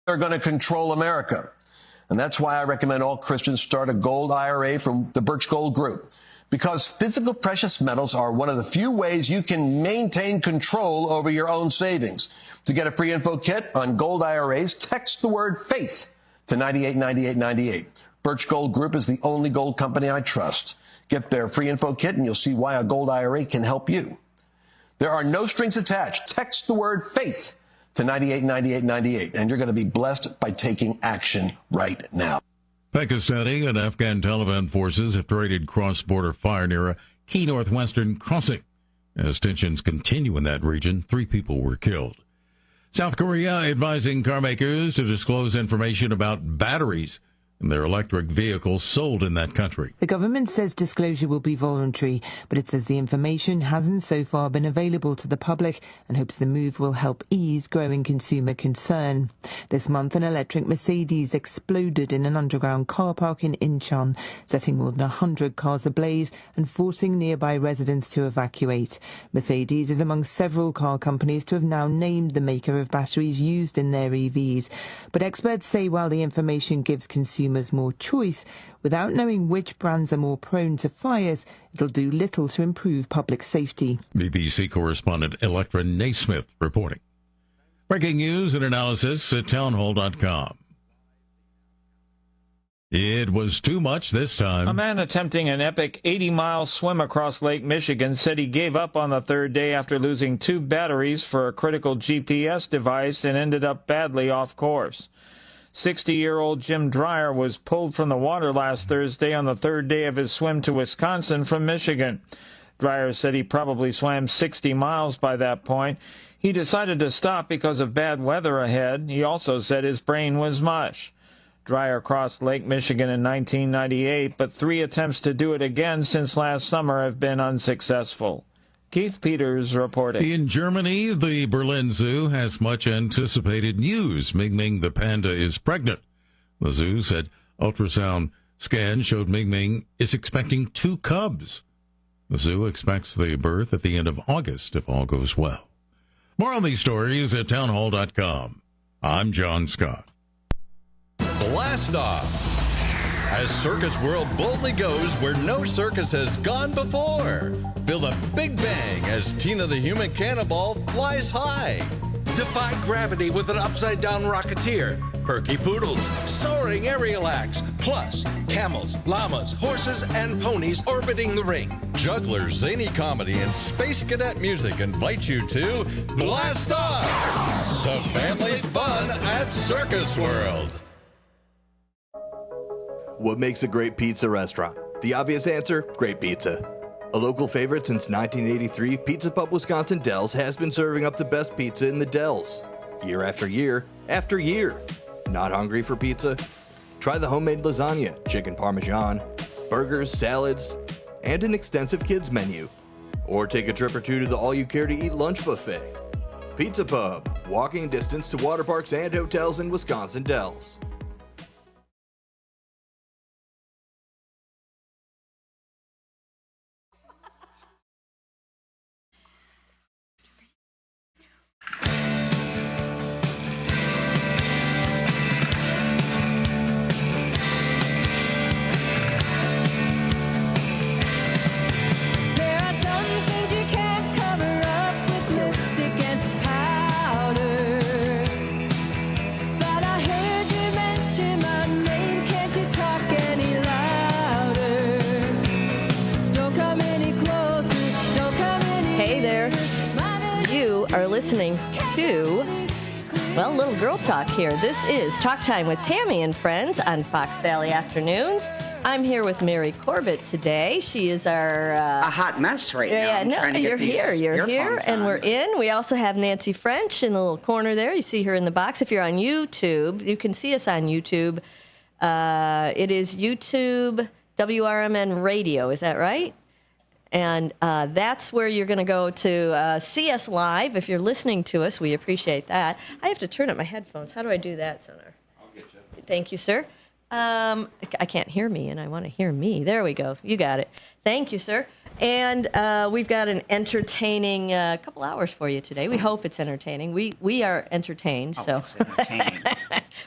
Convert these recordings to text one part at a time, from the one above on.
They're going to control America. And that's why I recommend all Christians start a gold IRA from the Birch Gold Group. Because physical precious metals are one of the few ways you can maintain control over your own savings. To get a free info kit on gold IRAs, text the word faith to 989898. Birch Gold Group is the only gold company I trust. Get their free info kit and you'll see why a gold IRA can help you. There are no strings attached. Text the word faith to 989898 and you're going to be blessed by taking action right now. Pakistani and Afghan Taliban forces have traded cross-border fire near a key northwestern crossing. As tensions continue in that region, 3 people were killed. South Korea advising car makers to disclose information about batteries in their electric vehicles sold in that country. The government says disclosure will be voluntary, but it says the information hasn't so far been available to the public and hopes the move will help ease growing consumer concern. This month, an electric Mercedes exploded in an underground car park in Incheon, setting more than 100 cars ablaze and forcing nearby residents to evacuate. Mercedes is among several car companies to have now named the maker of batteries used in their EVs. But experts say while the information gives consumers more choice, without knowing which brands are more prone to fires, it'll do little to improve public safety. BBC correspondent Electra Naismith reporting. Breaking news and analysis at townhall.com. It was too much this time. A man attempting an epic 80-mile swim across Lake Michigan said he gave up on the third day after losing 2 batteries for a critical GPS device and ended up badly off course. 60-year-old Jim Dreyer was pulled from the water last Thursday on the third day of his swim to Wisconsin from Michigan. Dreyer said he probably swam 60 miles by that point. He decided to stop because of bad weather ahead. He also said his brain was mush. Dreyer crossed Lake Michigan in 1998, but 3 attempts to do it again since last summer have been unsuccessful. Keith Peters reporting. In Germany, the Berlin Zoo has much anticipated news. Ming Ming the panda is pregnant. The zoo said ultrasound scan showed Ming Ming is expecting 2 cubs. The zoo expects the birth at the end of August if all goes well. More on these stories at townhall.com. I'm John Scott. Blast Off! As Circus World boldly goes where no circus has gone before. Feel the big bang as Tina the Human Cannonball flies high. Defy gravity with an upside-down rocketeer. Perky poodles, soaring aerial acts, plus camels, llamas, horses, and ponies orbiting the ring. Jugglers, zany comedy, and space cadet music invite you to Blast Off! To family fun at Circus World. What makes a great pizza restaurant? The obvious answer, great pizza. A local favorite since 1983, Pizza Pub Wisconsin Dells has been serving up the best pizza in the Dells. Year after year after year. Not hungry for pizza? Try the homemade lasagna, chicken parmesan, burgers, salads, and an extensive kids menu. Or take a trip or 2 to the all-you-care-to-eat lunch buffet. Pizza Pub, walking distance to water parks and hotels in Wisconsin Dells. Listening to, well, Little Girl Talk here. This is Talk Time with Tammy and Friends on Fox Valley Afternoons. I'm here with Mary Corbett today. She is our... a hot mess right now. Yeah, no, you're here, and we're in. We also have Nancy French in the little corner there. You see her in the box. If you're on YouTube, you can see us on YouTube. It is YouTube WRMN Radio. Is that right? And that's where you're going to go to see us live. If you're listening to us, we appreciate that. I have to turn up my headphones. How do I do that, Senator? I'll get you. Thank you, sir. I can't hear me, and I want to hear me. There we go. You got it. Thank you, sir. And we've got an entertaining couple hours for you today. We hope it's entertaining. We are entertained, so It's entertaining.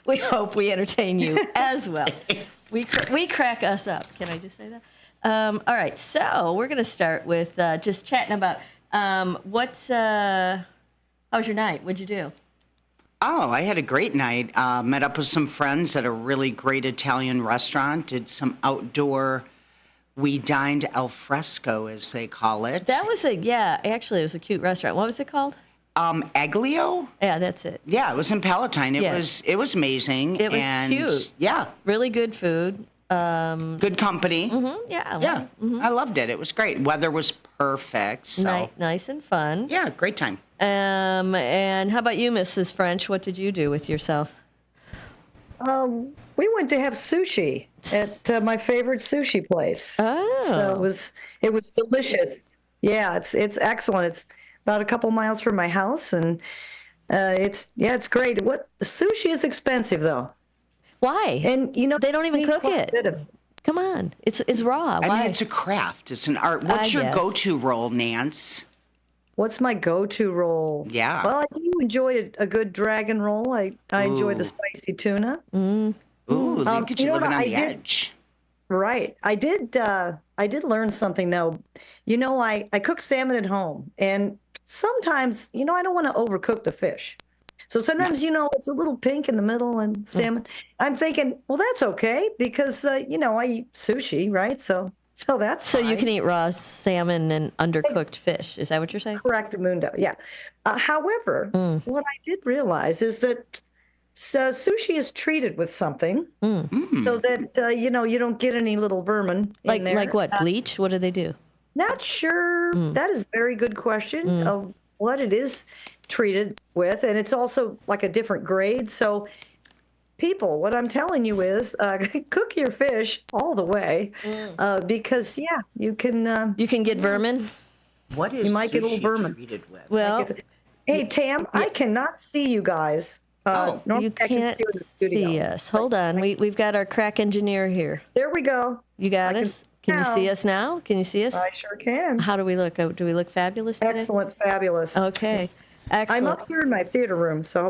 we hope we entertain you as well. We crack us up. Can I just say that? All right, so we're going to start with just chatting about how's your night? What'd you do? Oh, I had a great night. Met up with some friends at a really great Italian restaurant. Did some outdoor. We dined al fresco, as they call it. That was actually, it was a cute restaurant. What was it called? Aglio. Yeah, that's it. Yeah, it was in Palatine. It was amazing. It was and cute. Yeah, Really good food. good company. Yeah. Yeah, I loved it. It was great. Weather was perfect. So Nice and fun. yeah, great time. And how about you, Mrs. French? What did you do with yourself? We went to have sushi at my favorite sushi place. Oh. So it was delicious. Yeah, it's excellent. It's about a couple miles from my house, and it's great. Sushi is expensive though, Why? and they don't even need cook quite a it. bit of- Come on, it's raw. I Why? mean, it's a craft. It's an art. What's your guess. go-to roll, Nance? What's my go-to roll? Yeah. Well, I do enjoy a good dragon roll. I enjoy the spicy tuna. Ooh, look at you you know living what, on I the did- edge. Right. I did learn something though. I cook salmon at home, and sometimes, I don't want to overcook the fish. So sometimes, it's a little pink in the middle and salmon. I'm thinking, well, that's okay because I eat sushi, right? So that's So you fine. can eat raw salmon and undercooked fish. Is that what you're saying? Correct, Mundo. Yeah. However, what I did realize is that sushi is treated with something so that you don't get any little vermin in there. Like what? Bleach? What do they do? Not sure. That is a very good question of what it is treated with, and it's also like a different grade. So, people, what I'm telling you is cook your fish all the way because you can. You can get vermin. What is You might get a little sushi vermin. treated with? Well, Hey Tam, I cannot see you guys. Normally you I can can't see you in the studio. see us. Hold on. We've got our crack engineer here. There we go. You got I can us? Can you see now. us now? Can you see us? I sure can. How do we look? Do we look fabulous today? Excellent, fabulous. Okay. I'm Excellent. up here in my theater room, so I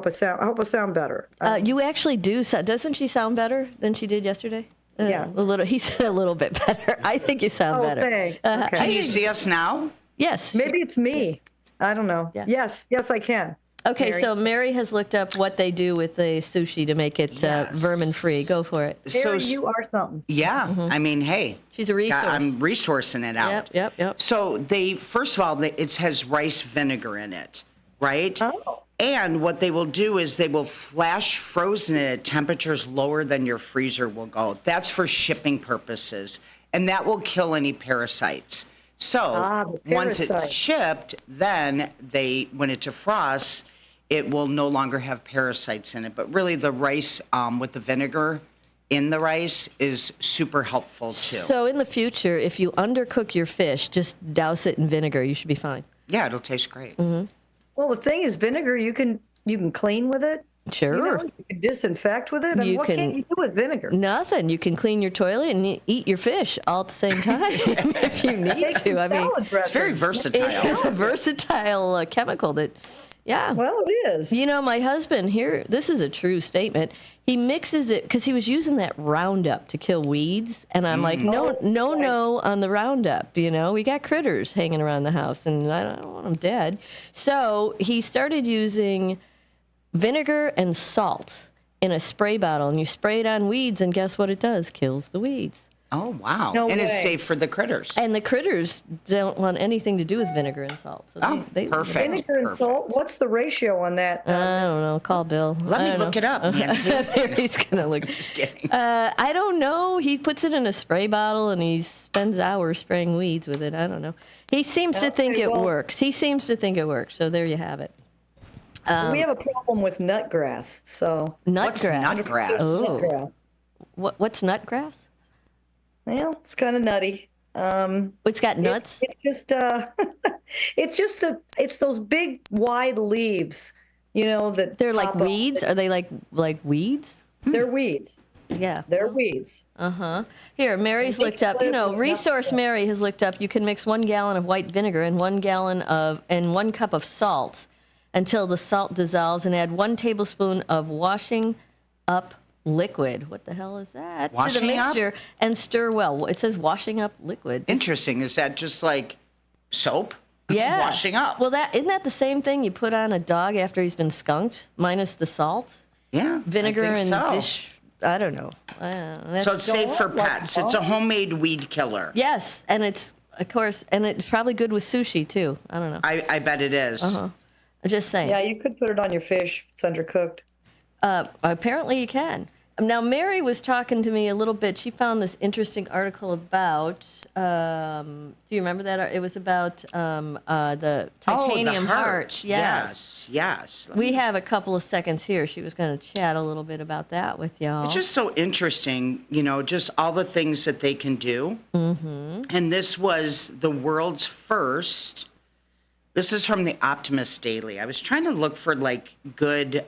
hope I sound better. You actually do. Doesn't she sound better than she did yesterday? Yeah. A little. He said a little bit better. I think you sound Oh, better. thanks. Uh, Okay. Can you see us now? Yes. Maybe it's me. I don't know. Yeah. Yes, I can. Okay, Mary. so Mary has looked up what they do with the sushi to make it Yes. vermin free. Go for it. Mary, you are something. Yeah, I mean, hey, She's a resource. I'm resourcing it out. Yep. So first of all, it has rice vinegar in it, right? Oh. And what they will do is they will flash frozen it at temperatures lower than your freezer will go. That's for shipping purposes, and that will kill any parasites. So the once it's parasite. shipped, then when it defrosts, it will no longer have parasites in it. But really, the rice with the vinegar in the rice is super helpful too. So in the future, if you undercook your fish, just douse it in vinegar. You should be fine. Yeah, it'll taste great. Well, the thing is, vinegar you can clean with it. Sure. You can disinfect with it. And You what can- can't you do with vinegar? Nothing. You can clean your toilet and eat your fish all at the same time if you need Make some to. I mean, salad It's dressing. very versatile. it is a versatile chemical that, yeah. Well, it is. You know, my husband here, this is a true statement. He mixes it because he was using that Roundup to kill weeds. And I'm like, no on the Roundup. We got critters hanging around the house and I don't want them dead. So he started using vinegar and salt in a spray bottle. And you spray it on weeds and guess what it does? Kills the weeds. Oh, wow. No and it's way. safe for the critters. And the critters don't want anything to do with vinegar and salt. So Oh, perfect. Vinegar and salt. What's the ratio on that? I don't know. Call Bill. Let I me don't look know. it up, Nancy. He's gonna look. Just kidding. I don't know. He puts it in a spray bottle and he spends hours spraying weeds with it. I don't know. He seems to think Okay, it well- works. So there you have it. We have a problem with nutgrass. So What's Nutgrass. nutgrass? Oh, nutgrass. what's nutgrass? Well, it's kind of nutty. It's got nuts. It's just it's those big wide leaves, that They're like pop up. weeds. Are they like weeds? They're weeds. Yeah. They're weeds. Here, Mary's looked up. Resource Mary has looked up. You can mix 1 gallon of white vinegar and 1 cup of salt until the salt dissolves, and add 1 tablespoon of washing up liquid. What the hell is that? To the Washing up? mixture and stir well. It says washing up liquid. Interesting. Is that just like soap? Yeah. Washing up. Well, isn't that the same thing you put on a dog after he's been skunked, minus the salt, Yeah. vinegar, I think and so. dish? I don't know. So it's safe for pets. It's a homemade weed killer. Yes, and it's probably good with sushi too. I don't know. I bet it is. I'm just saying. Yeah, you could put it on your fish if it's undercooked. Apparently you can. Now, Mary was talking to me a little bit. She found this interesting article about, do you remember that? It was about the titanium heart. Yes. We have a couple of seconds here. She was going to chat a little bit about that with y'all. It's just so interesting, just all the things that they can do. Mm-hmm. And this was the world's first. This is from the Optimist Daily. I was trying to look for good,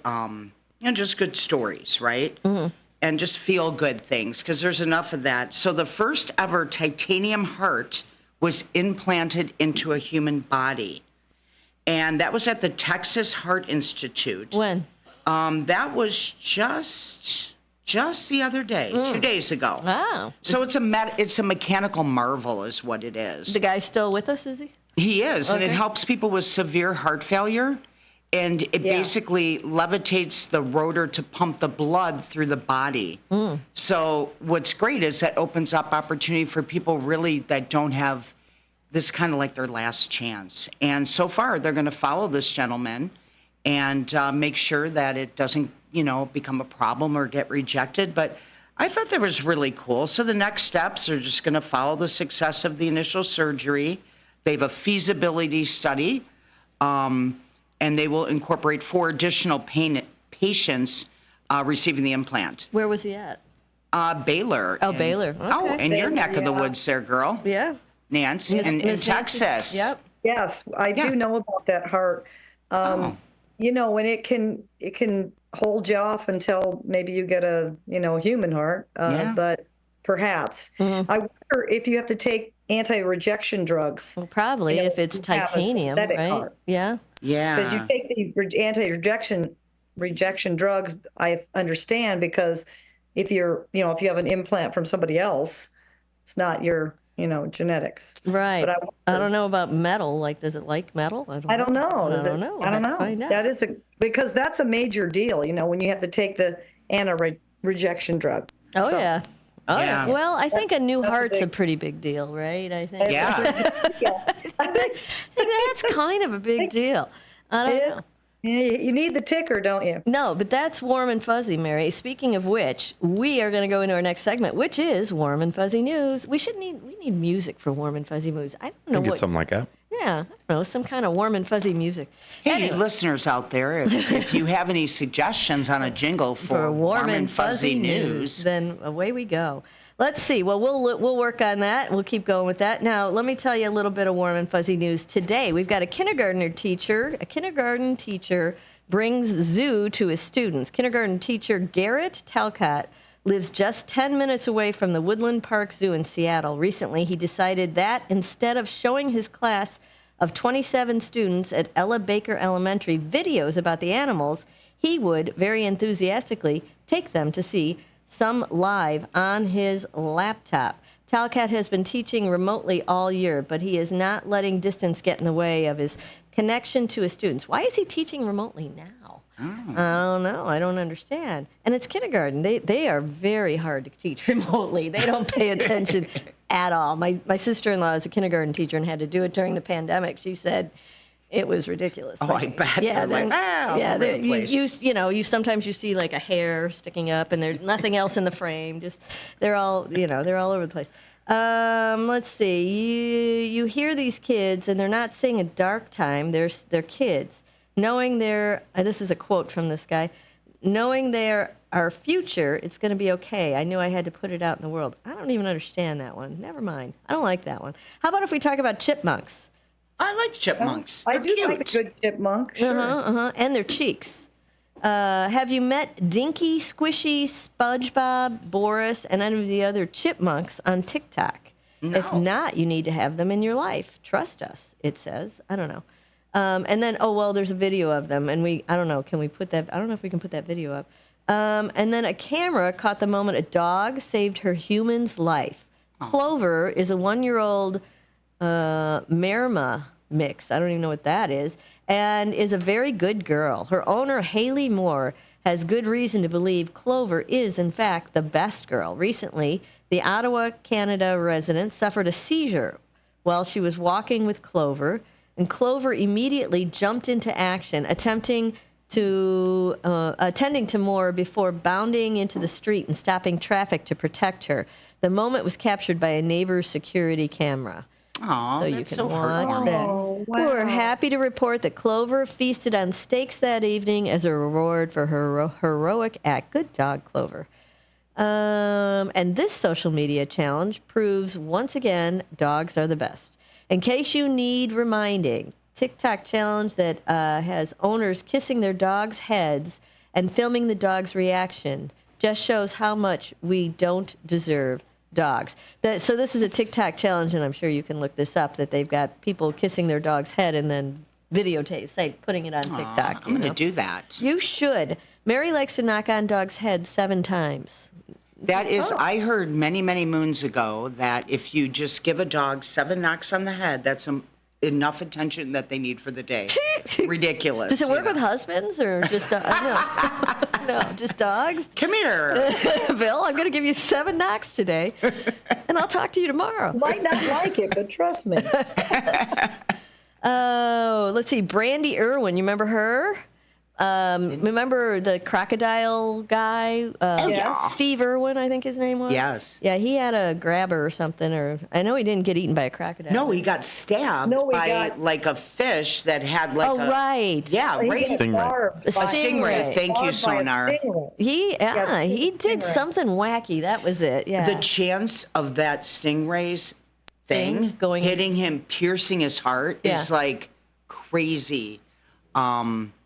just good stories, right? Mm-hmm. And just feel good things, because there's enough of that. So the first ever titanium heart was implanted into a human body. And that was at the Texas Heart Institute. When? That was just the other day, 2 days ago. Wow. So it's a mechanical marvel is what it is. The guy's still with us, is he? He is, Okay. and it helps people with severe heart failure. And it basically levitates the rotor to pump the blood through the body. So what's great is that opens up opportunity for people really that don't have this kind of like their last chance. And so far, they're going to follow this gentleman and make sure that it doesn't, become a problem or get rejected. But I thought that was really cool. So the next steps are just going to follow the success of the initial surgery. They have a feasibility study. And they will incorporate 4 additional patients receiving the implant. Where was he at? Baylor. Oh, Baylor. Okay. Oh, in your neck of the woods there, girl. Yeah. Nance, Miss in Nancy? Texas. Yep. Yes, I do know about that heart. And it can hold you off until maybe you get a human heart. But perhaps I wonder if you have to take anti-rejection drugs. Well, probably if it's to have a titanium, synthetic right? heart. Yeah. Yeah. Because you take the anti-rejection drugs, I understand, because if you have an implant from somebody else, it's not your genetics. Right. But I don't know about metal. Like, does it like metal? I don't know. I don't know. I don't know. Find out. That is because that's a major deal. When you have to take the anti-rejection drug. Oh, So, yeah. Oh, yeah. Yeah. Well, I think a new that's a heart's a big- pretty big deal, right? I think. Yeah. I think that's kind of a big deal. I don't know. Yeah, you need the ticker, don't you? No, but that's warm and fuzzy, Mary. Speaking of which, we are going to go into our next segment, which is warm and fuzzy news. We need music for warm and fuzzy news. I don't know Get something like that. Yeah, I don't know, some kind of warm and fuzzy music. Hey, Anyway, listeners out there, if you have any suggestions on a jingle for warm and fuzzy news, then away we go. Let's see. Well, we'll work on that. We'll keep going with that. Now, let me tell you a little bit of warm and fuzzy news today. We've got a kindergarten teacher brings zoo to his students. Kindergarten teacher Garrett Talcott lives just 10 minutes away from the Woodland Park Zoo in Seattle. Recently, he decided that instead of showing his class of 27 students at Ella Baker Elementary videos about the animals, he would very enthusiastically take them to see some live on his laptop. Talcott has been teaching remotely all year, but he is not letting distance get in the way of his connection to his students. Why is he teaching remotely now? I don't know. I don't understand. And it's kindergarten. They are very hard to teach remotely. They don't pay attention at all. My sister-in-law is a kindergarten teacher and had to do it during the pandemic. She said it was ridiculous. Oh, I bet. Yeah, They're like, all over the place. you sometimes you see like a hair sticking up, and there's nothing else in the frame. Just they're all over the place. Let's see. You hear these kids, and they're not saying a dark time. They're kids, knowing this is a quote from this guy, knowing they're our future. It's going to be okay. I knew I had to put it out in the world. I don't even understand that one. Never mind. I don't like that one. How about if we talk about chipmunks? I like chipmunks. I They're do cute. like a good chipmunk. Sure. And their cheeks. Have you met Dinky, Squishy, SpongeBob, Boris, and any of the other chipmunks on TikTok? No. If not, you need to have them in your life. Trust us, it says. I don't know. And then, there's a video of them, and I don't know, can we put that? I don't know if we can put that video up. And then a camera caught the moment a dog saved her human's life. Clover is a 1-year-old Merma mix. I don't even know what that is. And is a very good girl. Her owner, Haley Moore, has good reason to believe Clover is, in fact, the best girl. Recently, the Ottawa, Canada resident suffered a seizure while she was walking with Clover, and Clover immediately jumped into action, attending to Moore before bounding into the street and stopping traffic to protect her. The moment was captured by a neighbor's security camera. Oh, so you can watch that. Oh, wow. We're happy to report that Clover feasted on steaks that evening as a reward for her heroic act. Good dog, Clover. And this social media challenge proves once again dogs are the best. In case you need reminding, TikTok challenge that has owners kissing their dogs' heads and filming the dog's reaction just shows how much we don't deserve dogs. So this is a TikTok challenge, and I'm sure you can look this up, that they've got people kissing their dog's head and then putting it on TikTok. I'm going to do that. You should. Mary likes to knock on dogs' heads 7 times. That is, I heard many, many moons ago that if you just give a dog 7 knocks on the head, that's enough attention that they need for the day. Ridiculous. Does it work with husbands or just no, just dogs? Come here. Bill, I'm going to give you 7 knocks today, and I'll talk to you tomorrow. Might not like it, but trust me. Oh, let's see. Brandy Irwin, you remember her? Remember the crocodile guy? Yes. Steve Irwin, I think his name was. Yes. Yeah, he had a grabber or something, or I know he didn't get eaten by a crocodile. No, he got stabbed by like a fish that had like right. Yeah, right. Stingray. A stingray. Thank you, Sonar. He did stingray. something wacky. That was it. Yeah. The chance of that stingray's thing hitting him, piercing his heart is like crazy. It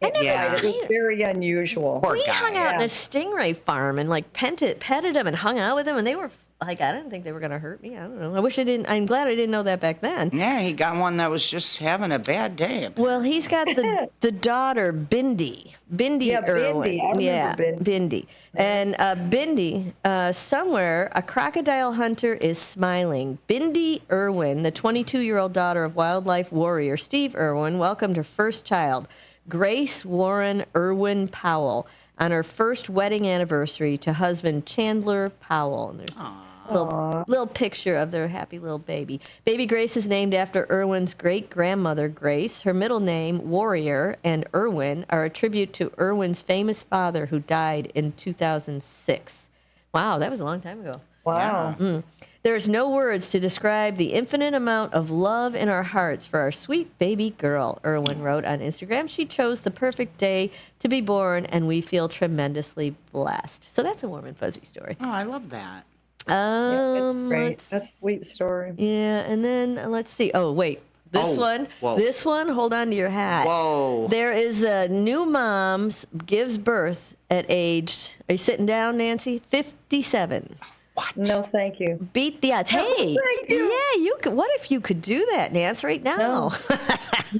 was very unusual. Poor we guy. hung out in a stingray farm and like petted him and hung out with him, and they were like, I didn't think they were going to hurt me. I don't know. I wish I didn't. I'm glad I didn't know that back then. Yeah, he got one that was just having a bad day. Well, he's got the daughter Bindi Irwin. Bindi. I remember Bindi. And Bindi, somewhere a crocodile hunter is smiling. Bindi Irwin, the 22-year-old daughter of wildlife warrior Steve Irwin, welcomed her first child, Grace Warren Irwin Powell, on her first wedding anniversary to husband Chandler Powell. And there's this little picture of their happy little baby. Baby Grace is named after Irwin's great-grandmother, Grace. Her middle name, Warrior, and Irwin are a tribute to Irwin's famous father who died in 2006. Wow, that was a long time ago. Wow. Mm. There is no words to describe the infinite amount of love in our hearts for our sweet baby girl, Irwin wrote on Instagram. She chose the perfect day to be born, and we feel tremendously blessed. So that's a warm and fuzzy story. Oh, I love that. That's great. That's a sweet story. Yeah, and then let's see. Oh, wait. This one. Whoa. This one, hold on to your hat. Whoa. There is a new mom gives birth at age, are you sitting down, Nancy? 57. What? No, thank you. Beat the odds. Hey, thank you. yeah, you could. What if you could do that, Nancy, right now? No.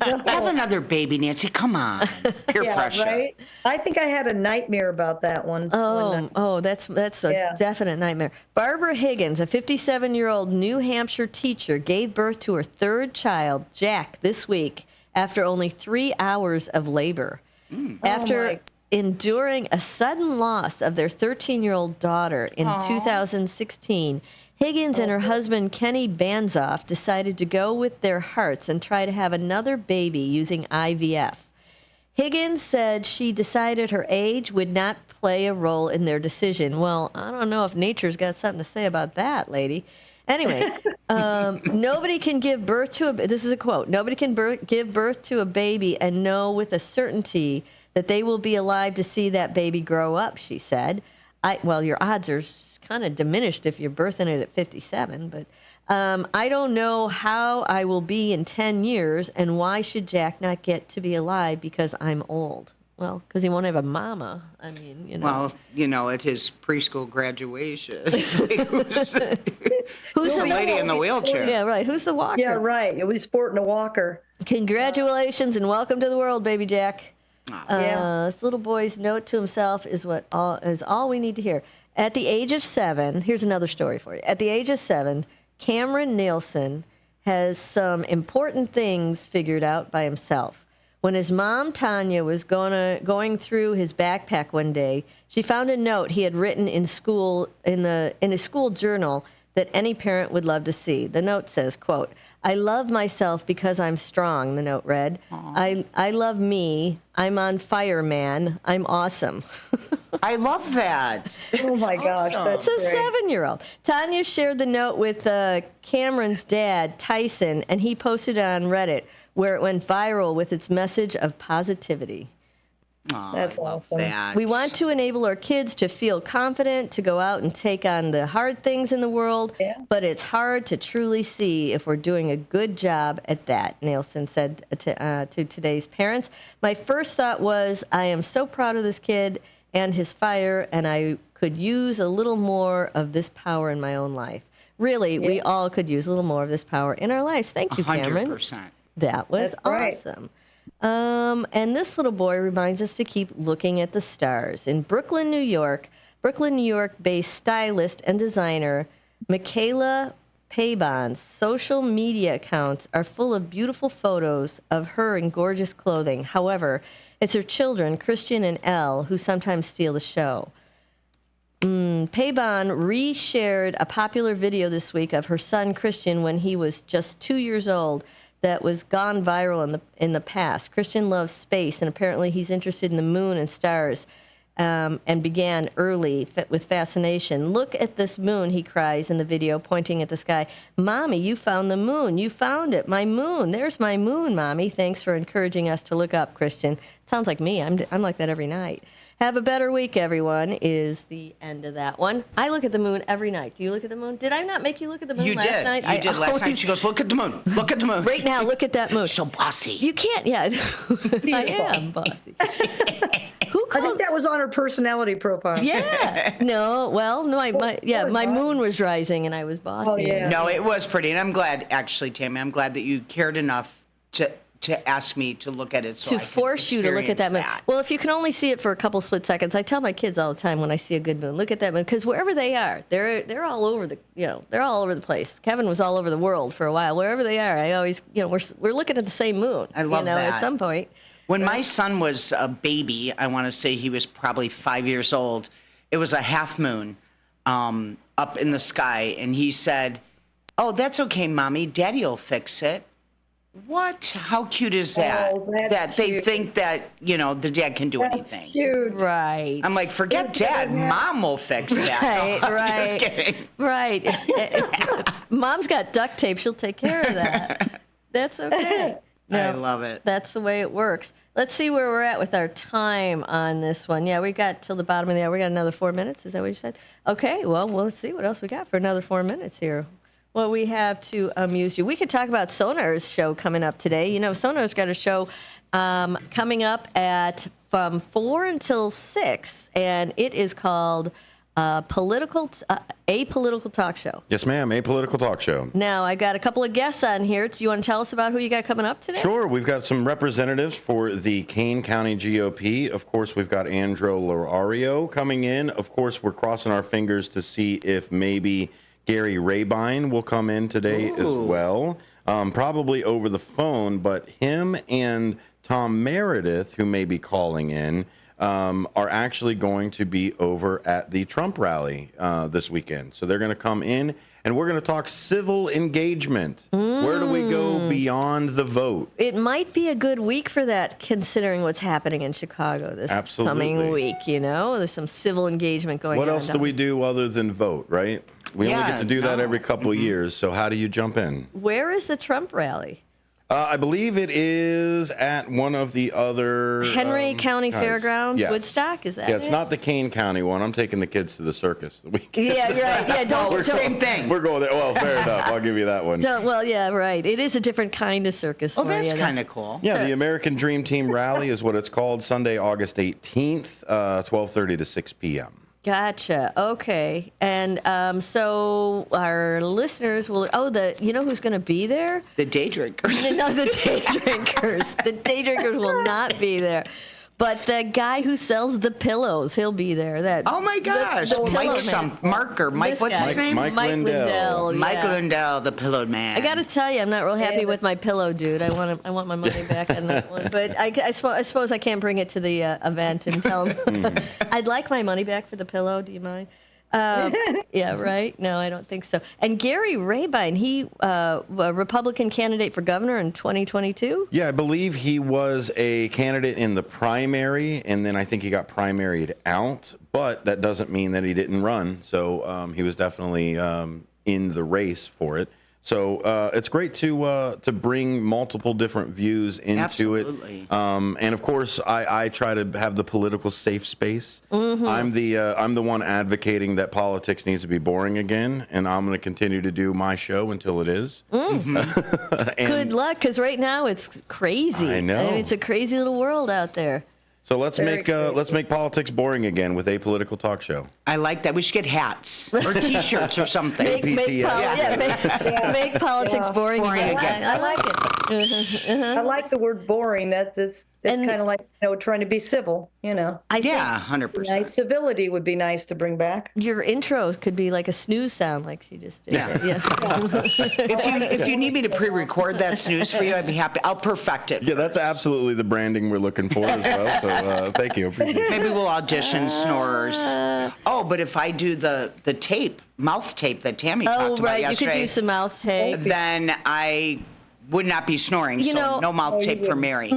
Have another baby, Nancy. Come on. Peer pressure. Right? I think I had a nightmare about that one. That's a definite nightmare. Barbara Higgins, a 57-year-old New Hampshire teacher, gave birth to her 3rd child, Jack, this week after only 3 hours of labor. After enduring a sudden loss of their 13-year-old daughter in 2016, Higgins and her husband, Kenny Banzoff, decided to go with their hearts and try to have another baby using IVF. Higgins said she decided her age would not play a role in their decision. Well, I don't know if nature's got something to say about that, lady. Anyway, nobody can give birth to this is a quote, nobody can give birth to a baby and know with a certainty that they will be alive to see that baby grow up, she said. Your odds are kind of diminished if you're birthing it at 57, but I don't know how I will be in 10 years, and why should Jack not get to be alive because I'm old? Well, because he won't have a mama. I mean, you know. Well, at his preschool graduation, who's the lady in the wheelchair? Yeah, right. Who's the walker? Yeah, right. You'll be sporting a walker. Congratulations and welcome to the world, baby Jack. Yeah. This little boy's note to himself is all we need to hear. At the age of 7, here's another story for you. At the age of 7, Cameron Nielsen has some important things figured out by himself. When his mom, Tanya, was going through his backpack one day, she found a note he had written in school in his school journal that any parent would love to see. The note says, quote, "I love myself because I'm strong," the note read. I love me. I'm on fire, man. I'm awesome. I love that. Oh my gosh, that's It's a great. 7-year-old. Tanya shared the note with Cameron's dad, Tyson, and he posted it on Reddit, where it went viral with its message of positivity. That's awesome. That. We want to enable our kids to feel confident to go out and take on the hard things in the world, but it's hard to truly see if we're doing a good job at that, Nielsen said to today's parents. My first thought was, I am so proud of this kid and his fire, and I could use a little more of this power in my own life. Really, we all could use a little more of this power in our lives. Thank you, Cameron. 100%. That was That's right. awesome. And this little boy reminds us to keep looking at the stars. In Brooklyn, New York-based stylist and designer Michaela Paybon's social media accounts are full of beautiful photos of her in gorgeous clothing. However, it's her children, Christian and Elle, who sometimes steal the show. Paybon reshared a popular video this week of her son, Christian, when he was just 2 years old, that was gone viral in the past. Christian loves space, and apparently he's interested in the moon and stars, and began early with fascination. Look at this moon, he cries in the video, pointing at the sky. Mommy, you found the moon. You found it. My moon. There's my moon, Mommy. Thanks for encouraging us to look up, Christian. Sounds like me. I'm like that every night. Have a better week, everyone, is the end of that one. I look at the moon every night. Do you look at the moon? Did I not make you look at the moon last night? You did last night. She goes, look at the moon. Look at the moon. Right now, look at that moon. So bossy. You can't, yeah. I am bossy. Who I think that was on her personality profile. Yeah. No, well, no, my moon was rising and I was bossy. Oh, yeah. No, it was pretty. And I'm glad, actually, Tammy, I'm glad that you cared enough to ask me to look at it so To I could force you to look at that moon. experience Well, if you can only see it for a couple split seconds, I tell my kids all the time when I see a good moon, look at that moon, because wherever they are, they're all over they're all over the place. Kevin was all over the world for a while. Wherever they are, I always, we're looking at the same moon. I love that. At some point. When my son was a baby, I want to say he was probably 5 years old, it was a half moon up in the sky, and he said, "Oh, that's okay, Mommy. Daddy will fix it." What? How cute is that? Oh, that's that they cute. think that, the dad can do That's anything. cute. Right. I'm like, forget Dad. Mom will fix that. Right, No, I'm right. Just kidding. Right. If Mom's got duct tape, she'll take care of that. That's okay. I love it. That's the way it works. Let's see where we're at with our time on this one. Yeah, we got till the bottom of the hour. We got another 4 minutes. Is that what you said? Okay, well, let's see what else we got for another 4 minutes here. What we have to amuse you. We could talk about Sonar's show coming up today. Sonar's got a show coming up from 4 until 6, and it is called Apolitical Talk Show. Yes, ma'am. Apolitical Talk Show. Now, I got a couple of guests on here. Do you want to tell us about who you got coming up today? Sure. We've got some representatives for the Kane County GOP. Of course, we've got Andrew Lorario coming in. Of course, we're crossing our fingers to see if maybe Gary Rabine will come in today as well. Probably over the phone, but him and Tom Meredith, who may be calling in, are actually going to be over at the Trump rally this weekend. So they're going to come in, and we're going to talk civil engagement. Where do we go beyond the vote? It might be a good week for that, considering what's happening in Chicago this coming week. There's some civil engagement going on. What else do we do other than vote, right? We only get to do that every couple of years. So how do you jump in? Where is the Trump rally? I believe it is at one of the other Henry County Fairgrounds, yes. Woodstock. Is that Yeah, it's it? not the Kane County one. I'm taking the kids to the circus the weekend. Yeah, right. Yeah, don't. Same thing. We're going there. Well, fair enough. I'll give you that one. Well, yeah, right. It is a different kind of circus. Oh, for that's you. kind of cool. Yeah, the American Dream Team Rally is what it's called. Sunday, August 18th, 12:30 to 6 p.m. Gotcha. Okay. And so our listeners will. You know who's going to be there? The day drinkers. No, the day drinkers. The day drinkers will not be there. But the guy who sells the pillows, he'll be there. Oh my gosh, Mike what's his name? Mike Lindell. Mike yeah. Lindell, the pillow man. I got to tell you, I'm not real happy with my pillow, dude. I want my money back on that one. But I suppose I can't bring it to the event and tell him. I'd like my money back for the pillow. Do you mind? Yeah, right? No, I don't think so. And Gary Rabine, he a Republican candidate for governor in 2022? Yeah, I believe he was a candidate in the primary, and then I think he got primaried out, but that doesn't mean that he didn't run. So he was definitely in the race for it. So it's great to bring multiple different views into Absolutely. it. And of course, I try to have the political safe space. Mm-hmm. I'm the one advocating that politics needs to be boring again, and I'm going to continue to do my show until it is. Mm-hmm. Good luck, because right now it's crazy. I know. It's a crazy little world out there. So let's make politics boring again with a political talk show. I like that. We should get hats or T-shirts or something. Make politics boring again. I like it. I like the word boring. That's kind of like trying to be civil. I think 100%. Nice civility would be nice to bring back. your intro could be like a snooze sound, like she just did. Yeah. If you need me to pre-record that snooze for you, I'd be happy. I'll perfect it. Yeah, that's absolutely the branding we're looking for as well. So thank you. Appreciate it. Maybe we'll audition snorers. But if I do the mouth tape that Tammy talked about yesterday. You could do some mouth tape. Then I would not be snoring, no mouth tape for Mary.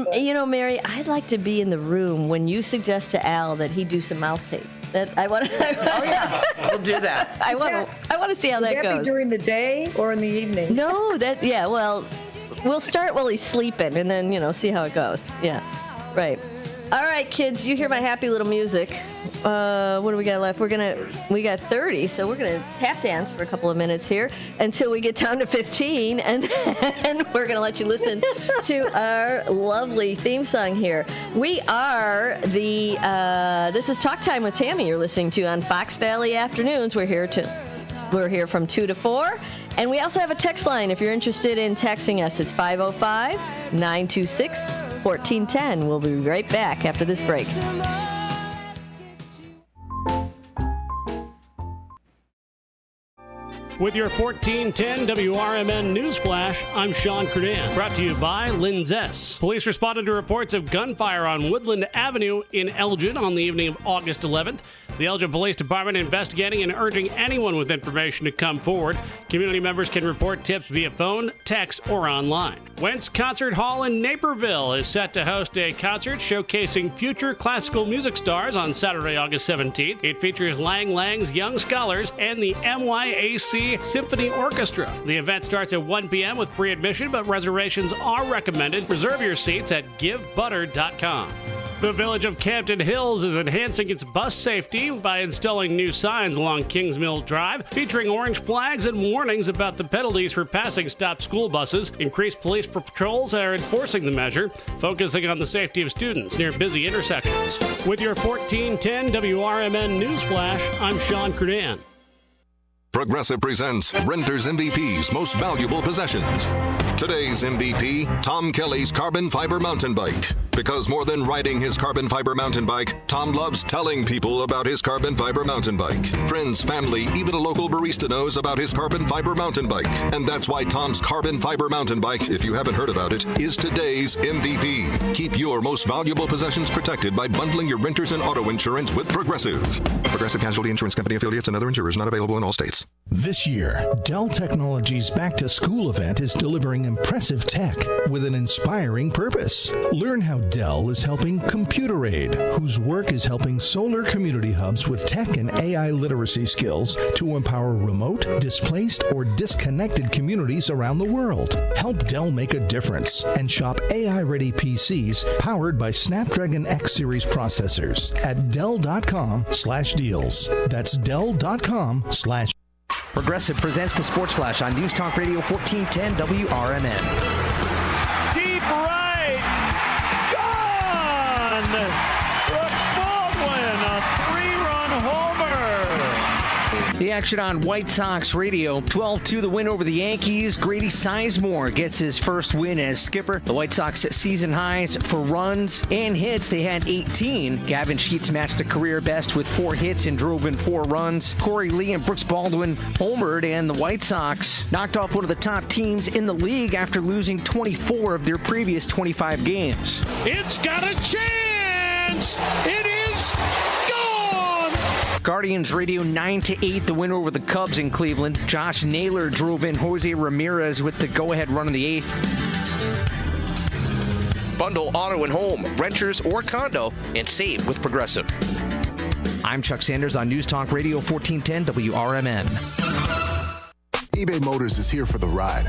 Mary, I'd like to be in the room when you suggest to Al that he do some mouth tape. We'll do that. I want to see how that goes. Be during the day or in the evening? No, we'll start while he's sleeping and then, see how it goes. Yeah, right. All right, kids, you hear my happy little music. What do we got left? We got 30, so we're gonna tap dance for a couple of minutes here until we get down to 15, and then we're gonna let you listen to our lovely theme song here. We are this is Talk Time with Tammy. You're listening to on Fox Valley Afternoons. We're here from 2 to 4. And we also have a text line if you're interested in texting us. It's 505-926-1410. We'll be right back after this break. With your 1410 WRMN News Flash, I'm Sean Kernan. Brought to you by Linzess. Police responded to reports of gunfire on Woodland Avenue in Elgin on the evening of August 11th. The Elgin Police Department investigating and urging anyone with information to come forward. Community members can report tips via phone, text, or online. Wentz Concert Hall in Naperville is set to host a concert showcasing future classical music stars on Saturday, August 17th. It features Lang Lang's Young Scholars and the MYAC Symphony Orchestra. The event starts at 1 p.m. with free admission, but reservations are recommended. Reserve your seats at givebutter.com. The Village of Campton Hills is enhancing its bus safety by installing new signs along Kings Mill Drive, featuring orange flags and warnings about the penalties for passing stopped school buses. Increased police patrols are enforcing the measure, focusing on the safety of students near busy intersections. With your 1410 WRMN News Flash, I'm Sean Kernan. Progressive presents Renter's MVP's Most Valuable Possessions. Today's MVP, Tom Kelly's carbon fiber mountain bike. Because more than riding his carbon fiber mountain bike, Tom loves telling people about his carbon fiber mountain bike. Friends, family, even a local barista knows about his carbon fiber mountain bike. And that's why Tom's carbon fiber mountain bike, if you haven't heard about it, is today's MVP. Keep your most valuable possessions protected by bundling your renters and auto insurance with Progressive. Progressive Casualty Insurance Company affiliates and other insurers not available in all states. This year, Dell Technologies' Back to School event is delivering impressive tech with an inspiring purpose. Learn how Dell is helping Computer Aid, whose work is helping solar community hubs with tech and AI literacy skills to empower remote, displaced, or disconnected communities around the world. Help Dell make a difference and shop AI-ready PCs powered by Snapdragon X Series processors at Dell.com/deals. That's Dell.com/. Progressive presents the Sports Flash on News Talk Radio 1410 WRMN. Deep right. Gone. Brooks Baldwin, a 3-run homer. The action on White Sox radio. 12-2 the win over the Yankees. Grady Sizemore gets his first win as skipper. The White Sox season highs for runs and hits. They had 18. Gavin Sheets matched a career best with 4 hits and drove in 4 runs. Corey Lee and Brooks Baldwin homered, and the White Sox knocked off one of the top teams in the league after losing 24 of their previous 25 games. It's got a chance! It is gone! Guardians radio 9-8 the win over the Cubs in Cleveland. Josh Naylor drove in Jose Ramirez with the go-ahead run in the 8th. Bundle auto and home, renters or condo, and save with Progressive. I'm Chuck Sanders on News Talk Radio 1410 WRMN. eBay Motors is here for the ride.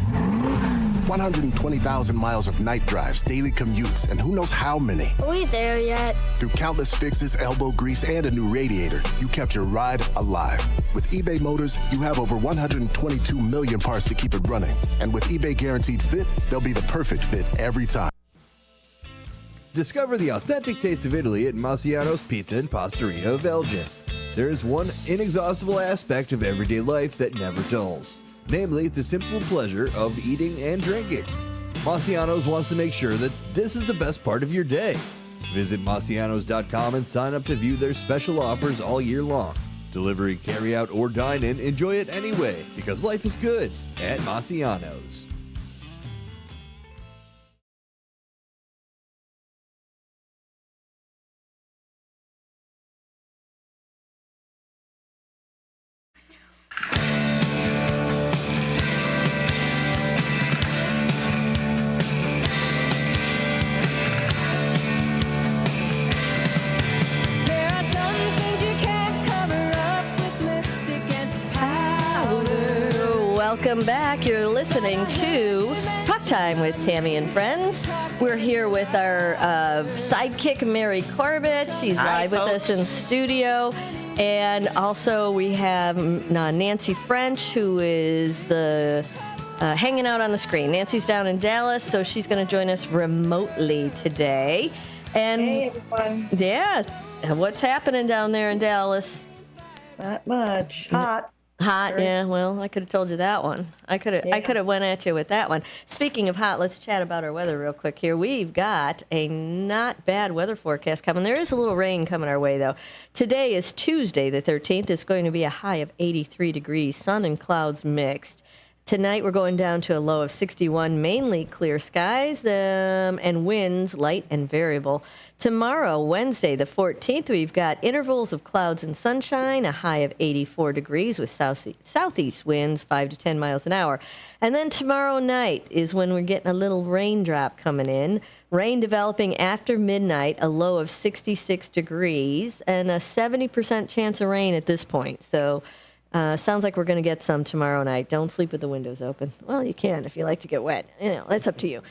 120,000 miles of night drives, daily commutes, and who knows how many. Are we there yet? Through countless fixes, elbow grease, and a new radiator, you kept your ride alive. With eBay Motors, you have over 122 million parts to keep it running. And with eBay Guaranteed Fit, they'll be the perfect fit every time. Discover the authentic taste of Italy at Massiano's Pizza and Pastaria of Elgin. There is one inexhaustible aspect of everyday life that never dulls. Namely, the simple pleasure of eating and drinking. Massiano's wants to make sure that this is the best part of your day. Visit Massianos.com and sign up to view their special offers all year long. Delivery, carry out, or dine in, enjoy it anyway, because life is good at Massiano's. Welcome back. You're listening to Talk Time with Tammy and Friends. We're here with our sidekick, Mary Corbett. She's live with us in studio. And also we have Nancy French, who is the hanging out on the screen. Nancy's down in Dallas, so she's going to join us remotely today. And hey, everyone. Yeah. What's happening down there in Dallas? Not much. Hot. Hot, Very. yeah. Well, I could have told you that one. I could have went at you with that one. Speaking of hot, let's chat about our weather real quick here. We've got a not bad weather forecast coming. There is a little rain coming our way, though. Today is Tuesday, the 13th. It's going to be a high of 83 degrees, sun and clouds mixed. Tonight, we're going down to a low of 61, mainly clear skies, and winds light and variable. Tomorrow, Wednesday, the 14th, we've got intervals of clouds and sunshine, a high of 84 degrees with southeast winds 5 to 10 miles an hour. And then tomorrow night is when we're getting a little raindrop coming in. Rain developing after midnight, a low of 66 degrees, and a 70% chance of rain at this point. So sounds like we're going to get some tomorrow night. Don't sleep with the windows open. Well, you can if you like to get wet. You know, that's up to you.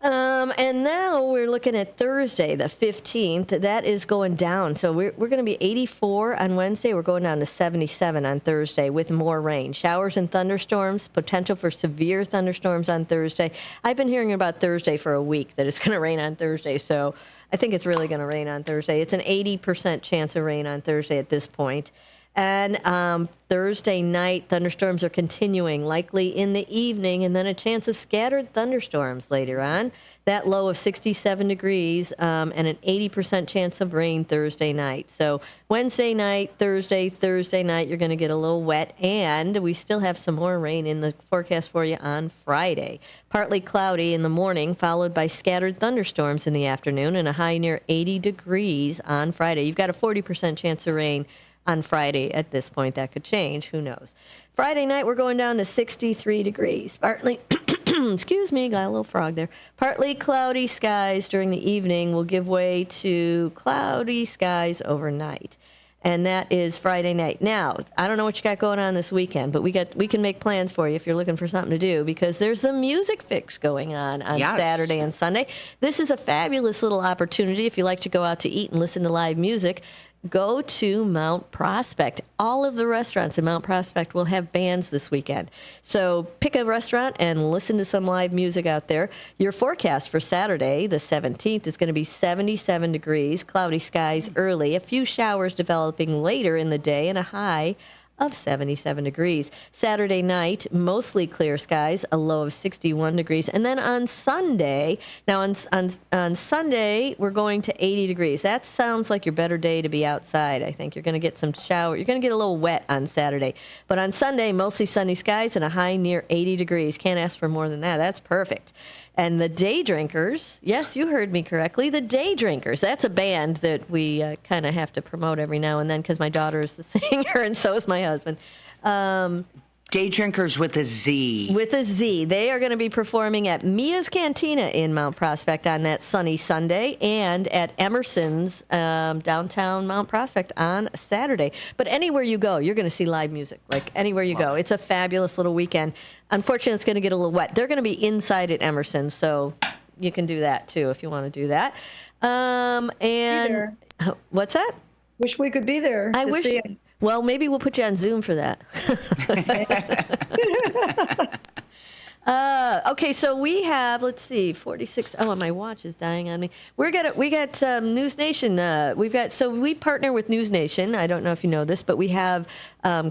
And now we're looking at Thursday, the 15th. That is going down. So we're going to be 84 on Wednesday. We're going down to 77 on Thursday with more rain. Showers and thunderstorms, potential for severe thunderstorms on Thursday. I've been hearing about Thursday for a week, that it's going to rain on Thursday. So I think it's really going to rain on Thursday. It's an 80% chance of rain on Thursday at this point. And Thursday night, thunderstorms are continuing, likely in the evening, and then a chance of scattered thunderstorms later on. That low of 67 degrees and an 80% chance of rain Thursday night. So Wednesday night, Thursday night, you're going to get a little wet, and we still have some more rain in the forecast for you on Friday. Partly cloudy in the morning, followed by scattered thunderstorms in the afternoon, and a high near 80 degrees on Friday. You've got a 40% chance of rain on Friday at this point. That could change. Who knows? Friday night, we're going down to 63 degrees. Partly, excuse me, got a little frog there. Partly cloudy skies during the evening will give way to cloudy skies overnight. And that is Friday night. Now, I don't know what you got going on this weekend, but we can make plans for you if you're looking for something to do, because there's the Music Fix going on Saturday and Sunday. This is a fabulous little opportunity if you like to go out to eat and listen to live music. Go to Mount Prospect. All of the restaurants in Mount Prospect will have bands this weekend. So pick a restaurant and listen to some live music out there. Your forecast for Saturday, the 17th, is going to be 77 degrees, cloudy skies early, a few showers developing later in the day, and a high of 77 degrees. Saturday night, mostly clear skies, a low of 61 degrees. And then on Sunday, on Sunday, we're going to 80 degrees. That sounds like your better day to be outside. I think you're going to get some shower. You're going to get a little wet on Saturday. But on Sunday, mostly sunny skies and a high near 80 degrees. Can't ask for more than that. That's perfect. And the Day Drinkers, yes, you heard me correctly, the Day Drinkers. That's a band that we kind of have to promote every now and then because my daughter is the singer and so is my husband. Day Drinkers with a Z. With a Z. They are going to be performing at Mia's Cantina in Mount Prospect on that sunny Sunday and at Emerson's downtown Mount Prospect on Saturday. But anywhere you go, you're going to see live music, like anywhere you go. It's a fabulous little weekend. Unfortunately, it's going to get a little wet. They're going to be inside at Emerson, so you can do that too if you want to do that. And what's that? Wish we could be there. I wish. See it. Well, maybe we'll put you on Zoom for that. Okay, so we have, let's see, 46. Oh, my watch is dying on me. We got News Nation. We partner with News Nation. I don't know if you know this, but we have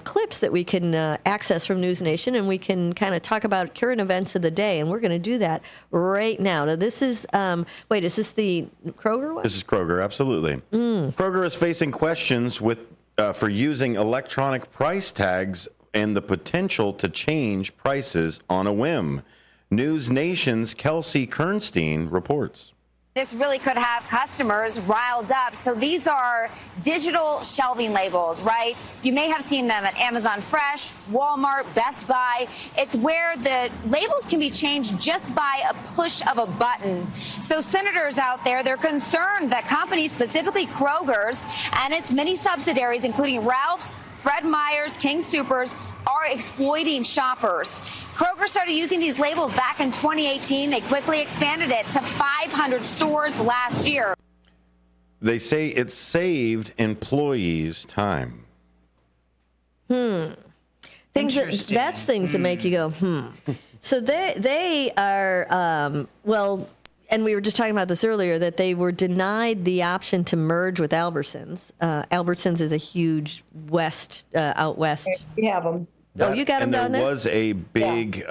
clips that we can access from News Nation, and we can kind of talk about current events of the day, and we're going to do that right now. Now, this is, is this the Kroger one? This is Kroger, absolutely. Kroger is facing questions for using electronic price tags and the potential to change prices on a whim. News Nation's Kelsey Kernstein reports. This really could have customers riled up. So these are digital shelving labels, right? You may have seen them at Amazon Fresh, Walmart, Best Buy. It's where the labels can be changed just by a push of a button. So senators out there, they're concerned that companies, specifically Kroger's and its many subsidiaries, including Ralph's, Fred Meyer's, King Soopers, are exploiting shoppers. Kroger started using these labels back in 2018. They quickly expanded it to 500 stores last year. They say it saved employees time. That's things that make you go, So they are, and we were just talking about this earlier, that they were denied the option to merge with Albertsons. Albertsons is a huge out west. We have them. You got them down there? And there was a big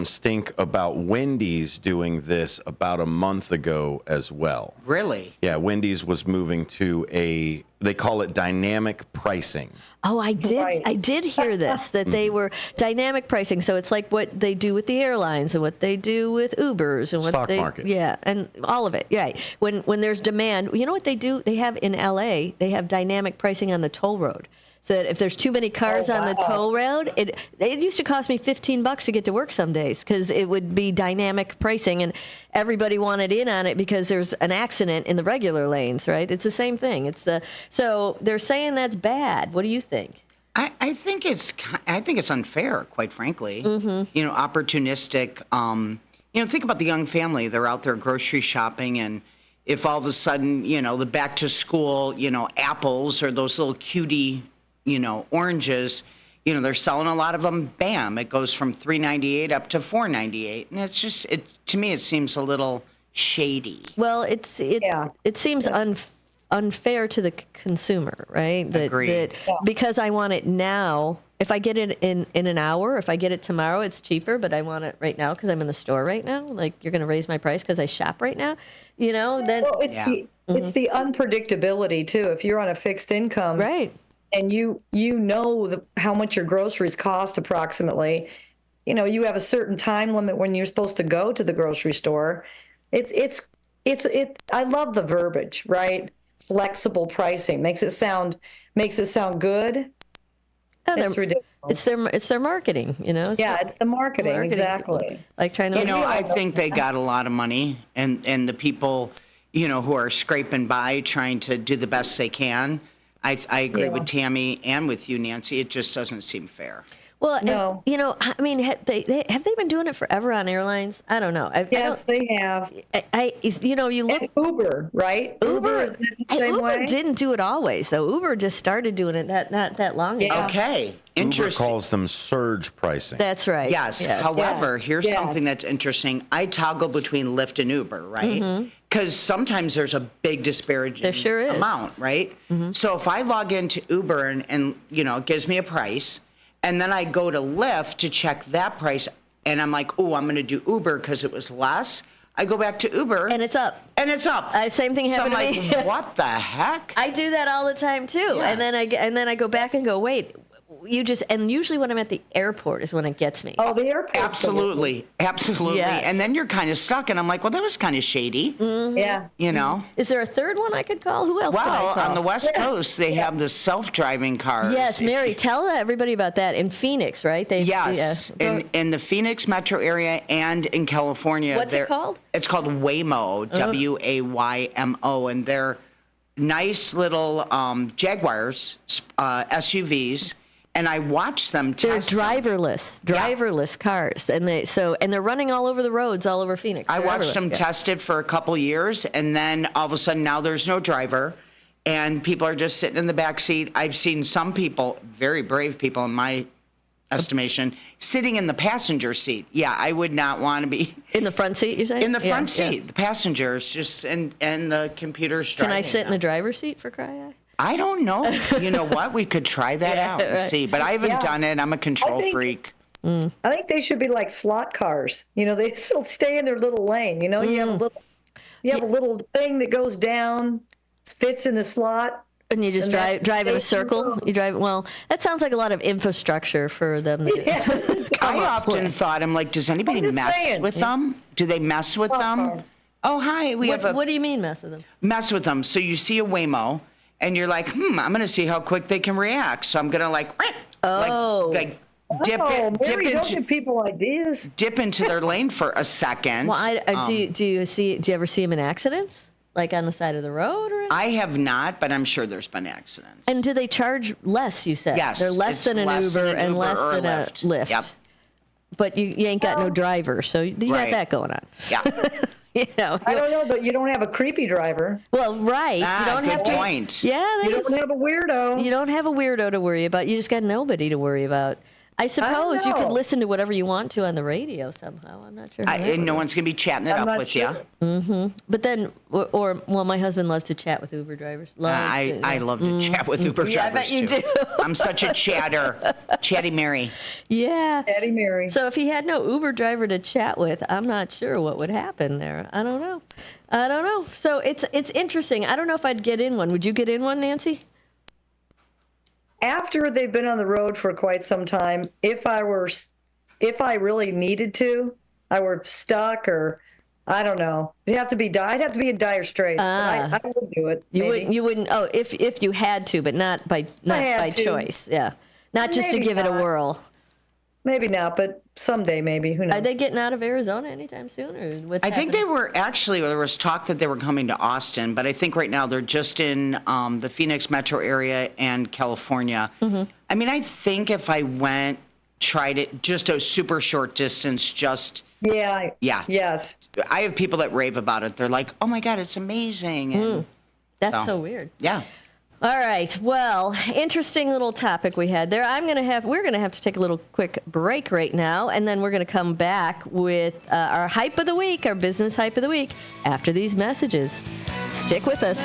stink about Wendy's doing this about a month ago as well. Really? Yeah, Wendy's was moving to they call it dynamic pricing. Oh, I did. Right. I did hear this, that they were dynamic pricing. So it's like what they do with the airlines and what they do with Ubers and what stock market. Yeah, and all of it. Yeah. When there's demand, you know what they do? They have in LA, they have dynamic pricing on the toll road. So that if there's too many cars on the toll road, it used to cost me $15 to get to work some days because it would be dynamic pricing and everybody wanted in on it because there's an accident in the regular lanes, right? It's the same thing. So they're saying that's bad. What do you think? I think it's unfair, quite frankly. Opportunistic. Think about the young family. They're out there grocery shopping, and if all of a sudden, the back to school, apples or those little cutie, oranges, they're selling a lot of them. Bam, it goes from $3.98 up to $4.98, and it's just to me it seems a little shady. Well, it seems unfair to the consumer, right? Agreed. Because I want it now. If I get it in an hour, if I get it tomorrow, it's cheaper, but I want it right now because I'm in the store right now. Like, you're going to raise my price because I shop right now, then. Well, it's the unpredictability too. If you're on a fixed income, right, and you know how much your groceries cost approximately, you have a certain time limit when you're supposed to go to the grocery store. I love the verbiage, right? Flexible pricing makes it sound good. It's ridiculous. It's their marketing, you know. It's the marketing, exactly. Like trying to. I think they got a lot of money, and the people, who are scraping by, trying to do the best they can. I agree with Tammy and with you, Nancy. It just doesn't seem fair. Well, no. I mean, have they been doing it forever on airlines? I don't know. Yes, they have. You look and Uber, right? Uber is the same Uber way. didn't do it always, though. Uber just started doing it not that long ago. Okay, interesting. Uber calls them surge pricing. That's right. Yes. However, here's something that's interesting. I toggle between Lyft and Uber, right? Because sometimes there's a big disparaging there sure is. amount, right? So if I log into Uber and it gives me a price, and then I go to Lyft to check that price, and I'm like, oh, I'm going to do Uber because it was less. I go back to Uber. And it's up. Same thing happened to me. What the heck? I do that all the time, too. Yeah. And then I go back and go, wait, and usually when I'm at the airport is when it gets me. Oh, the airport. Absolutely. Yes. And then you're kind of stuck, and I'm like, well, that was kind of shady. Yeah. Is there a third one I could call? Who else can I call? On the West Coast, they have the self-driving cars. Yes, Mary, tell everybody about that. In Phoenix, right? Yes. In the Phoenix metro area and in California. What's it called? It's called Waymo, Waymo, and they're nice little Jaguars, SUVs. And I watch them test. They're driverless cars, and they're running all over the roads, all over Phoenix. I watched them tested for a couple years, and then all of a sudden now there's no driver, and people are just sitting in the back seat. I've seen some people, very brave people in my estimation, sitting in the passenger seat. Yeah, I would not want to be in the front seat. You're saying in the front seat. The passengers just and the computer's driving. Can I sit in the driver's seat for crying? I don't know. You know what? We could try that out and see. But I haven't done it. I'm a control freak. I think they should be like slot cars. They still stay in their little lane. You have a little thing that goes down, fits in the slot. And you just drive in a circle. You drive. Well, that sounds like a lot of infrastructure for them. I often thought, I'm like, does anybody mess with them? Do they mess with them? Oh, hi. What do you mean mess with them? Mess with them. So you see a Waymo. And you're like, I'm going to see how quick they can react. So I'm going to dip into people ideas. Dip into their lane for a second. Well, do you ever see them in accidents, like on the side of the road? I have not, but I'm sure there's been accidents. And do they charge less? You said yes, they're less than an Uber and less than a Lyft. Yep. But you ain't got no driver, so you got that going on. Yeah. I don't know, but you don't have a creepy driver. Well, right. You don't good have point. Yeah, you don't have a weirdo. You don't have a weirdo to worry about. You just got nobody to worry about. I suppose you could listen to whatever you want to on the radio somehow. I'm not sure. And no one's going to be chatting it up with you. Mm-hmm. But then, my husband loves to chat with Uber drivers. I love to chat with Uber drivers. Yeah, I bet you do. I'm such a chatty Mary. Yeah. Chatty Mary. So if he had no Uber driver to chat with, I'm not sure what would happen there. I don't know. So it's interesting. I don't know if I'd get in one. Would you get in one, Nancy? After they've been on the road for quite some time, if I really needed to, I were stuck or I don't know. I'd have to be in dire straits. I would do it. You wouldn't. Oh, if you had to, but not by choice. Yeah, not just to give it a whirl. Maybe not, but someday maybe. Who knows? Are they getting out of Arizona anytime soon, or what's I think they were actually. There was talk that they were coming to Austin, but I think right now they're just in the Phoenix metro area and California. Mm-hmm. I mean, I think if I tried it just a super short distance, yes. I have people that rave about it. They're like, "Oh my God, it's amazing!" And that's so weird. Yeah. All right. Well, interesting little topic we had there. We're gonna have to take a little quick break right now, and then we're gonna come back with our hype of the week, our business hype of the week, after these messages. Stick with us.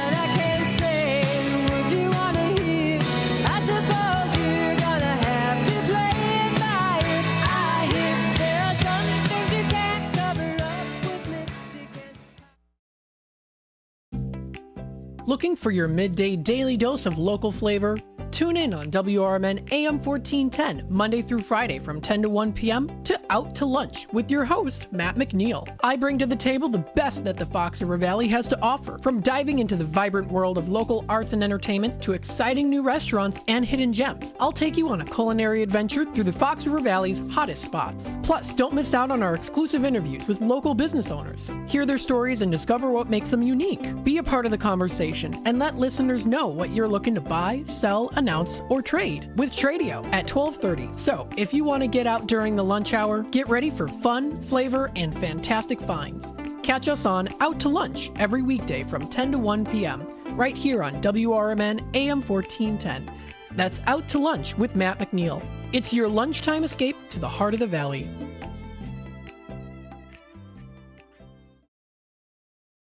Looking for your midday daily dose of local flavor? Tune in on WRMN AM 1410, Monday through Friday from 10 to 1 p.m. to Out to Lunch with your host, Matt McNeil. I bring to the table the best that the Fox River Valley has to offer, from diving into the vibrant world of local arts and entertainment to exciting new restaurants and hidden gems. I'll take you on a culinary adventure through the Fox River Valley's hottest spots. Plus, don't miss out on our exclusive interviews with local business owners. Hear their stories and discover what makes them unique. Be a part of the conversation and let listeners know what you're looking to buy, sell, announce, or trade with Tradio at 12:30. So, if you want to get out during the lunch hour, get ready for fun, flavor, and fantastic finds. Catch us on Out to Lunch every weekday from 10 to 1 p.m. right here on WRMN AM 1410. That's Out to Lunch with Matt McNeil. It's your lunchtime escape to the heart of the valley.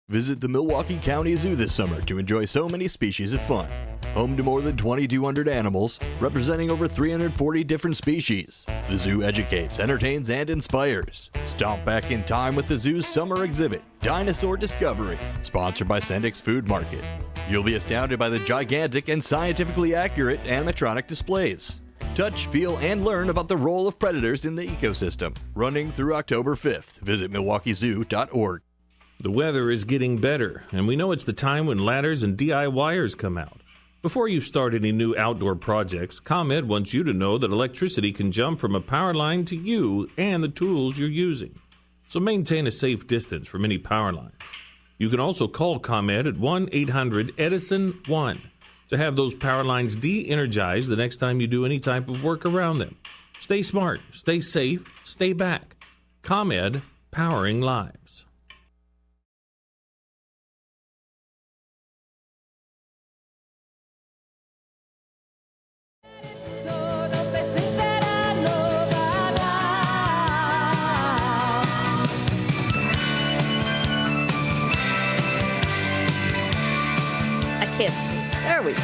Visit the Milwaukee County Zoo this summer to enjoy so many species of fun. Home to more than 2,200 animals, representing over 340 different species. The zoo educates, entertains, and inspires. Stomp back in time with the zoo's summer exhibit, Dinosaur Discovery, sponsored by Sendik's Food Market. You'll be astounded by the gigantic and scientifically accurate animatronic displays. Touch, feel, and learn about the role of predators in the ecosystem. Running through October 5th. Visit MilwaukeeZoo.org. The weather is getting better, and we know it's the time when ladders and DIYers come out. Before you start any new outdoor projects, ComEd wants you to know that electricity can jump from a power line to you and the tools you're using. So maintain a safe distance from any power lines. You can also call ComEd at 1-800-EDISON-1 to have those power lines de-energized the next time you do any type of work around them. Stay smart, stay safe, stay back. ComEd, powering lives. There we go.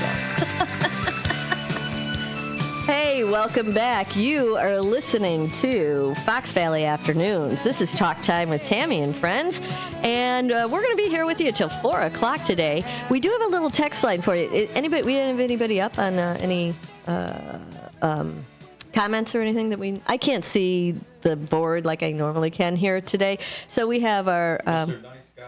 Hey, welcome back. You are listening to Fox Valley Afternoons. This is Talk Time with Tammy and friends, and we're going to be here with you till 4 o'clock today. We do have a little text line for you. Anybody? We have anybody up on any comments or anything that we? I can't see the board like I normally can here today. So we have our. Mr. Nice Guy.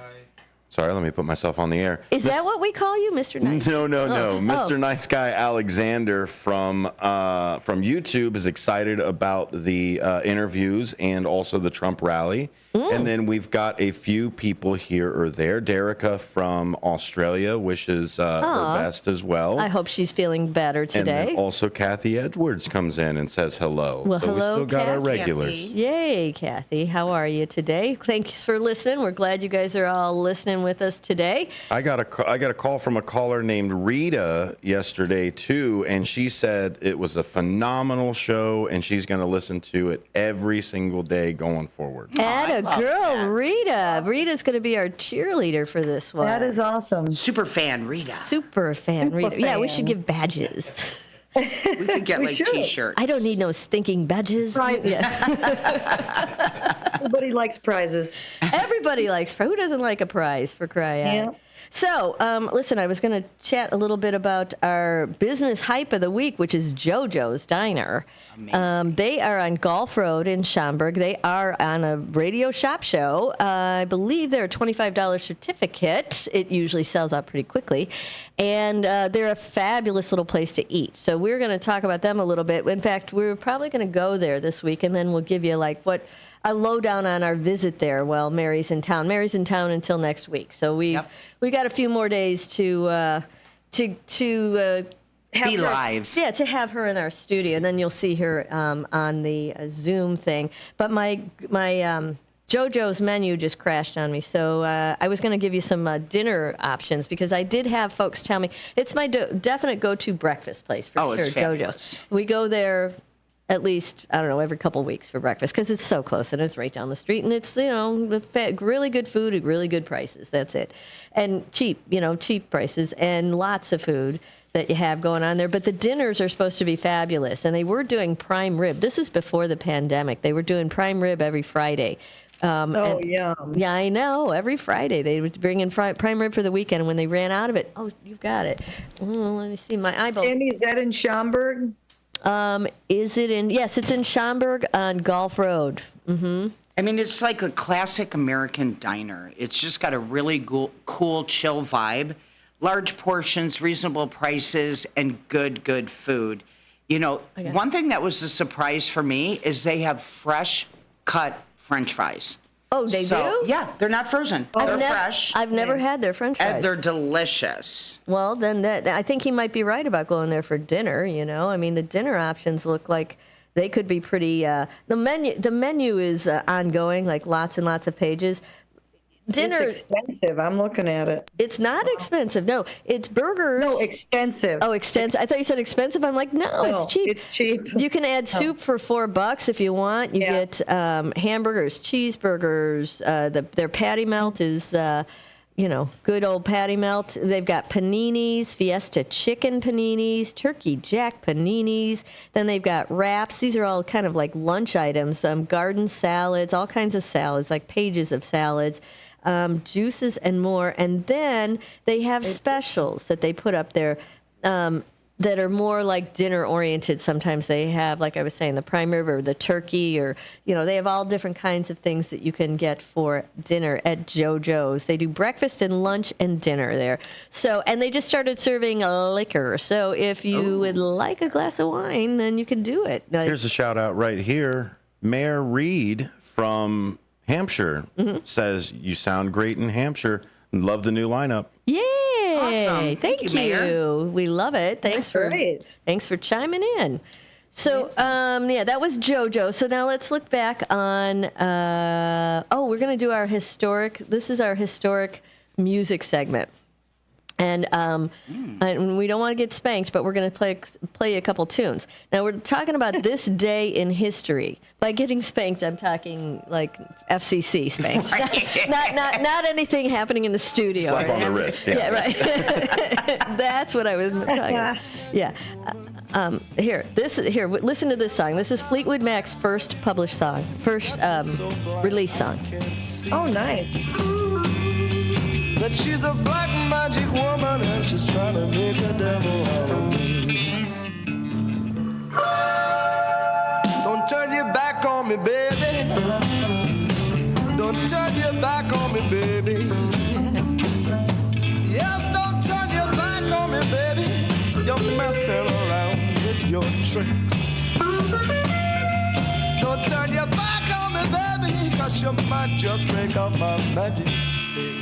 Sorry, let me put myself on the air. Is that what we call you, Mr. Nice? No. Oh. Mr. Nice Guy Alexander from YouTube is excited about the interviews and also the Trump rally. And then we've got a few people here or there. Derica from Australia wishes her best as well. I hope she's feeling better today. And then also Kathy Edwards comes in and says hello. Well, so hello, we still got our regulars. Kathy. Yay, Kathy. How are you today? Thanks for listening. We're glad you guys are all listening with us today. I got a call from a caller named Rita yesterday too, and she said it was a phenomenal show, and she's going to listen to it every single day going forward. Atta girl, Rita. Awesome. Rita's going to be our cheerleader for this one. That is awesome. Super fan, Rita. Super fan, Rita. Yeah, we should give badges. We could get like T-shirts. I don't need no stinking badges. Prizes. Everybody likes prizes. Everybody likes prizes. Who doesn't like a prize, for crying out? So, listen, I was going to chat a little bit about our business hype of the week, which is JoJo's Diner. They are on Golf Road in Schaumburg. They are on a radio shop show. I believe they're a $25 certificate. It usually sells out pretty quickly. And they're a fabulous little place to eat. So we're going to talk about them a little bit. In fact, we're probably going to go there this week, and then we'll give you a lowdown on our visit there while Mary's in town. Mary's in town until next week, so we got a few more days to have be live. Yeah, to have her in our studio, and then you'll see her on the Zoom thing. But my JoJo's menu just crashed on me, so I was going to give you some dinner options because I did have folks tell me it's my definite go-to breakfast place for sure. It's fabulous. JoJo's. We go there at least, I don't know, every couple of weeks for breakfast because it's so close and it's right down the street and it's, really good food at really good prices. That's it. And cheap prices and lots of food that you have going on there. But the dinners are supposed to be fabulous. And they were doing prime rib. This is before the pandemic. They were doing prime rib every Friday. Yum. Yeah, I know. Every Friday they would bring in prime rib for the weekend, and when they ran out of it, you've got it. Let me see my eyeballs. Tammy, is that in Schaumburg? Is it in? Yes, it's in Schaumburg on Gulf Road. Mm-hmm. I mean, it's like a classic American diner. It's just got a really cool, chill vibe. Large portions, reasonable prices, and good food. You know, one thing that was a surprise for me is they have fresh cut French fries. Oh, they do? Yeah, they're not frozen. They're fresh. I've never had their French fries. And they're delicious. Well, then I think he might be right about going there for dinner. You know, I mean, the dinner options look like they could be pretty. The menu is ongoing, like lots and lots of pages. Dinner It's expensive. I'm looking at it. It's not expensive. No, it's burgers. No, extensive. Oh, extensive. I thought you said expensive. I'm like, no, it's cheap. It's cheap. You can add soup for $4 if you want. You get hamburgers, cheeseburgers. Their patty melt is, good old patty melt. They've got paninis, Fiesta chicken paninis, turkey jack paninis. Then they've got wraps. These are all kind of like lunch items. Garden salads, all kinds of salads, like pages of salads. Juices and more, and then they have specials that they put up there that are more like dinner oriented. Sometimes they have, like I was saying, the prime rib or the turkey, or they have all different kinds of things that you can get for dinner at JoJo's. They do breakfast and lunch and dinner there. So, and they just started serving liquor. So if you would like a glass of wine, then you can do it. Here's a shout out right here. Mayor Reed from Hampshire says, "You sound great in Hampshire. Love the new lineup." Yay! Awesome. Thank you. Mayor. We love it. Thanks for chiming in. So, that was JoJo. So now let's look back on. We're going to do our historic. This is our historic music segment. And we don't want to get spanked, but we're going to play a couple tunes. Now, we're talking about this day in history. By getting spanked, I'm talking like FCC spanked. not anything happening in the studio. Slap on the wrist. Yeah, right. That's what I was talking about. Yeah. Here, listen to this song. This is Fleetwood Mac's first published song, first release song. Oh, nice. That she's a black magic woman and she's trying to make a devil out of me. Don't turn your back on me, baby. Don't turn your back on me, baby. Yes, don't turn your back on me, baby. You're messing around with your tricks. Don't turn your back on me, baby, 'cause you might just break up my magic stick.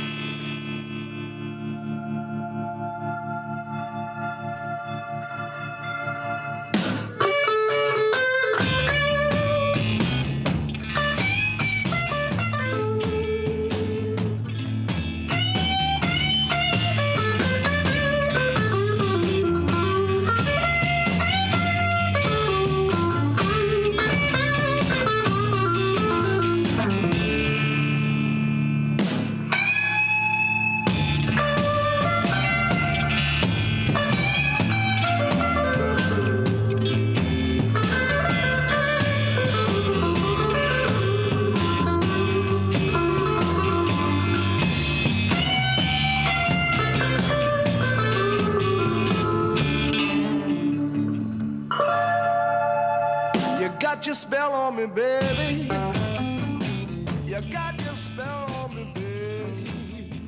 Got your spell on me, baby. You got your spell on me, baby.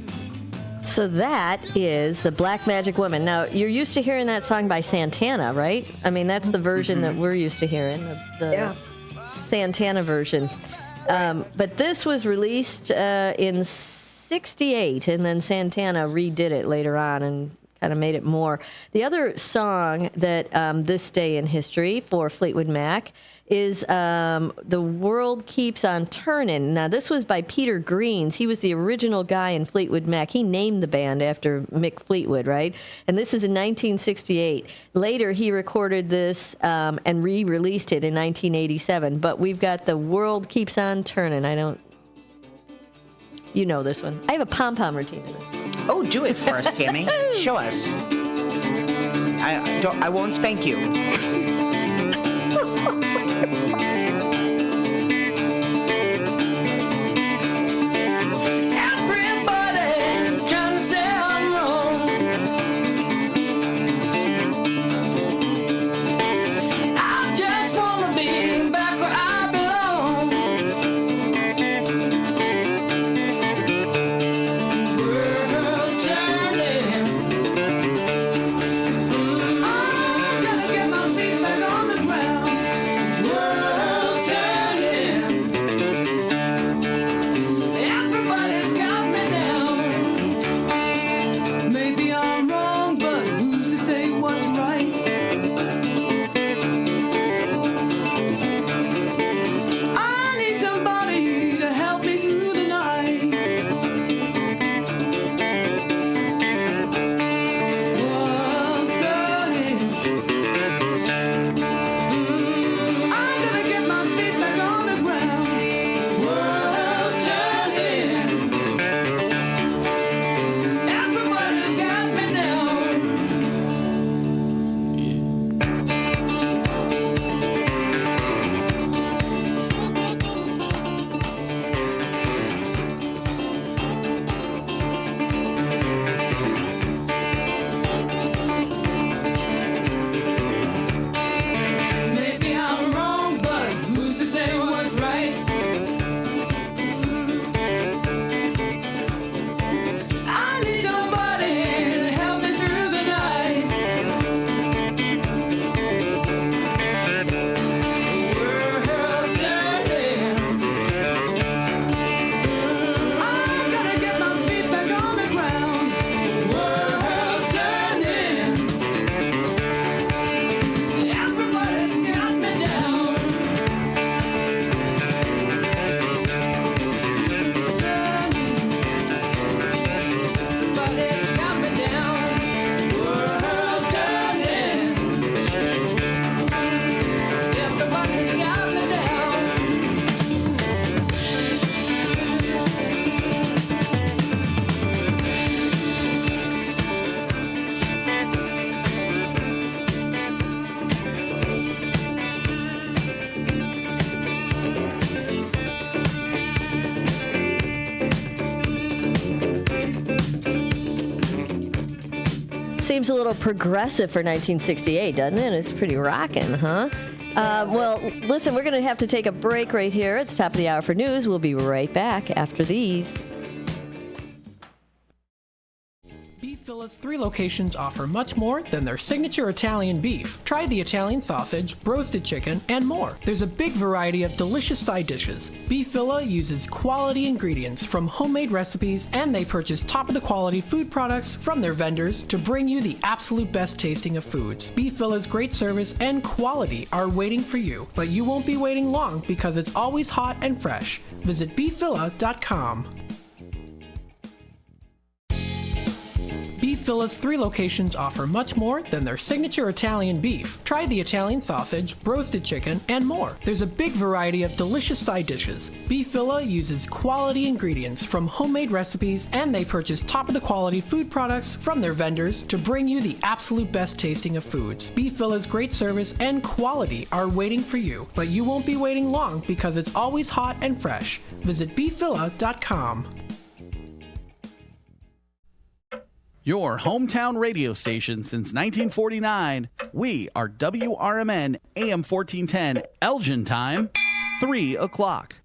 So that is the Black Magic Woman. Now, you're used to hearing that song by Santana, right? I mean, that's the version that we're used to hearing, the Santana version. But this was released in '68, and then Santana redid it later on and kind of made it more. The other song that this day in history for Fleetwood Mac is The World Keeps on Turnin'. Now, this was by Peter Greens. He was the original guy in Fleetwood Mac. He named the band after Mick Fleetwood, right? And this is in 1968. Later, he recorded this and re-released it in 1987. But we've got The World Keeps on Turnin'. You know this one. I have a pom-pom routine in this. Oh, do it for us, Tammy. Show us. I won't spank you. seems a little progressive for 1968, doesn't it? It's pretty rocking, huh? Well, listen, we're going to have to take a break right here at the top of the hour for news. We'll be right back after these. Beef Villa's 3 locations offer much more than their signature Italian beef. Try the Italian sausage, roasted chicken, and more. There's a big variety of delicious side dishes. Beef Villa uses quality ingredients from homemade recipes, and they purchase top-of-the-quality food products from their vendors to bring you the absolute best tasting of foods. Beef Villa's great service and quality are waiting for you, but you won't be waiting long because it's always hot and fresh. Visit beefvilla.com. Beef Villa's 3 locations offer much more than their signature Italian beef. Try the Italian sausage, roasted chicken, and more. There's a big variety of delicious side dishes. Beef Villa uses quality ingredients from homemade recipes, and they purchase top-of-the-quality food products from their vendors to bring you the absolute best tasting of foods. Beef Villa's great service and quality are waiting for you, but you won't be waiting long because it's always hot and fresh. Visit beefvilla.com. Your hometown radio station since 1949. We are WRMN AM 1410, Elgin time, 3 o'clock.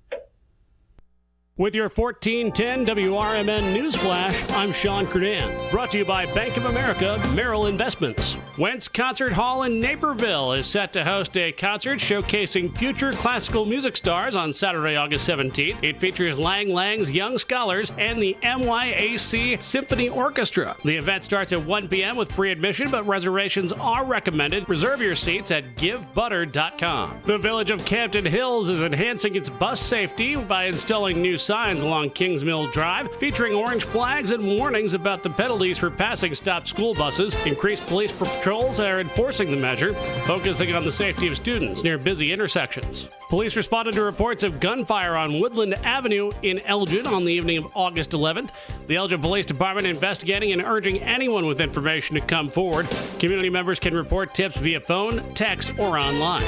With your 1410 WRMN Newsflash, I'm Sean Kernan. Brought to you by Bank of America Merrill Investments. Wentz Concert Hall in Naperville is set to host a concert showcasing future classical music stars on Saturday, August 17th. It features Lang Lang's Young Scholars and the NYAC Symphony Orchestra. The event starts at 1 p.m. with free admission, but reservations are recommended. Reserve your seats at givebutter.com. The Village of Campton Hills is enhancing its bus safety by installing new signs along Kings Mills Drive featuring orange flags and warnings about the penalties for passing stopped school buses. Increased police patrols are enforcing the measure, focusing on the safety of students near busy intersections. Police responded to reports of gunfire on Woodland Avenue in Elgin on the evening of August 11th. The Elgin Police Department investigating and urging anyone with information to come forward. Community members can report tips via phone, text, or online.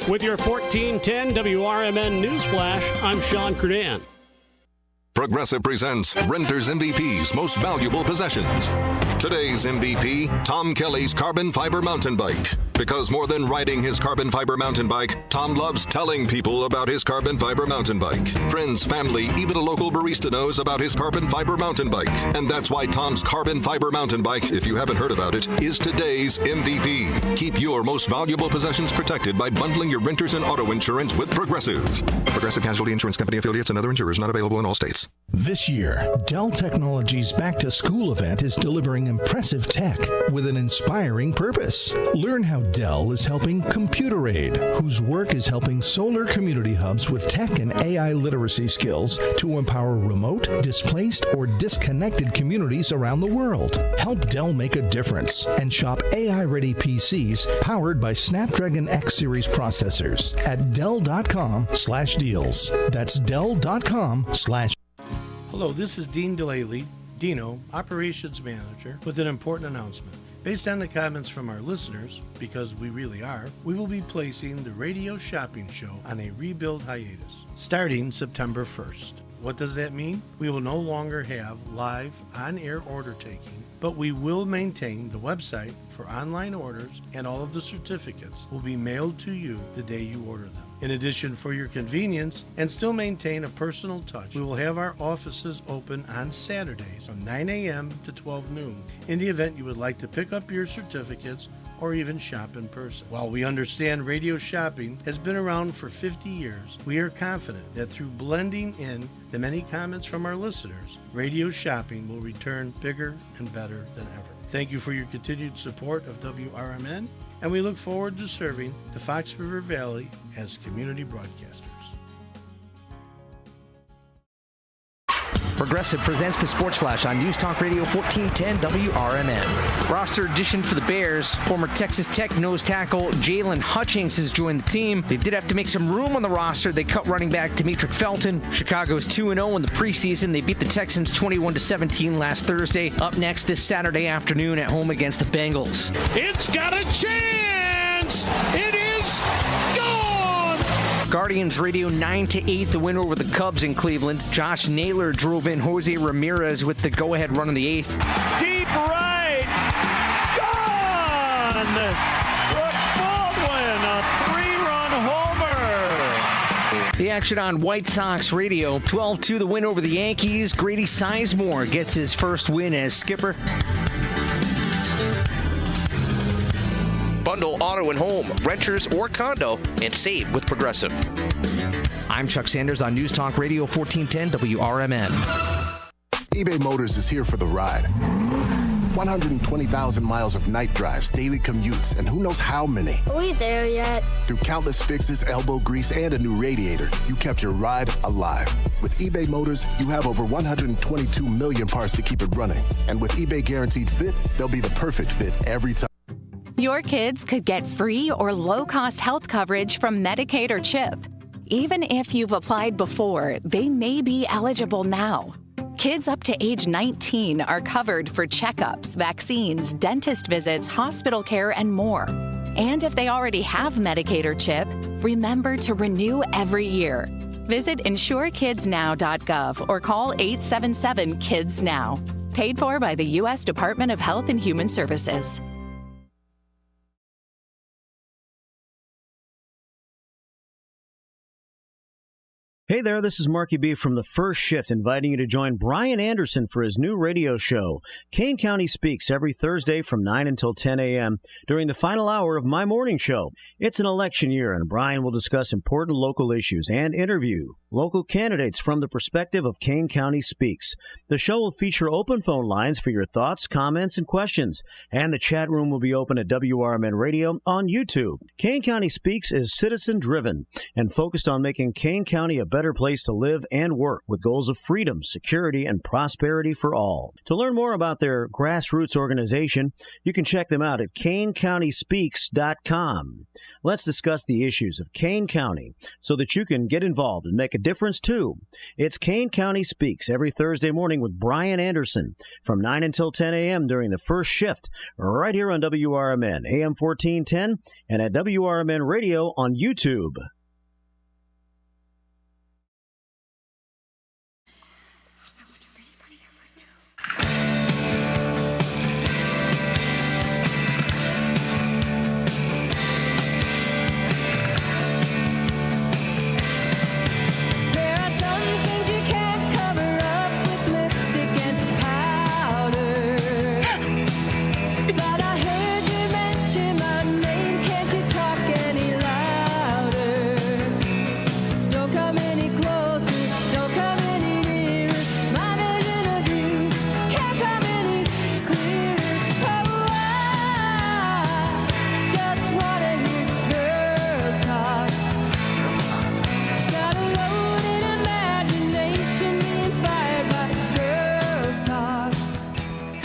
With your 1410 WRMN Newsflash, I'm Sean Kernan. Progressive presents Renter's MVP's Most Valuable Possessions. Today's MVP, Tom Kelly's carbon fiber mountain bike. Because more than riding his carbon fiber mountain bike, Tom loves telling people about his carbon fiber mountain bike. Friends, family, even a local barista knows about his carbon fiber mountain bike. And that's why Tom's carbon fiber mountain bike, if you haven't heard about it, is today's MVP. Keep your most valuable possessions protected by bundling your renters and auto insurance with Progressive. Progressive Casualty Insurance Company affiliates and other insurers not available in all states. This year, Dell Technologies' Back to School event is delivering impressive tech with an inspiring purpose. Learn how Dell is helping Computer Aid, whose work is helping solar community hubs with tech and AI literacy skills to empower remote, displaced, or disconnected communities around the world. Help Dell make a difference and shop AI-ready PCs powered by Snapdragon X Series processors at Dell.com/deals. That's Dell.com/. Hello, this is Dean Delaley, Dino, Operations Manager, with an important announcement. Based on the comments from our listeners, because we really are, we will be placing the Radio Shopping Show on a rebuild hiatus, starting September 1st. What does that mean? We will no longer have live on-air order taking, but we will maintain the website for online orders, and all of the certificates will be mailed to you the day you order them. In addition, for your convenience and still maintain a personal touch, we will have our offices open on Saturdays from 9 a.m. to 12 noon in the event you would like to pick up your certificates or even shop in person. While we understand radio shopping has been around for 50 years, we are confident that through blending in the many comments from our listeners, radio shopping will return bigger and better than ever. Thank you for your continued support of WRMN, and we look forward to serving the Fox River Valley as community broadcasters. Progressive presents the Sports Flash on News Talk Radio 1410 WRMN. Roster addition for the Bears. Former Texas Tech nose tackle Jalen Hutchings has joined the team. They did have to make some room on the roster. They cut running back Demetric Felton. Chicago's 2-0 in the preseason. They beat the Texans 21-17 last Thursday. Up next this Saturday afternoon at home against the Bengals. It's got a chance! It is gone! Guardians Radio 9-8, the win over the Cubs in Cleveland. Josh Naylor drove in Jose Ramirez with the go-ahead run in the 8th. Deep right! one. Brooks Baldwin, a 3-run homer. The action on White Sox Radio. 12-2 the win over the Yankees. Grady Sizemore gets his first win as skipper. Bundle auto and home, renters or condo, and save with Progressive. I'm Chuck Sanders on News Talk Radio 1410 WRMN. eBay Motors is here for the ride. 120,000 miles of night drives, daily commutes, and who knows how many. Are we there yet? Through countless fixes, elbow grease, and a new radiator, you kept your ride alive. With eBay Motors, you have over 122 million parts to keep it running. And with eBay Guaranteed Fit, they'll be the perfect fit every time. Your kids could get free or low-cost health coverage from Medicaid or CHIP. Even if you've applied before, they may be eligible now. Kids up to age 19 are covered for checkups, vaccines, dentist visits, hospital care, and more. And if they already have Medicaid or CHIP, remember to renew every year. Visit insurekidsnow.gov or call 877-KIDS-NOW. Paid for by the U.S. Department of Health and Human Services. Hey there, this is Marky B from The First Shift, inviting you to join Brian Anderson for his new radio show, Kane County Speaks, every Thursday from 9 until 10 a.m. during the final hour of my morning show. It's an election year, and Brian will discuss important local issues and interview local candidates from the perspective of Kane County Speaks. The show will feature open phone lines for your thoughts, comments, and questions, and the chat room will be open at WRMN Radio on YouTube. Kane County Speaks is citizen-driven and focused on making Kane County a better place to live and work with goals of freedom, security, and prosperity for all. To learn more about their grassroots organization, you can check them out at KaneCountySpeaks.com. Let's discuss the issues of Kane County so that you can get involved and make a difference too. It's Kane County Speaks every Thursday morning with Brian Anderson from 9 until 10 a.m. during the first shift right here on WRMN, AM 1410, and at WRMN Radio on YouTube.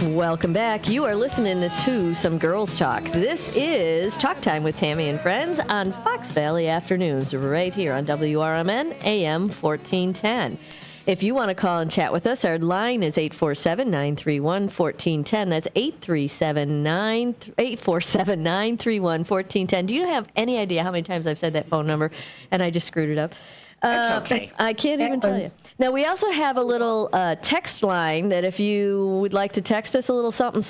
Welcome back. You are listening to some Girls Talk. This is Talk Time with Tammy and Friends on Fox Valley Afternoons, right here on WRMN AM 1410. If you want to call and chat with us, our line is 847-931-1410. That's 847-931-1410. Do you have any idea how many times I've said that phone number and I just screwed it up? That's okay. I can't even tell you. Now, we also have a little text line that if you would like to text us a little something,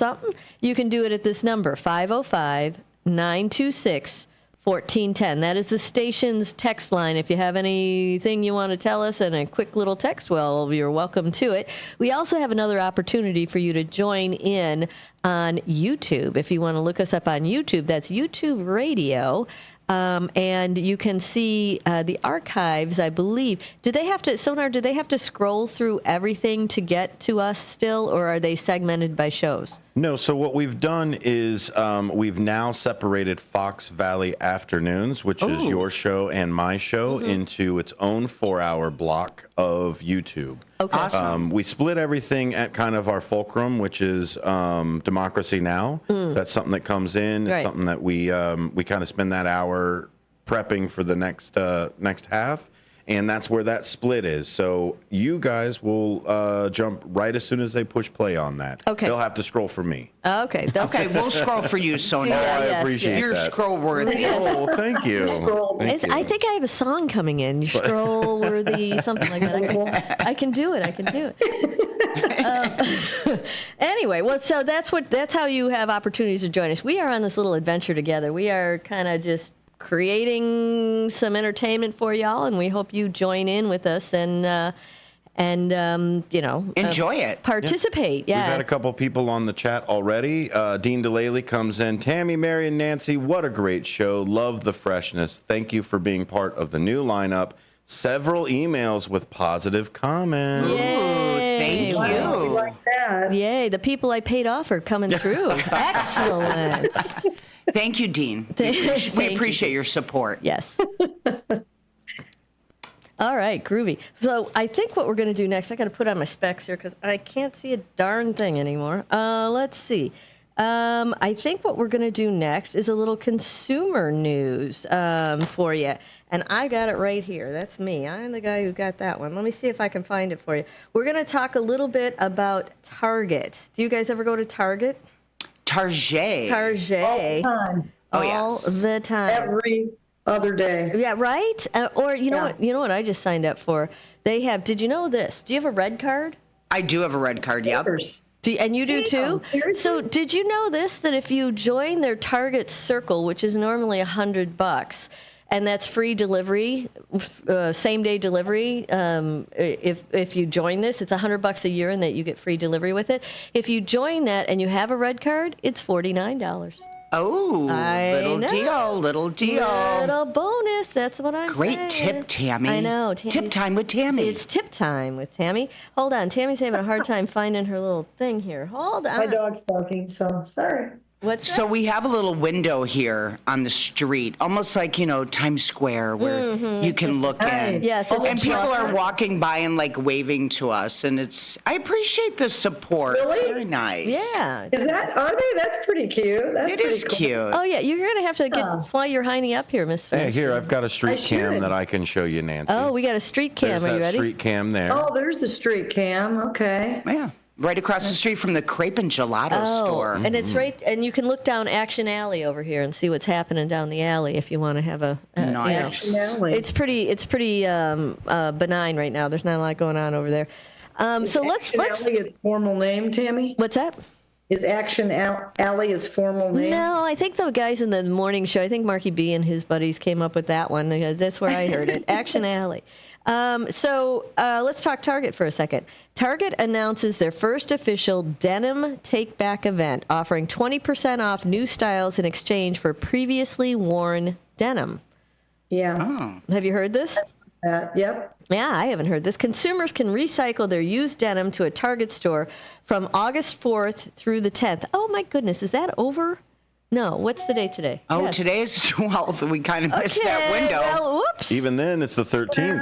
you can do it at this number, 505-926-1410. That is the station's text line. If you have anything you want to tell us in a quick little text, well, you're welcome to it. We also have another opportunity for you to join in on YouTube. If you want to look us up on YouTube, that's YouTube Radio. And you can see the archives, I believe. Do they have to, Sonar, do they have to scroll through everything to get to us still, or are they segmented by shows? No, so what we've done is we've now separated Fox Valley Afternoons, which is your show and my show, into its own 4-hour block of YouTube. Okay. Awesome. We split everything at kind of our fulcrum, which is Democracy Now! That's something that comes in. It's something that we kind of spend that hour prepping for the next half. and that's where that split is. So you guys will jump right as soon as they push play on that. Okay. They'll have to scroll for me. Okay. Okay, we'll scroll for you, Sonia. I appreciate You're that. scroll worthy. Yes. Oh, thank you. Thank you. I think I have a song coming in. Scroll worthy, something like that. I can do it. Anyway, well, so that's how you have opportunities to join us. We are on this little adventure together. We are kind of just creating some entertainment for y'all, and we hope you join in with us and enjoy it, participate. Yeah. We've had a couple people on the chat already. Dean DeLaley comes in. Tammy, Mary, and Nancy, what a great show. Love the freshness. Thank you for being part of the new lineup. Several emails with positive comments. Yay. Thank you. Wow, we like that. Yay, the people I paid off are coming through. Excellent. Thank you, Dean. We appreciate your support. Yes. All right, groovy. So I think what we're going to do next, I got to put on my specs here because I can't see a darn thing anymore. Let's see. I think what we're going to do next is a little consumer news for you. And I got it right here. That's me. I'm the guy who got that one. Let me see if I can find it for you. We're going to talk a little bit about Target. Do you guys ever go to Target? Target. All the time. Oh, All yes. the time. Every other day. Yeah, right? Or you know what? You know what I just signed up for? They have. Did you know this? Do you have a red card? I do have a red card. Yep. And you do too? Seriously? So did you know this, that if you join their Target Circle, which is normally $100, and that's free delivery, same day delivery. If you join this, it's $100 a year, and that you get free delivery with it. If you join that and you have a red card, it's $49. Oh, little deal. Little bonus. That's what I'm saying. Great tip, Tammy. I know. Tip time with Tammy. It's tip time with Tammy. Hold on. Tammy's having a hard time finding her little thing here. Hold on. My dog's barking, so sorry. What's that? So we have a little window here on the street, almost like, Times Square, where you can look in. Yes, and people are walking by and waving to us, and I appreciate the support. Really? It's very nice. Yeah. Are they? That's pretty cute. It is cute. Oh, yeah. You're going to have to fly your hiney up here, Miss Fish. Yeah, here, I've got a street I cam should. that I can show you, Nancy. Oh, we got a street cam. There's Are you that ready? street cam there. Oh, there's the street cam. Okay. Yeah. Right across the street from the Crepe and Gelato store. And it's right, and you can look down Action Alley over here and see what's happening down the alley if you want to have a. Nice. You know, it's pretty benign right now. There's not a lot going on over there. So let's. Alley its formal name, Tammy? What's that? Is Action Alley its formal name? No, I think the guys in the morning show, I think Marky B and his buddies came up with that one. That's where I heard it. Action Alley. So let's talk Target for a second. Target announces their first official denim take-back event, offering 20% off new styles in exchange for previously worn denim. Yeah. Have you heard this? Yep. Yeah, I haven't heard this. Consumers can recycle their used denim to a Target store from August 4th through the 10th. Oh, my goodness. Is that over? No. What's the date today? Oh, Yes. today is 12th. We kind of missed that window. Well, whoops. Even then, it's the 13th.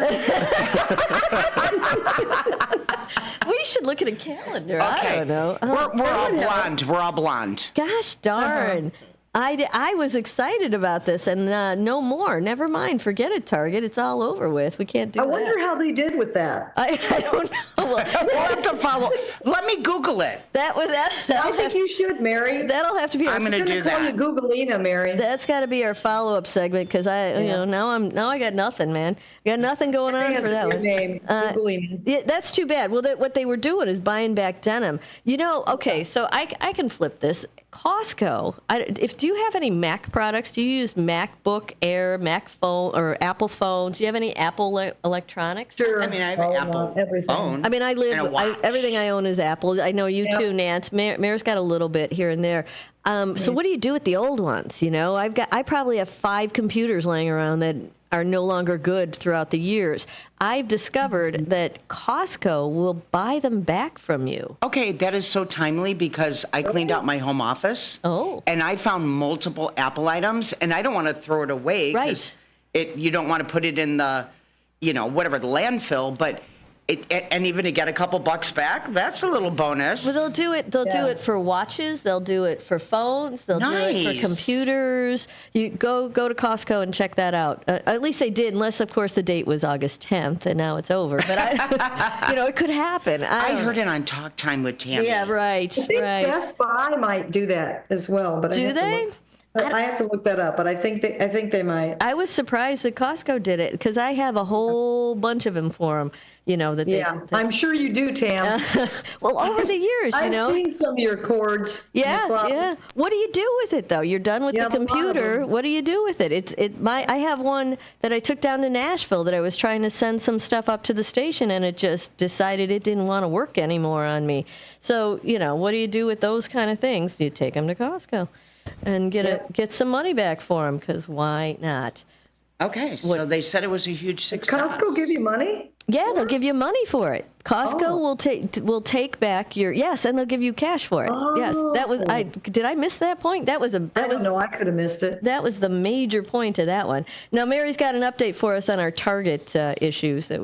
We should look at a calendar. Okay. I don't know. We're all blonde. We're all blonde. Gosh darn. I was excited about this, and no more. Never mind. Forget it, Target. It's all over with. We can't do I that. wonder how they did with that. I don't know. We'll have to follow. Let me Google it. I think you should, Mary. That'll have to be. I'm going to do Call you that. Googleina, Mary. That's got to be our follow-up segment because now I got nothing, man. I got nothing going on for that one. Name, Googleina. Yeah, that's too bad. Well, what they were doing is buying back denim. Okay, so I can flip this. Costco. Do you have any Mac products? Do you use MacBook Air, Mac phone, or Apple phones? Do you have any Apple electronics? Sure. I mean, I have an Apple phone. I mean, and a watch. everything I own is Apple. I know you too, Nance. Mayor's got a little bit here and there. So what do you do with the old ones? I probably have 5 computers laying around that are no longer good throughout the years. I've discovered that Costco will buy them back from you. Okay, that is so timely because I cleaned out my home office. Oh. And I found multiple Apple items, and I don't want to throw it away. Right. You don't want to put it in the, the landfill, but And even to get a couple bucks back, that's a little bonus. Well, they'll do it. They'll do it for watches. They'll do it for phones. They'll do it for computers. You go to Costco and check that out. At least they did, unless of course the date was August 10th, and now it's over. But it could happen. I heard it on Talk Time with Tammy. Yeah, right. I think Best Buy might do that as well. But do they? I have to look that up, but I think they might. I was surprised that Costco did it because I have a whole bunch of them for them. I'm sure you do, Tam. Well, over the years, I've seen some of your cords. Yeah. What do you do with it though? You're done with the computer. What do you do with it? I have one that I took down to Nashville that I was trying to send some stuff up to the station, and it just decided it didn't want to work anymore on me. So what do you do with those kind of things? You take them to Costco and get some money back for them, because why not? Okay, so they said it was a huge success. Does Costco give you money? Yeah, they'll give you money for it. Costco will take back and they'll give you cash for it. Yes, that was did I miss that point? I don't know. I could have missed it. That was the major point of that one. Now Mary's got an update for us on our Target issues that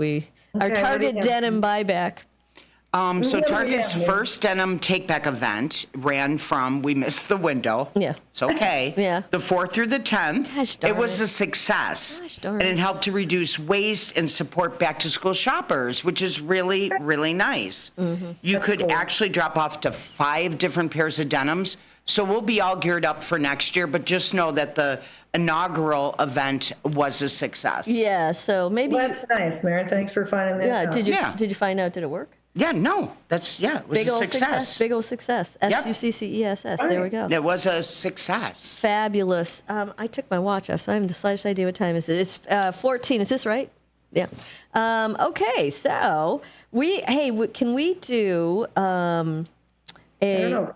our Target denim buyback. So Target's first denim take-back event ran from, we missed the window. Yeah. It's okay. Yeah. The 4th through the 10th. Gosh darn it was a success. Gosh darn and it helped to reduce waste and support back-to-school shoppers, which is really, really nice. Mm-hmm. You could actually drop off to 5 different pairs of denims. So we'll be all geared up for next year, but just know that the inaugural event was a success. Yeah, so maybe... Well, that's nice, Mary. Thanks for finding that out. Did you find out, did it work? Yeah, no, it was big a old success. Big old success. SUCCESS. There we go. It was a success. Fabulous. I took my watch off, so I have the slightest idea what time is it. It's 14. Is this right? Yeah. Okay, so can we do I don't know.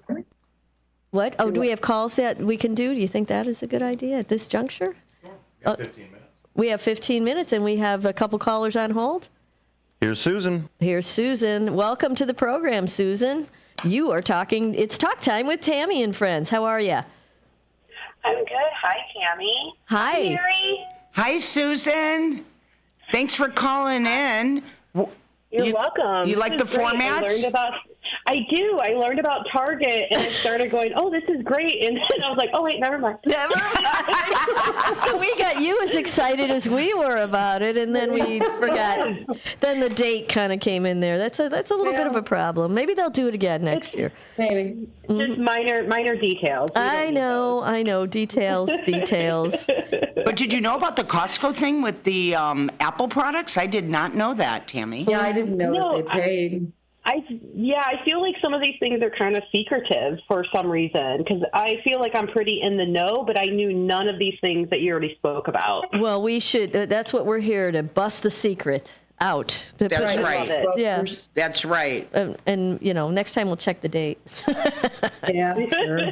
What? Oh, do we have calls that we can do? Do you think that is a good idea at this juncture? Sure. We have 15 minutes. We have 15 minutes, and we have a couple callers on hold. Here's Susan. Welcome to the program, Susan. You are talking. It's Talk Time with Tammy and friends. How are you? I'm good. Hi, Tammy. Hi. Mary. Hi, Susan. Thanks for calling in. You're welcome. You like the format? I do. I learned about Target, and I started going, oh, this is great. And then I was like, oh, wait, never mind. So we got you as excited as we were about it, and then we forgot. Then the date kind of came in there. That's a little bit of a problem. Maybe they'll do it again next year. Maybe. Just minor details. I know. Details. But did you know about the Costco thing with the Apple products? I did not know that, Tammy. Yeah, I didn't know that they paid. I feel like some of these things are kind of secretive for some reason, because I feel like I'm pretty in the know, but I knew none of these things that you already spoke about. Well, we should. That's what we're here to bust the secret out. That's right. Yeah, that's right. And next time we'll check the date. Yeah, sure.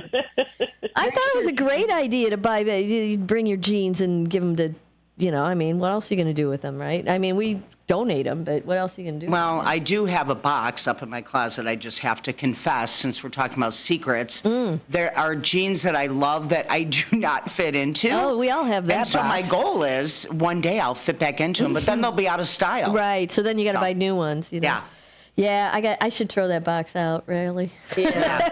I thought it was a great idea to bring your jeans and give them to, what else are you going to do with them, right? I mean, we donate them, but what else are you going to do? Well, I do have a box up in my closet. I just have to confess, since we're talking about secrets, there are jeans that I love that I do not fit into. Oh, we all have that And so box. my goal is one day I'll fit back into them, but then they'll be out of style. Right, so then you got to buy new ones. Yeah. Yeah, I should throw that box out, really. Yeah.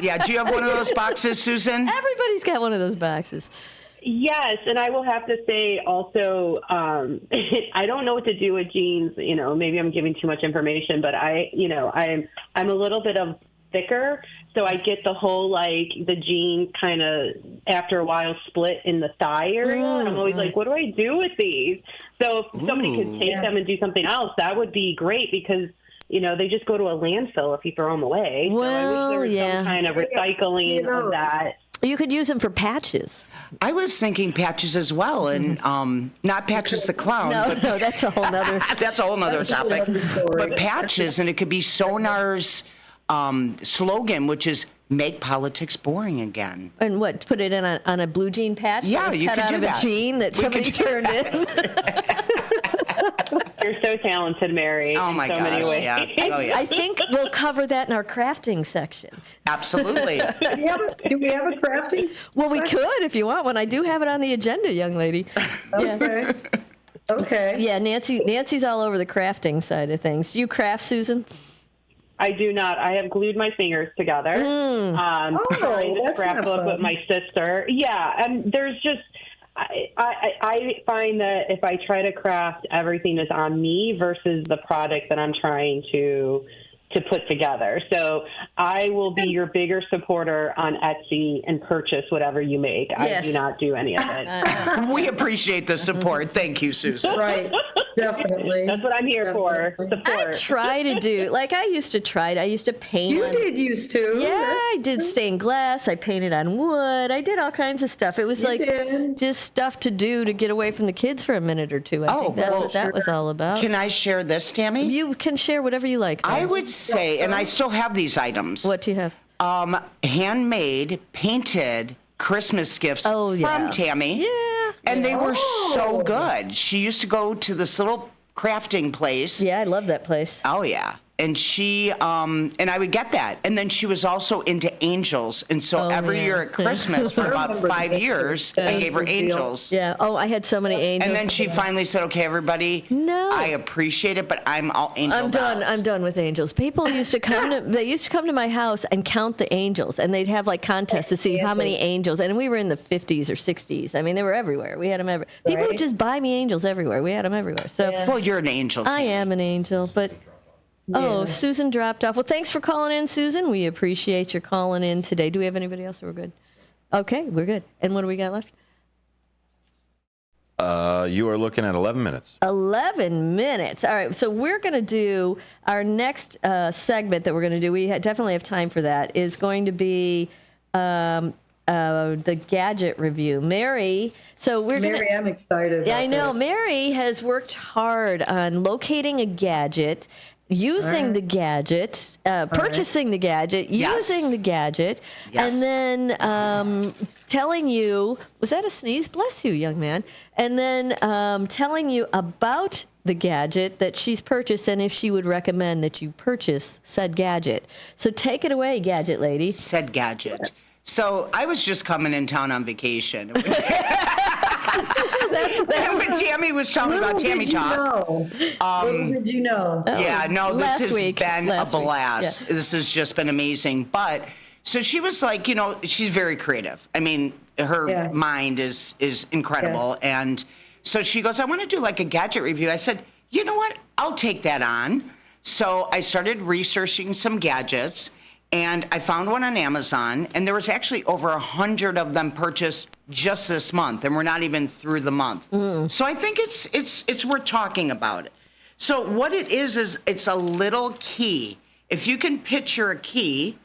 Yeah, do you have one of those boxes, Susan? Everybody's got one of those boxes. Yes, and I will have to say also, I don't know what to do with jeans. Maybe I'm giving too much information, but I'm a little bit of thicker, so I get the whole the jean kind of after a while split in the thigh area. And I'm always like, what do I do with these? So if somebody could take them and do something else, that would be great, because they just go to a landfill if you throw them away. Well, so I wish there was some kind of recycling of that. You could use them for patches. I was thinking patches as well, and not Patches the Clown. No, that's a whole nother. That's a whole nother topic. But patches, and it could be Sonar's slogan, which is "Make politics boring again." And what? Put it in on a blue jean patch? Yeah, you could do that. A jean that somebody turned in. You're so talented, Mary. Oh my gosh! Many ways. Yeah. Oh, yeah. I think we'll cover that in our crafting section. Absolutely. Do we have a crafting? Well, we could if you want one. I do have it on the agenda, young lady. Okay. Okay. Yeah, Nancy's all over the crafting side of things. Do you craft, Susan? I do not. I have glued my fingers together. Trying to that's not scrapbook fun. with my sister. Yeah, and there's just I find that if I try to craft, everything is on me versus the product that I'm trying to put together. So I will be your bigger supporter on Etsy and purchase whatever you make. Yes. I do not do any of it. We appreciate the support. Thank you, Susan. Right. Definitely. That's what I'm here for. Support. I try to do, like I used to paint. You did used to. Yeah, I did stained glass. I painted on wood. I did all kinds of stuff. It was just stuff to do to get away from the kids for a minute or two. I think that's what that was all about. Can I share this, Tammy? You can share whatever you like. I would say, and I still have these items. What do you have? Handmade, painted Christmas gifts from Tammy. Yeah. And they were so good. She used to go to this little crafting place. Yeah, I love that place. Oh, yeah. And she, and I would get that. And then she was also into angels. And so every year at Christmas for about 5 years, I gave her angels. Yeah. Oh, I had so many angels. And then she finally said, okay, everybody, I appreciate it, but I'm all angel I'm done. I'm done with angels. People used to come to my house and count the angels, and they'd have like contests to see how many angels. And we were in the 50s or 60s. I mean, they were everywhere. We had them everywhere. People would just buy me angels everywhere. We had them everywhere. So well, you're an angel. I am an angel, but. Oh, Susan dropped off. Well, thanks for calling in, Susan. We appreciate your calling in today. Do we have anybody else? We're good. Okay, we're good. And what do we got left? You are looking at 11 minutes. 11 minutes. All right, so we're going to do our next segment that we're going to do. We definitely have time for that. Is going to be the gadget review. Mary, Mary, I'm excited. Yeah, I know. Mary has worked hard on locating a gadget, using the gadget, purchasing the gadget, using the gadget, and then telling you, was that a sneeze? Bless you, young man. And then telling you about the gadget that she's purchased and if she would recommend that you purchase said gadget. So take it away, gadget lady. Said gadget. So I was just coming in town on vacation. That's what Tammy was talking about. Tammy Talk. Little did you know? Yeah, no, this has week. been a Last week. blast. Yeah. This has just been amazing. But so she was like, she's very creative. I mean, her mind is incredible. Yes. And so she goes, I want to do like a gadget review. I said, you know what? I'll take that on. So I started researching some gadgets. And I found one on Amazon, and there was actually over 100 of them purchased just this month, and we're not even through the month. So I think it's worth talking about it. So what it is it's a little key. If you can picture a key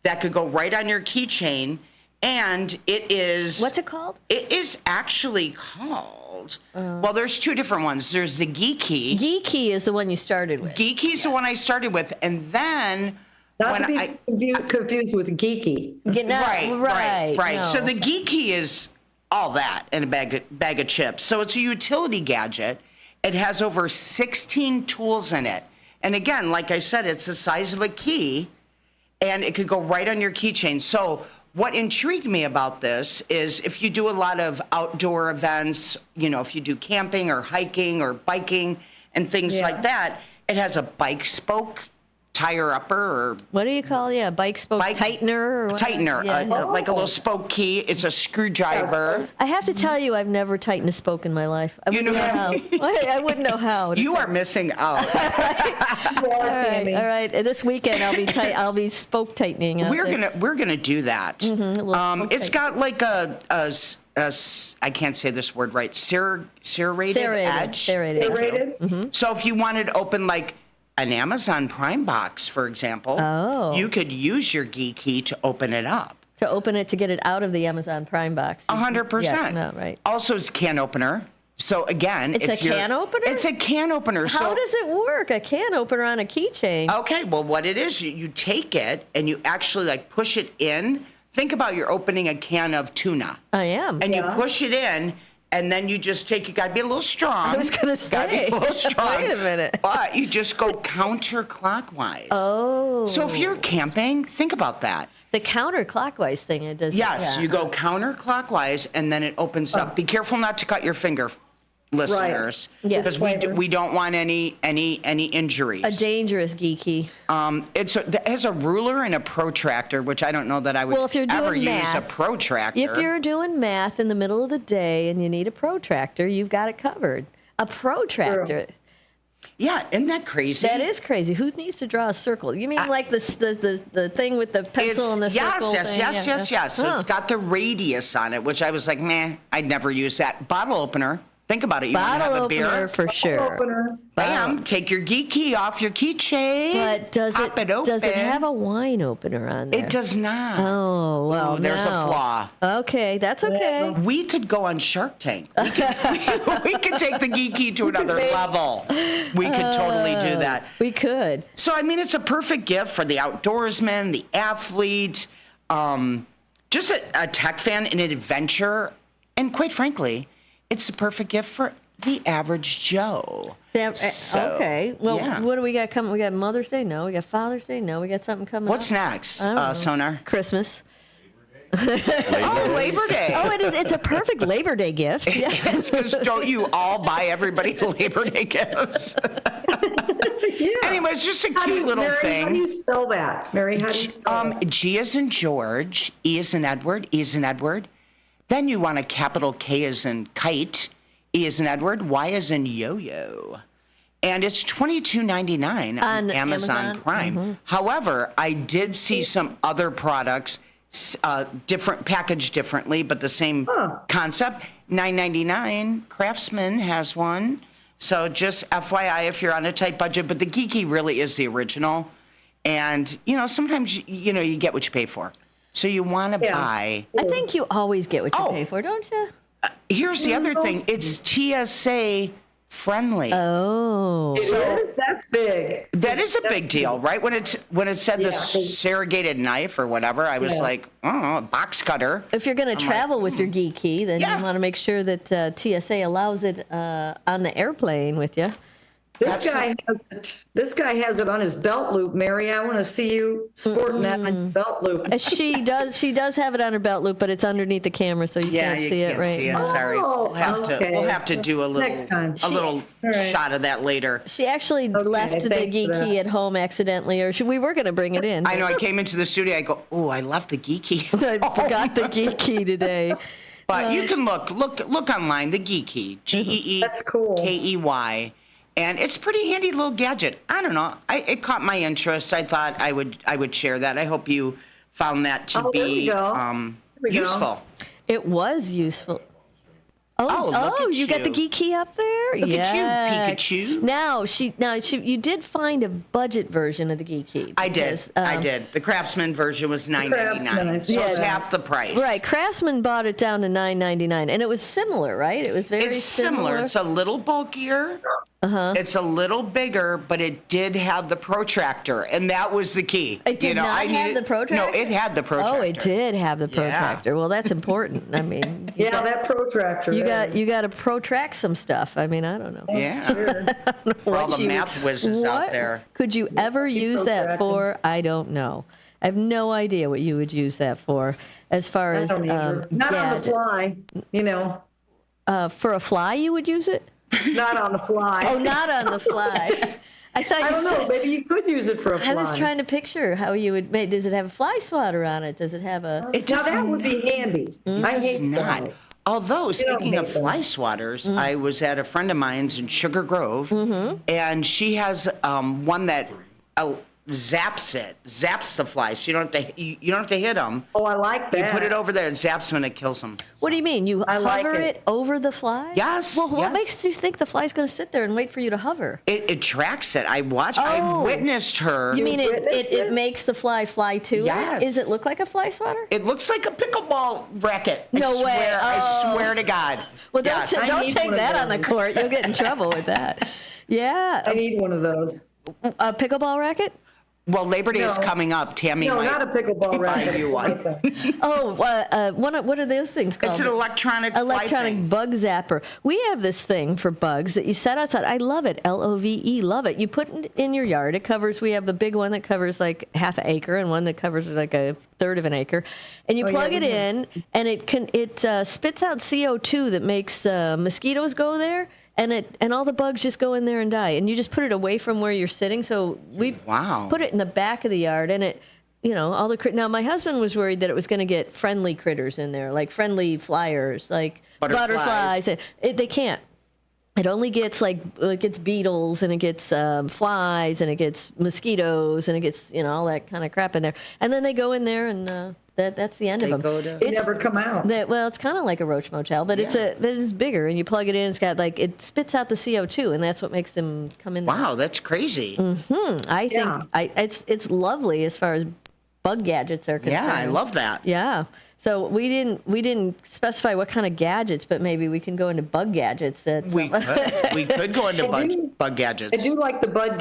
that could go right on your keychain, and it is... What's it called? It is actually called... well, there's two different ones. There's the Geeky. Geeky is the one you started with. Geeky is the one I started with, and then... Not to be confused with geeky. Right. No. So the Geeky is all that in a bag of chips. So it's a utility gadget. It has over 16 tools in it. And again, like I said, it's the size of a key, and it could go right on your keychain. So what intrigued me about this is if you do a lot of outdoor events, if you do camping or hiking or biking and things like that, it has a bike spoke tire upper, or what do you call bike spoke tightener? Or tightener, like a little spoke key. It's a screwdriver. I have to tell you, I've never tightened a spoke in my life. I wouldn't know how. I wouldn't know how. You are missing out. All right. This weekend I'll be spoke tightening. We're gonna do that. Mm-hmm, it's got like a I can't say this word right. Serrated edge. Serrated. Mm-hmm. So if you wanted to open like an Amazon Prime box, for example, you could use your Geeky to open it up. To open it, to get it out of the Amazon Prime box. 100%. Yes, no, right. Also, it's a can opener. So again, it's a can opener? It's a can opener. How does it work? A can opener on a keychain? Okay, well, what it is, you take it and you actually like push it in. Think about you're opening a can of tuna. I am. And you push it in. And then you just you got to be a little strong. I was going to say. Got to be a little strong. Wait a minute. But you just go counterclockwise. Oh. So if you're camping, think about that. The counterclockwise thing, it does. Yes, you go counterclockwise, and then it opens up. Be careful not to cut your finger. listeners, Yes. because we don't want any injuries. A dangerous geeky. It has a ruler and a protractor, which I don't know that I would if you're ever doing use a math, protractor. If you're doing math in the middle of the day and you need a protractor, you've got it covered. A protractor. Yeah, isn't that crazy? That is crazy. Who needs to draw a circle? You mean like the thing with the pencil and the circle thing? Yes. So it's got the radius on it, which I was like, meh, I'd never use that. Bottle opener. Think about it. You want to have a beer? Bottle opener for sure. Bam, take your geek key off your keychain. But does it have a wine opener on there? It does not. Oh, well, there's a flaw. Okay, that's okay. We could go on Shark Tank. We could take the geek key to another level. We could totally do that. We could. So, I mean, it's a perfect gift for the outdoorsman, the athlete, just a tech fan, an adventure, and quite frankly, it's a perfect gift for the average Joe. Okay. Well, what do we got coming? We got Mother's Day? No. We got Father's Day? No. We got something coming What's next, Sonar? Christmas. Labor Day. Oh, it's a perfect Labor Day gift. Yes, because don't you all buy everybody Labor Day gifts? Anyway, it's just a cute little thing. How do you spell that? Mary, how do you spell that? G as in George, E as in Edward, E as in Edward. Then you want a capital K as in kite, E as in Edward, Y as in yo-yo. And it's $22.99 on Amazon Prime. Mm-hmm. However, I did see some other products, different packaged differently, but the same concept. $9.99. Craftsman has one. So just FYI, if you're on a tight budget, but the Geeky really is the original. And, sometimes, you get what you pay for. So you want to buy. I think you always get what you pay for, don't you? Here's the other thing. It's TSA friendly. Oh. That's big. That is a big deal, right? When it said the surrogated knife or whatever, I was like, a box cutter. If you're going to travel with your geeky, then you want to make sure that TSA allows it on the airplane with you. This guy has it on his belt loop, Mary. I want to see you sporting that on your belt loop. She does have it on her belt loop, but it's underneath the camera, so you can't see it, right? See it. Sorry. We'll have to do a little next time. A little shot of that later. She actually left the geeky at home accidentally, or we were going to bring it in. I know. I came into the studio. I go, I left the geeky. I forgot the geeky today. But you can look online. The geeky, GEE. That's cool. KEY. And it's a pretty handy little gadget. I don't know. It caught my interest. I thought I would share that. I hope you found that to be useful. It was useful. Oh, you got the geeky up there? Look at you, Pikachu. Now you did find a budget version of the geeky. I did. The Craftsman version was $9.99. So it's half the price. Right. Craftsman bought it down to $9.99, and it was similar, right? It was very similar. It's a little bulkier. It's a little bigger, but it did have the protractor, and that was the key. It did not have the protractor? No, it had the protractor. Oh, it did have the protractor. Yeah. Well, that's important. I mean, that protractor. You got to protract some stuff. I mean, I don't know. Yeah. Sure. For all the math whizzes out there. Could you ever use that for? I don't know. I have no idea what you would use that for, as far as not on the fly. For a fly, you would use it. Not on the fly. Oh, not on the fly. I don't know. Maybe you could use it for a fly. I was trying to picture how you would make. Does it have a fly swatter on it? Does it have a? That would be handy. I hate not. Although, speaking of fly swatters, I was at a friend of mine's in Sugar Grove, and she has one that zaps the fly, so you don't have to hit them. Oh, I like that. You put it over there, it zaps them, and it kills them. What do you mean? You hover it over the fly? Yes. Well, what makes you think the fly's going to sit there and wait for you to hover? It tracks it. I witnessed her. You mean it makes the fly to it? Yes. Does it look like a fly swatter? It looks like a pickleball racket. No way. I swear to God. Well, don't take that on the court. You'll get in trouble with that. Yeah. I need one of those. A pickleball racket? Well, Labor Day is coming up. Tammy might not a pickleball racket. buy you one. What are those things called? It's an electronic bug zapper. We have this thing for bugs that you set outside. I love it. LOVE, love it. You put it in your yard. It covers. We have the big one that covers like half an acre, and one that covers like a third of an acre. And you plug it in, and it spits out CO2 that makes mosquitoes go there. and all the bugs just go in there and die. And you just put it away from where you're sitting. So we put it in the back of the yard, and it, all the now my husband was worried that it was going to get friendly critters in there, like friendly flyers, like butterflies. They can't. It only gets it gets beetles, and it gets flies, and it gets mosquitoes, and it gets all that kind of crap in there. And then they go in there, and that's the end of them. They never come out. Well, it's kind of like a roach motel, but it's bigger, and you plug it in. It's got it spits out the CO2, and that's what makes them come in there. Wow, that's crazy. I think it's lovely as far as bug gadgets are concerned. Yeah, I love that. Yeah. So we didn't specify what kind of gadgets, but maybe we can go into bug gadgets. We could go into bug gadgets. I do like the bug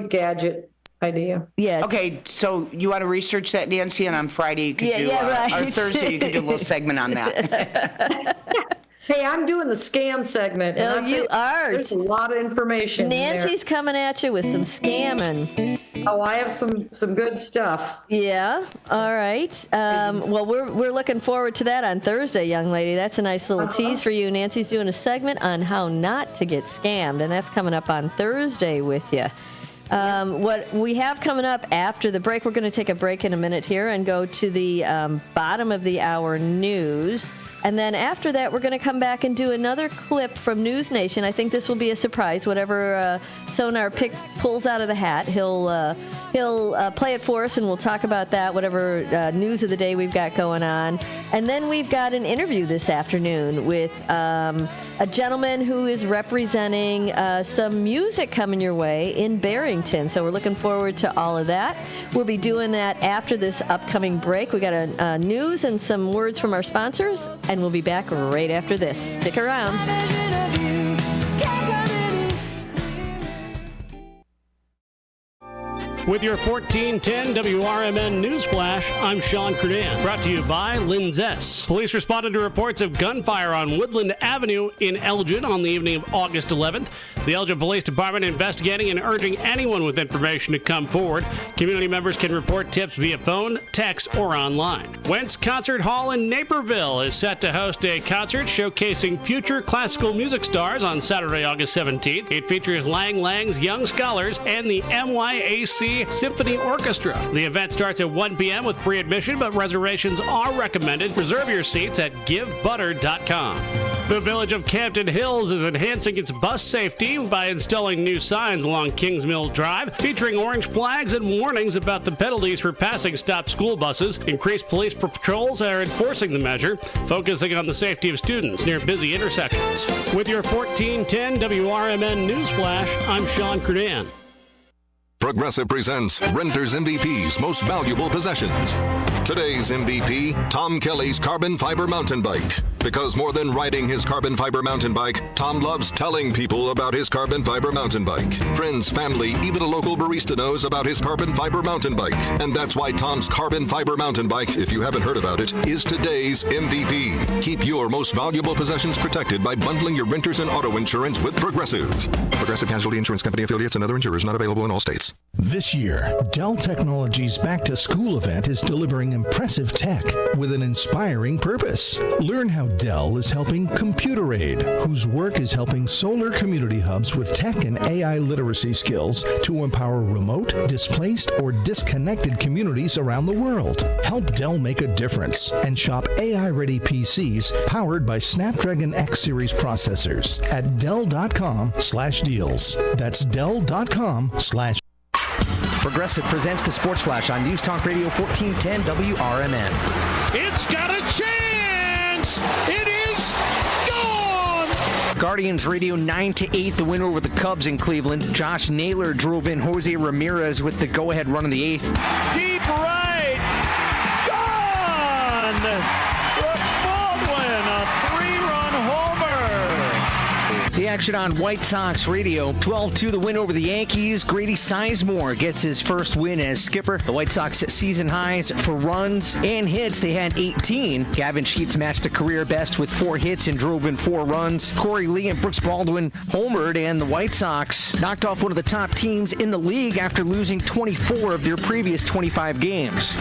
gadget idea. Yeah. Okay, so you want to research that, Nancy, and on Friday you could do, or Thursday you could do a little segment on that. Hey, I'm doing the scam segment. Oh, you are. There's a lot of information. Nancy's coming at you with some scamming. Oh, I have some good stuff. Yeah. All right. Well, we're looking forward to that on Thursday, young lady. That's a nice little tease for you. Nancy's doing a segment on how not to get scammed, and that's coming up on Thursday with you. What we have coming up after the break, we're going to take a break in a minute here and go to the bottom of the hour news. And then after that, we're going to come back and do another clip from News Nation. I think this will be a surprise. Whatever Sonar pulls out of the hat, he'll play it for us, and we'll talk about that, whatever news of the day we've got going on. And then we've got an interview this afternoon with a gentleman who is representing some music coming your way in Barrington. So we're looking forward to all of that. We'll be doing that after this upcoming break. We got a news and some words from our sponsors, and we'll be back right after this. Stick around. With your 1410 WRMN News Flash, I'm Sean Kernan. Brought to you by Linzess. Police responded to reports of gunfire on Woodland Avenue in Elgin on the evening of August 11th. The Elgin Police Department investigating and urging anyone with information to come forward. Community members can report tips via phone, text, or online. Wentz Concert Hall in Naperville is set to host a concert showcasing future classical music stars on Saturday, August 17th. It features Lang Lang's Young Scholars and the MYAC Symphony Orchestra. The event starts at 1 p.m. with free admission, but reservations are recommended. Reserve your seats at givebutter.com. The Village of Campton Hills is enhancing its bus safety by installing new signs along Kings Mills Drive, featuring orange flags and warnings about the penalties for passing stopped school buses. Increased police patrols are enforcing the measure, focusing on the safety of students near busy intersections. With your 1410 WRMN News Flash, I'm Sean Kernan. Progressive presents Renter's MVP's Most Valuable Possessions. Today's MVP, Tom Kelly's carbon fiber mountain bike. Because more than riding his carbon fiber mountain bike, Tom loves telling people about his carbon fiber mountain bike. Friends, family, even a local barista knows about his carbon fiber mountain bike. And that's why Tom's carbon fiber mountain bike, if you haven't heard about it, is today's MVP. Keep your most valuable possessions protected by bundling your renters and auto insurance with Progressive. Progressive Casualty Insurance Company affiliates and other insurers not available in all states. This year, Dell Technologies Back to School event is delivering impressive tech with an inspiring purpose. Learn how Dell is helping Computer Aid, whose work is helping solar community hubs with tech and AI literacy skills to empower remote, displaced, or disconnected communities around the world. Help Dell make a difference and shop AI-ready PCs powered by Snapdragon X Series processors at Dell.com/deals. That's Dell.com/. Progressive presents the Sports Flash on News Talk Radio 1410 WRMN. It's got a chance! It is gone! Guardians Radio 9-8, the win over the Cubs in Cleveland. Josh Naylor drove in Jose Ramirez with the go-ahead run in the 8th. Deep right! Gone! Brooks Baldwin, a 3-run homer! The action on White Sox Radio. 12-2 the win over the Yankees. Grady Sizemore gets his first win as skipper. The White Sox set season highs for runs and hits. They had 18. Gavin Sheets matched a career best with 4 hits and drove in 4 runs. Corey Lee and Brooks Baldwin homered, and the White Sox knocked off one of the top teams in the league after losing 24 of their previous 25 games.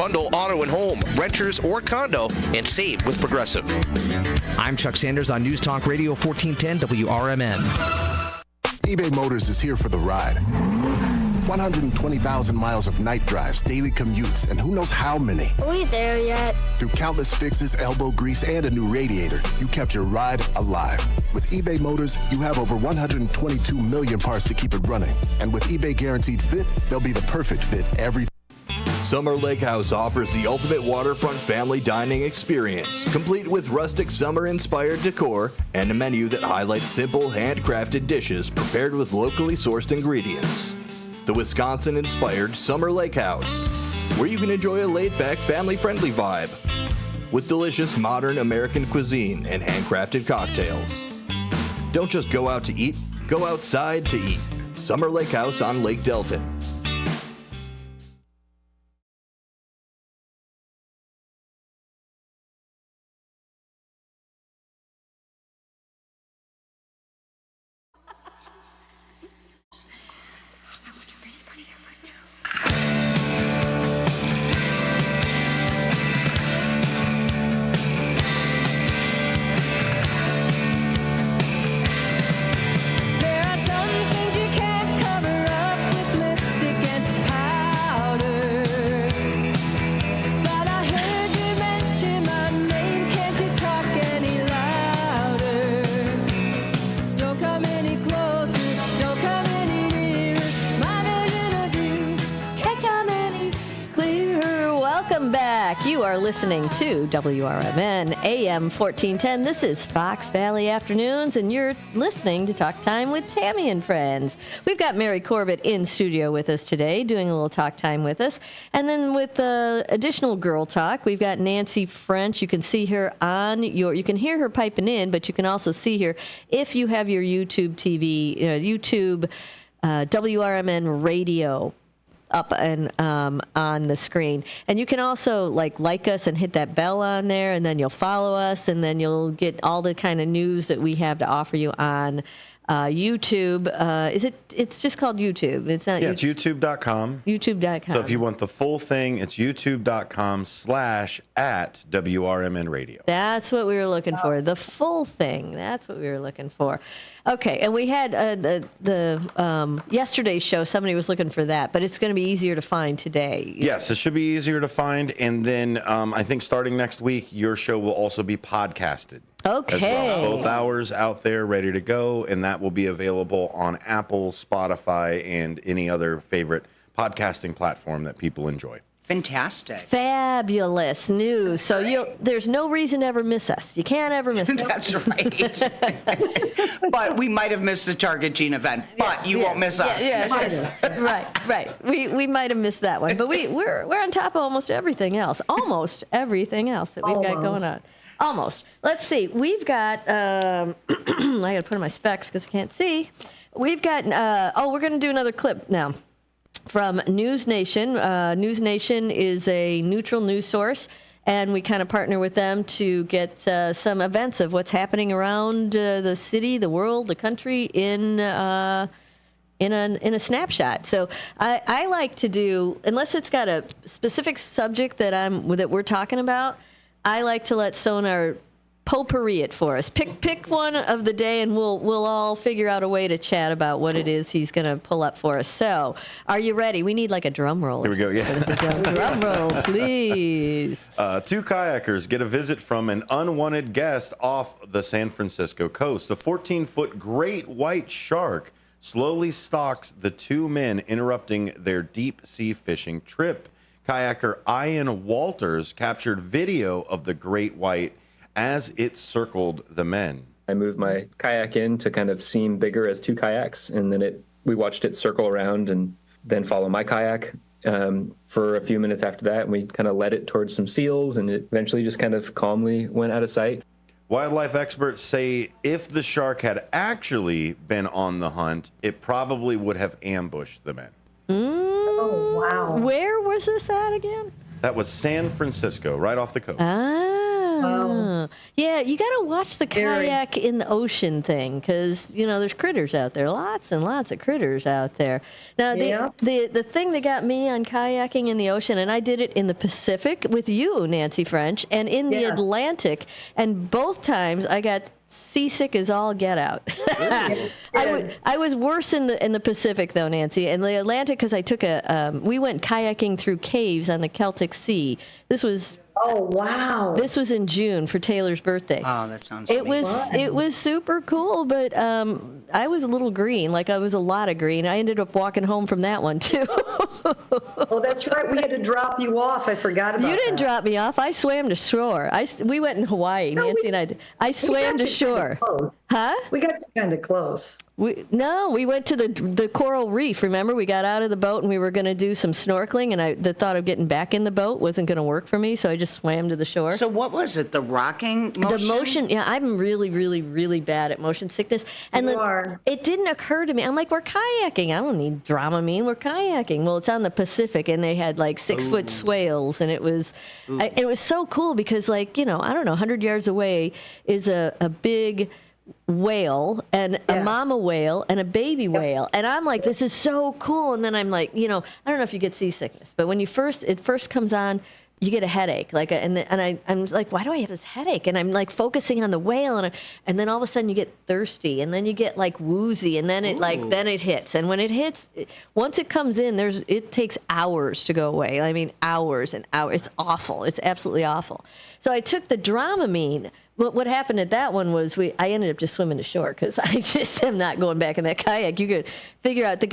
Bundle auto and home, renters or condo, and save with Progressive. I'm Chuck Sanders on News Talk Radio 1410 WRMN. eBay Motors is here for the ride. 120,000 miles of night drives, daily commutes, and who knows how many. Are we there yet? Through countless fixes, elbow grease, and a new radiator, you kept your ride alive. With eBay Motors, you have over 122 million parts to keep it running. And with eBay Guaranteed Fit, they'll be the perfect fit every Summer Lake House offers the ultimate waterfront family dining experience, complete with rustic summer-inspired decor and a menu that highlights simple, handcrafted dishes prepared with locally sourced ingredients. The Wisconsin-inspired Summer Lake House, where you can enjoy a laid-back, family-friendly vibe with delicious modern American cuisine and handcrafted cocktails. Don't just go out to eat, go outside to eat. Summer Lake House on Lake Delton. Listening to WRMN AM 1410. This is Fox Valley Afternoons, and you're listening to Talk Time with Tammy and Friends. We've got Mary Corbett in studio with us today, doing a little talk time with us. And then with the additional girl talk, we've got Nancy French. You can see her you can hear her piping in, but you can also see her if you have your YouTube TV, YouTube WRMN radio up and on the screen. And you can also like us and hit that bell on there, and then you'll follow us, and then you'll get all the kind of news that we have to offer you on YouTube. It's just called YouTube. It's not. Yeah, it's youtube.com. YouTube.com. So if you want the full thing, it's youtube.com/@WRMN Radio. That's what we were looking for. The full thing. That's what we were looking for. Okay, and we had the yesterday's show. Somebody was looking for that, but it's going to be easier to find today. Yes, it should be easier to find. And then I think starting next week, your show will also be podcasted. Okay. As well. Both hours out there, ready to go, and that will be available on Apple, Spotify, and any other favorite podcasting platform that people enjoy. Fantastic. Fabulous news. So there's no reason to ever miss us. You can't ever miss us. That's right. But we might have missed the Target Gene event, but you won't miss us. Right. We might have missed that one, but we're on top of almost everything else. Almost everything else that we've got going on. Almost. Let's see. We've got, I got to put on my specs because I can't see. We've got, we're going to do another clip now from News Nation. News Nation is a neutral news source, and we kind of partner with them to get some events of what's happening around the city, the world, the country in a snapshot. So I like to do, unless it's got a specific subject that we're talking about, I like to let Sonar potpourri it for us. Pick one of the day, and we'll all figure out a way to chat about what it is he's going to pull up for us. So, are you ready? We need like a drum roll. Here we go. Yeah. Drum roll, please. 2 kayakers get a visit from an unwanted guest off the San Francisco coast. A 14-foot great white shark slowly stalks the 2 men, interrupting their deep-sea fishing trip. Kayaker Ian Walters captured video of the great white as it circled the men. I moved my kayak in to kind of seem bigger as 2 kayaks, and then we watched it circle around and then follow my kayak for a few minutes after that, and we kind of led it towards some seals, and it eventually just kind of calmly went out of sight. Wildlife experts say if the shark had actually been on the hunt, it probably would have ambushed the men. Oh, wow. Where was this at again? That was San Francisco, right off the coast. Ah. Yeah, you got to watch the Very. kayak in the ocean thing because, there's critters out there. Lots and lots of critters out there. Now, the thing that got me on kayaking in the ocean, and I did it in the Pacific with you, Nancy French, and in the Atlantic, and both times I got seasick as all get out. I was worse in the Pacific though, Nancy, and the Atlantic because I took we went kayaking through caves on the Celtic Sea. This was This was in June for Taylor's birthday. Oh, that sounds. It was super cool, but I was a little green, like I was a lot of green. I ended up walking home from that one too. Oh, that's right. We had to drop you off. I forgot about that. You didn't drop me off. I swam to shore. We went in Hawaii, Nancy and I did. I swam to shore. Huh? We got you kind of close. We went to the coral reef. Remember, we got out of the boat and we were going to do some snorkeling, and the thought of getting back in the boat wasn't going to work for me, so I just swam to the shore. So what was it? The rocking motion? The motion, yeah. I'm really, really, really bad at motion sickness, and it didn't occur to me. I'm like, we're kayaking. I don't need Dramamine. We're kayaking. Well, it's on the Pacific, and they had like 6-foot swales, and it was so cool because, like, I don't know, 100 yards away is a big whale and a mama whale and a baby whale, and I'm like, this is so cool. And then I'm like, I don't know if you get seasickness, but when it first comes on, you get a headache, I'm like, why do I have this headache? And I'm like focusing on the whale, and then all of a sudden you get thirsty, and then you get like woozy, and then it hits, and when it hits, once it comes in, it takes hours to go away. I mean, hours and hours. It's awful. It's absolutely awful. So I took the Dramamine. What happened at that one was I ended up just swimming to shore because I just am not going back in that kayak. You could figure out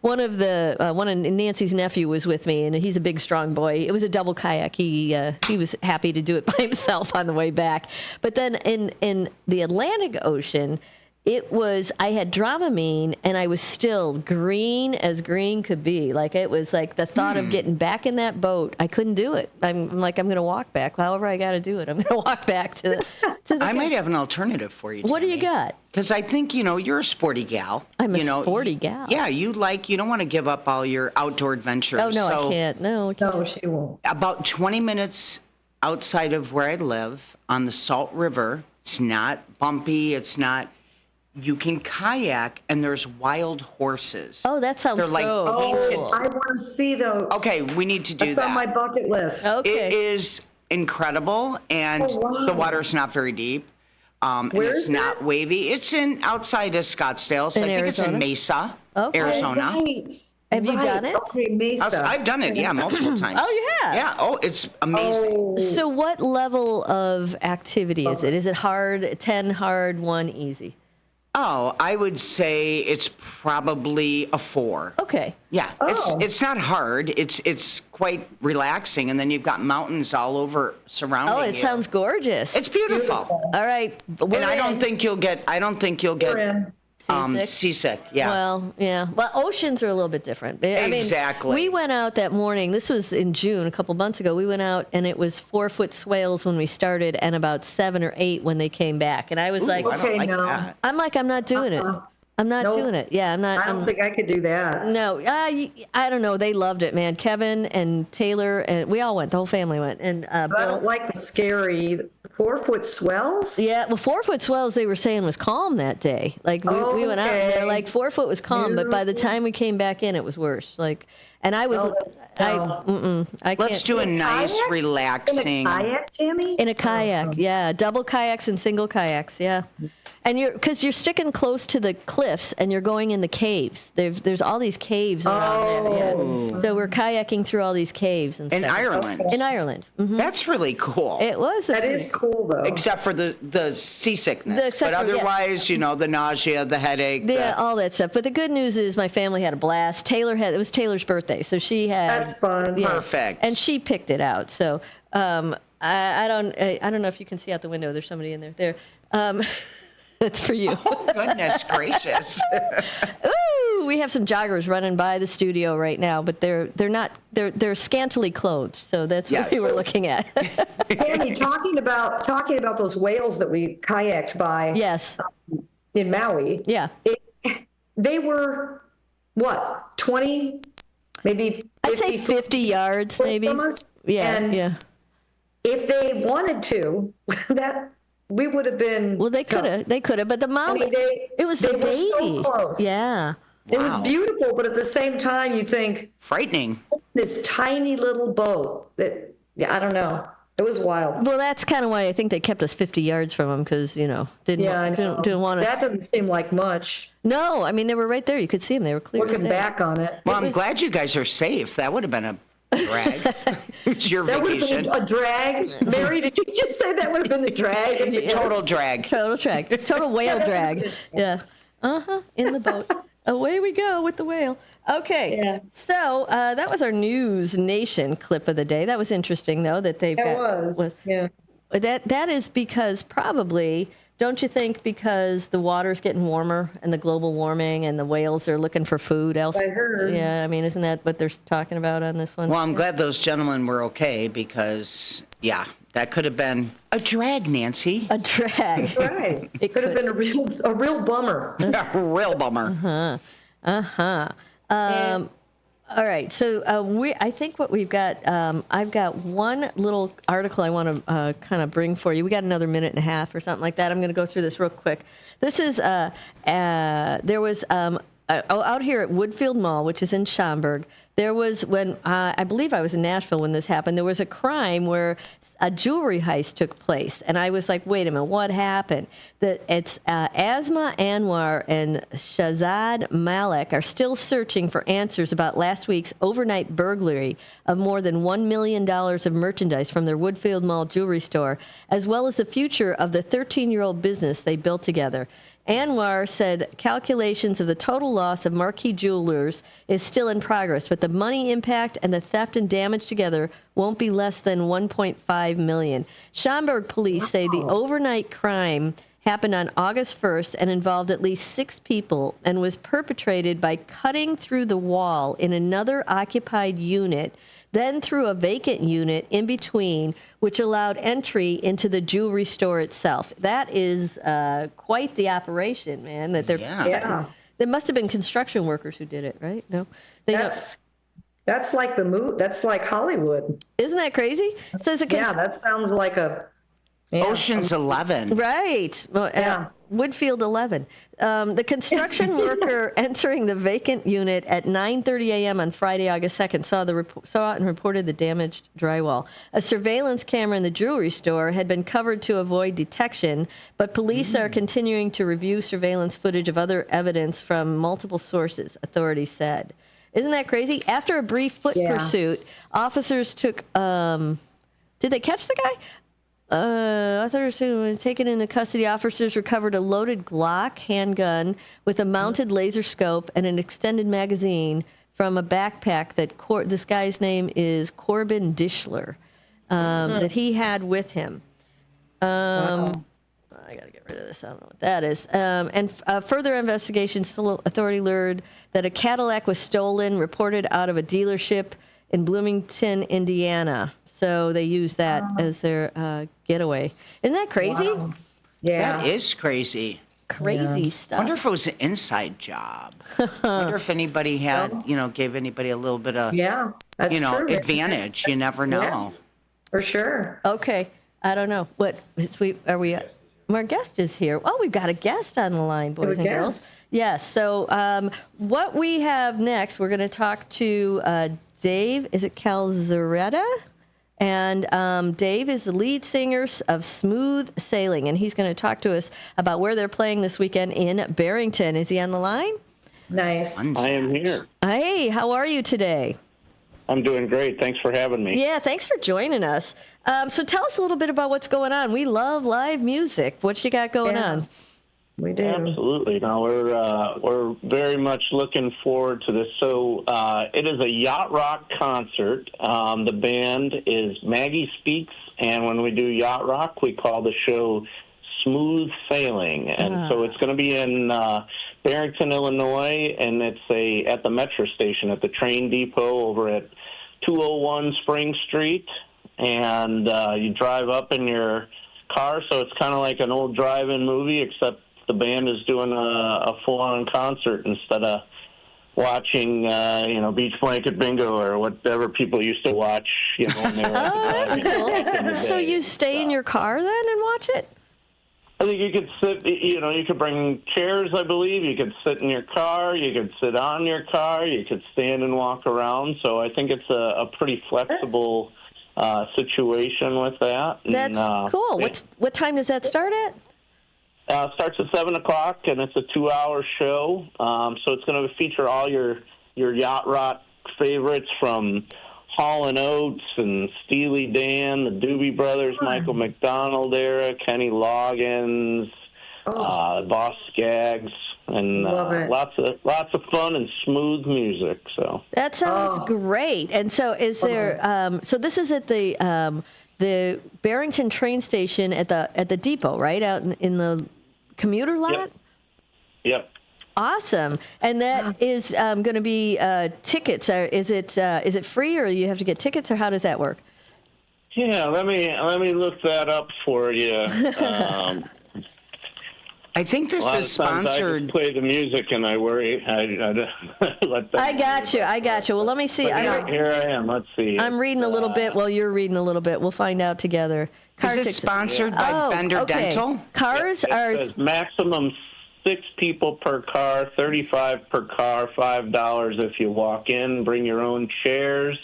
one of Nancy's nephew was with me, and he's a big, strong boy. It was a double kayak. He was happy to do it by himself on the way back. But then in the Atlantic Ocean, I had Dramamine, and I was still green as green could be. Like, it was like the thought of getting back in that boat, I couldn't do it. I'm like, I'm going to walk back. However I got to do it, I'm going to walk back to the I might have an alternative for you, What do you got? Because I think, you're a sporty gal. I'm a sporty gal. Yeah, you don't want to give up all your outdoor adventures. Oh, no, I can't. No, she won't. About 20 minutes outside of where I live on the Salt River, it's not bumpy, it's not... You can kayak, and there's wild horses. Oh, that sounds They're like painted. I want to see those. Okay, we need to do that. That's on my bucket list. Okay. It is incredible, and the water's not very deep. It's not wavy. It's outside of Scottsdale, so I think it's in Mesa, Arizona. Right. Have you done it? Okay, Mesa. I've done it, multiple times. Oh, you have? Yeah. Oh, it's amazing. So what level of activity is it? Is it hard, 10 hard, 1 easy? Oh, I would say it's probably a 4. Okay. Yeah, it's not hard. It's quite relaxing, and then you've got mountains all over surrounding you. Oh, it sounds gorgeous. It's beautiful. All right, and I don't think you'll get seasick. Yeah. Well, yeah. Well, oceans are a little bit different. Exactly. I mean, we went out that morning. This was in June, a couple months ago. We went out, and it was 4-foot swales when we started, and about 7 or 8 when they came back. And I was like, I don't like that. I'm like, I'm not doing it. I'm not doing it. Yeah, I'm not. I don't think I could do that. No, I don't know. They loved it, man. Kevin and Taylor, and we all went. The whole family went. And I don't like the scary 4-foot swells. Yeah, well, 4-foot swells they were saying was calm that day. Like we went out, and they're like 4 foot was calm, but by the time we came back in, it was worse. Like, and I was, I Let's do a nice, relaxing. In a kayak, Tammy? In a kayak, yeah, double kayaks and single kayaks, yeah. And because you're sticking close to the cliffs and you're going in the caves. There's all these caves around there. Yeah. So we're kayaking through all these caves and in stuff. Ireland. In Ireland. Mm-hmm. That's really cool. It was. That is cool though. Except for the seasickness. But otherwise, the nausea, the headache. Yeah, all that stuff. But the good news is my family had a blast. It was Taylor's birthday, so she had. That's fun. Yeah, perfect. And she picked it out. So I don't know if you can see out the window. There's somebody in there. There. That's for you. Oh, goodness gracious. Ooh, we have some joggers running by the studio right now, but they're they're scantily clothed, so that's what we were looking at. Tammy, talking about those whales that we kayaked by. Yes. In Maui. Yeah. They were what, 20, maybe 50, I'd say 50 yards, maybe. From us? Yeah. And yeah. if they wanted to, that we would have been. Well, they could have, but the mom. It was the they baby. were so close. Yeah. It was beautiful, but at the same time, you think frightening. This tiny little boat that, I don't know. It was wild. Well, that's kind of why I think they kept us 50 yards from them because, didn't want to. That doesn't seem like much. No, I mean, they were right there. You could see them. They were clear. Looking back on it. Well, I'm glad you guys are safe. That would have been a drag. It's your that vacation. That would have been a drag. Mary, did you just say that would have been a drag? Total drag. Total drag. Total whale drag. Yeah. In the boat. Away we go with the whale. Okay. Yeah. So that was our News Nation clip of the day. That was interesting, though, that they've got. Yeah. That is because probably, don't you think, because the water's getting warmer and the global warming and the whales are looking for food elsewhere? I heard. Yeah, I mean, isn't that what they're talking about on this one? Well, I'm glad those gentlemen were okay because, that could have been a drag, Nancy. A drag. Right. It could have been a real bummer. A real bummer. All right. So I think what we've got, I've got one little article I want to kind of bring for you. We got another minute and a half or something like that. I'm going to go through this real quick. This is, there was out here at Woodfield Mall, which is in Schaumburg. There was when I believe I was in Nashville when this happened. There was a crime where a jewelry heist took place, and I was like, "Wait a minute, what happened?" It's Asma Anwar and Shahzad Malik are still searching for answers about last week's overnight burglary of more than $1 million of merchandise from their Woodfield Mall jewelry store, as well as the future of the 13-year-old business they built together. Anwar said calculations of the total loss of Marquee Jewelers is still in progress, but the money impact and the theft and damage together won't be less than $1.5 million. Schaumburg police say the overnight crime happened on August 1st and involved at least 6 people and was perpetrated by cutting through the wall in another occupied unit, then through a vacant unit in between, which allowed entry into the jewelry store itself. That is quite the operation, man. That they're There must have been construction workers who did it, right? No, that's like the move. That's like Hollywood. Isn't that crazy? It says that sounds like a Ocean's 11. Right. Woodfield 11. The construction worker entering the vacant unit at 9:30 a.m. on Friday, August 2nd, saw it and reported the damaged drywall. A surveillance camera in the jewelry store had been covered to avoid detection, but police are continuing to review surveillance footage of other evidence from multiple sources, authorities said. Isn't that crazy? After a brief foot pursuit, officers took... did they catch the guy? When taken into custody, officers recovered a loaded Glock handgun with a mounted laser scope and an extended magazine from a backpack that this guy's name is Corbin Dishler, that he had with him. I got to get rid of this. I don't know what that is. And further investigations, authority learned that a Cadillac was stolen, reported out of a dealership in Bloomington, Indiana. So they used that as their getaway. Isn't that crazy? Wow. Yeah. That is crazy. Crazy stuff. I wonder if it was an inside job. I wonder if anybody had, gave anybody a little bit of, that's true. advantage. You never know. Yeah, for sure. Okay. I don't know. Are we? Our guest is here. Oh, we've got a guest on the line, boys and girls. Yes. So what we have next, we're going to talk to Dave. Is it Calzaretta? And Dave is the lead singer of Smooth Sailing, and he's going to talk to us about where they're playing this weekend in Barrington. Is he on the line? Nice. I am here. Hey, how are you today? I'm doing great. Thanks for having me. Yeah, thanks for joining us. So tell us a little bit about what's going on. We love live music. What you got going on? We do. Absolutely. No, we're very much looking forward to this. So it is a yacht rock concert. The band is Maggie Speaks, and when we do yacht rock, we call the show Smooth Sailing. And so it's going to be in Barrington, Illinois, and it's at the Metro station at the train depot over at 201 Spring Street. And you drive up in your car, so it's kind of like an old drive-in movie, except the band is doing a full-on concert instead of watching, Beach Blanket Bingo or whatever people used to watch, when they were. Oh, that's cool. So you stay in your car then and watch it? I think you could sit, you could bring chairs, I believe. You could sit in your car. You could sit on your car. You could stand and walk around. So I think it's a pretty flexible situation with that. That's cool. What time does that start at? Starts at 7 o'clock, and it's a 2-hour show. So it's going to feature all your yacht rock favorites from Hall & Oates and Steely Dan, the Doobie Brothers, Michael McDonald era, Kenny Loggins, Boss Skaggs, and lots of fun and smooth music. So that sounds great. And so is there? So this is at the Barrington train station at the depot, right out in the commuter lot. Yep. Awesome. And that is going to be tickets. Is it free, or you have to get tickets, or how does that work? Yeah, let me look that up for you. I think this is sponsored. I just play the music, and I worry. I let them. I got you. Well, let me see. Here I am. Let's see. I'm reading a little bit while you're reading a little bit. We'll find out together. Is this sponsored by Bender Dental? Cars it says maximum 6 people per car, 35 per car, $5 if you walk in. Bring your own chairs,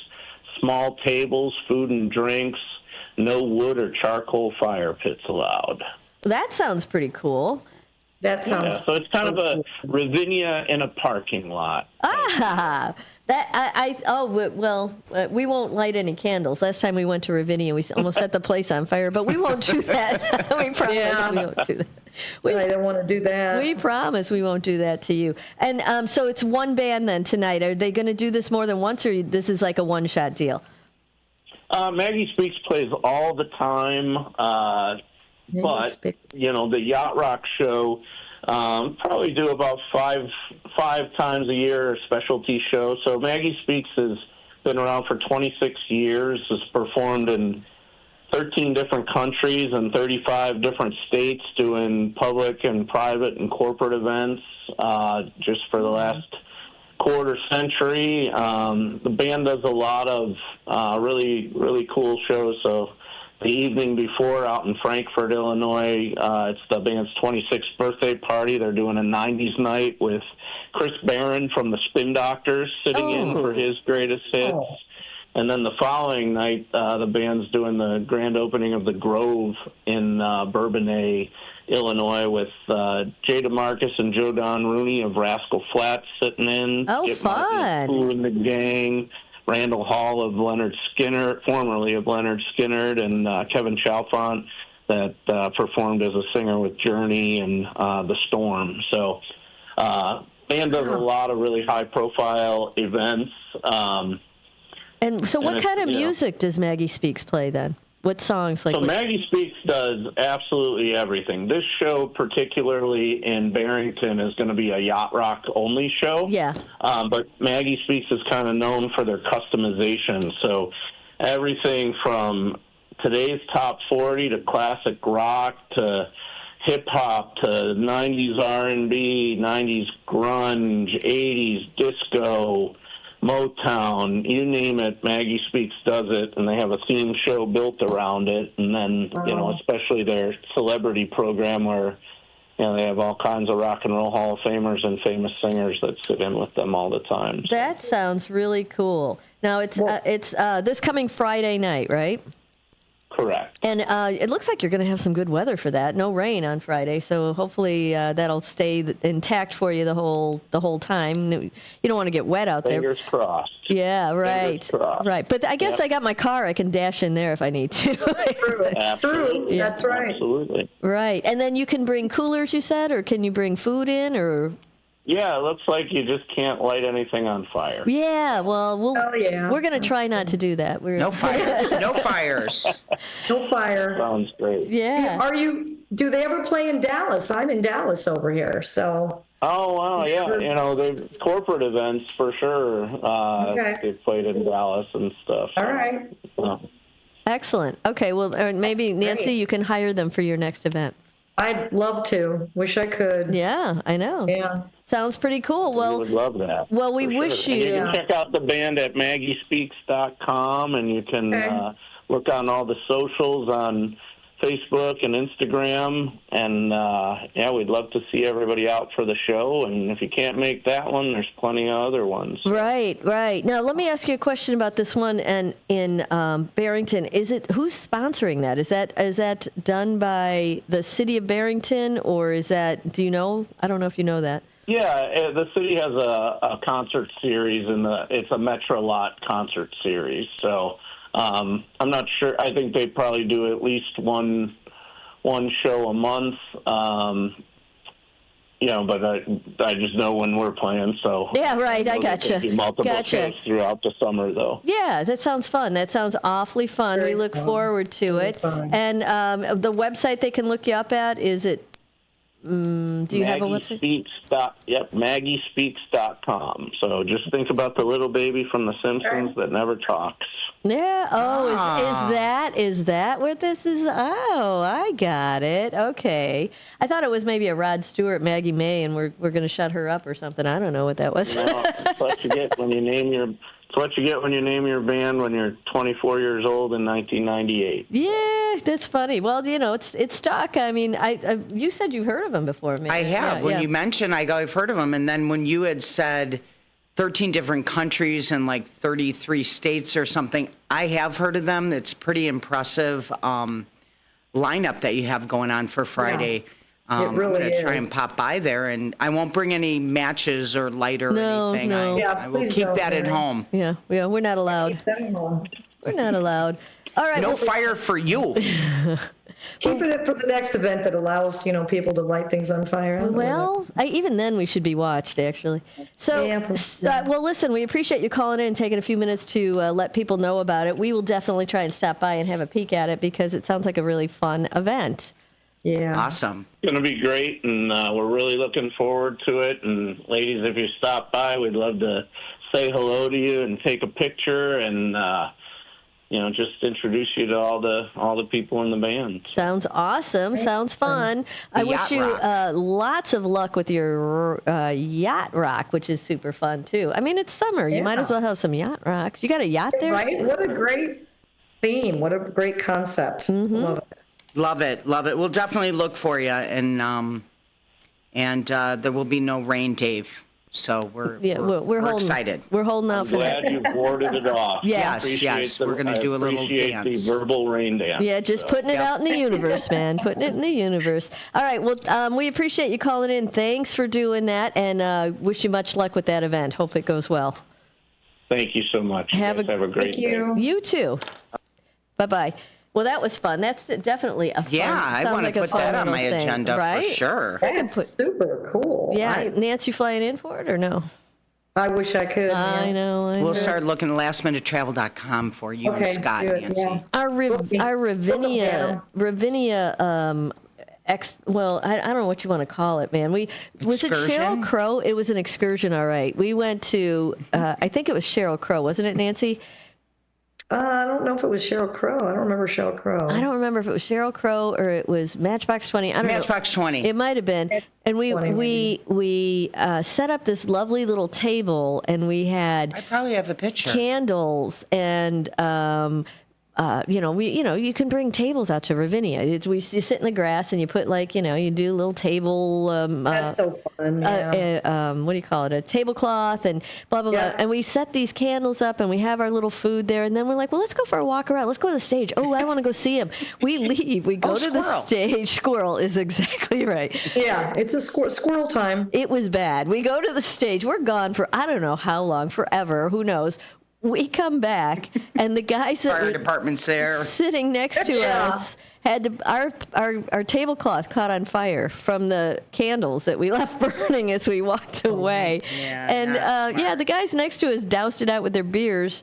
small tables, food and drinks. No wood or charcoal fire pits allowed. That sounds pretty cool. That sounds. Yeah, so it's kind of a Ravinia in a parking lot. We won't light any candles. Last time we went to Ravinia, we almost set the place on fire, but we won't do that. We promise we won't do that. I don't want to do that. We promise we won't do that to you. And so it's one band then tonight. Are they going to do this more than once, or this is like a one-shot deal? Maggie Speaks plays all the time, but the Yacht Rock show probably do about five times a year, a specialty show. So Maggie Speaks has been around for 26 years, has performed in 13 different countries and 35 different states, doing public and private and corporate events just for the last quarter century. The band does a lot of really, really cool shows. So the evening before, out in Frankfort, Illinois, it's the band's 26th birthday party. They're doing a 90s night with Chris Barron from the Spin Doctors sitting in for his greatest hits. And then the following night, the band's doing the grand opening of the Grove in Bourbonnais, Illinois, with Jay DeMarcus and Joe Don Rooney of Rascal Flatts sitting in. Oh, Get fun! Who in the Gang, Randall Hall of Leonard Skinner, formerly of Leonard Skinner, and Kevin Chalfant, that performed as a singer with Journey and The Storm. So, band does a lot of really high-profile events. And so what kind of music does Maggie Speaks play then? What songs? So Maggie Speaks does absolutely everything. This show, particularly in Barrington, is going to be a yacht rock only show. Yeah. But Maggie Speaks is kind of known for their customization. So everything from today's top 40 to classic rock to hip hop to 90s R&B, 90s grunge, 80s disco, Motown, you name it, Maggie Speaks does it, and they have a theme show built around it. And then, especially their celebrity program where, they have all kinds of rock and roll Hall of Famers and famous singers that sit in with them all the time. So. That sounds really cool. Now, it's this coming Friday night, right? Correct. And it looks like you're going to have some good weather for that. No rain on Friday, so hopefully that'll stay intact for you the whole time. You don't want to get wet out there. Fingers crossed. Yeah, right. Fingers crossed. Right. But I guess I got my car. I can dash in there if I need to. Absolutely. Yeah. That's right. Absolutely. Right. And then you can bring coolers, you said, or can you bring food in, or? Yeah, it looks like you just can't light anything on fire. Yeah, well, we're going to try not to do that. No fires. No fires. No fire. Sounds great. Yeah. Do they ever play in Dallas? I'm in Dallas over here, so. Oh, wow, yeah. They've corporate events for sure. They've played in Dallas and stuff. All right. Excellent. Okay, well, maybe, Nancy, you can hire them for your next event. I'd love to. Wish I could. Yeah, I know. Yeah. Sounds pretty cool. Well, we would love that. Well, we wish And you. you can check out the band at maggiespeaks.com, and you can look on all the socials on Facebook and Instagram. And, we'd love to see everybody out for the show. And if you can't make that one, there's plenty of other ones. Right. Now, let me ask you a question about this one and in Barrington. Who's sponsoring that? Is that done by the city of Barrington, or is that, do you know? I don't know if you know that. Yeah, the city has a concert series, and it's a Metro Lot concert series. So I'm not sure. I think they probably do at least one show a month. But I just know when we're playing. So yeah, right. I gotcha. Multiple shows throughout the summer, though. Yeah, that sounds fun. That sounds awfully fun. We look forward to it. And the website they can look you up at, is it? Do you have a website? Maggiespeaks.com. So just think about the little baby from The Simpsons that never talks. Yeah. Oh, is that what this is? Oh, I got it. Okay. I thought it was maybe a Rod Stewart, Maggie May, and we're going to shut her up or something. I don't know what that was. No, that's what you get when you name your. It's what you get when you name your band when you're 24 years old in 1998. Yeah, that's funny. Well, it's stuck. I mean, you said you've heard of them before. Maybe. I have. When you mentioned, I've heard of them. And then when you had said 13 different countries and like 33 states or something, I have heard of them. It's pretty impressive lineup that you have going on for Friday. Yeah. It really I'm going to try and pop by there, and I won't bring any matches or lighter or anything. No. I will keep that at home. Yeah, we're not allowed. We're not allowed. All right. No fire for you. Keeping it for the next event that allows, people to light things on fire. Well, even then we should be watched, actually. So, well, listen, we appreciate you calling in and taking a few minutes to let people know about it. We will definitely try and stop by and have a peek at it because it sounds like a really fun event. Yeah. Awesome. It's going to be great, and we're really looking forward to it. And ladies, if you stop by, we'd love to say hello to you and take a picture and, just introduce you to all the people in the band. Sounds awesome. Sounds fun. I wish you lots of luck with your yacht rock, which is super fun, too. I mean, it's summer. You might as well have some yacht rocks. You got a yacht there? Right? What a great theme. What a great concept. Mm-hmm. Love it. Love it. We'll definitely look for you, and there will be no rain, Dave. So we're excited. We're holding out for that. Glad you warded it off. Yes. We're going to do a little dance. The verbal rain dance. Yeah, just putting it out in the universe, man. Putting it in the universe. All right. Well, we appreciate you calling in. Thanks for doing that, and wish you much luck with that event. Hope it goes well. Thank you so much. Have a great day. You too. Bye-bye. Well, that was fun. That's definitely a fun. Yeah, I want to put that on my agenda for sure. That's super cool. Yeah, Nancy, flying in for it or no? I wish I could. I know. We'll start looking at lastminutetravel.com for you and Scott, Nancy. Yeah. Our Ravinia, well, I don't know what you want to call it, man. Was it Sheryl Crow? It was an excursion, all right. We went to, I think it was Sheryl Crow, wasn't it, Nancy? I don't know if it was Sheryl Crow. I don't remember Sheryl Crow. I don't remember if it was Sheryl Crow or it was Matchbox 20. I don't know. Matchbox 20. It might have been. And we set up this lovely little table, and we had. I probably have a picture. Candles and. You can bring tables out to Ravinia. You sit in the grass and you put you do a little table. That's so fun. Yeah. What do you call it? A tablecloth and blah, blah, blah. And we set these candles up and we have our little food there. And then we're like, well, let's go for a walk around. Let's go to the stage. Oh, I want to go see him. We leave. We go to the stage. Squirrel is exactly right. Yeah, it's a squirrel time. It was bad. We go to the stage. We're gone for I don't know how long, forever. Who knows? We come back, and the guys that fire department's there sitting next to us had our tablecloth caught on fire from the candles that we left burning as we walked away. Yeah, and the guys next to us doused it out with their beers.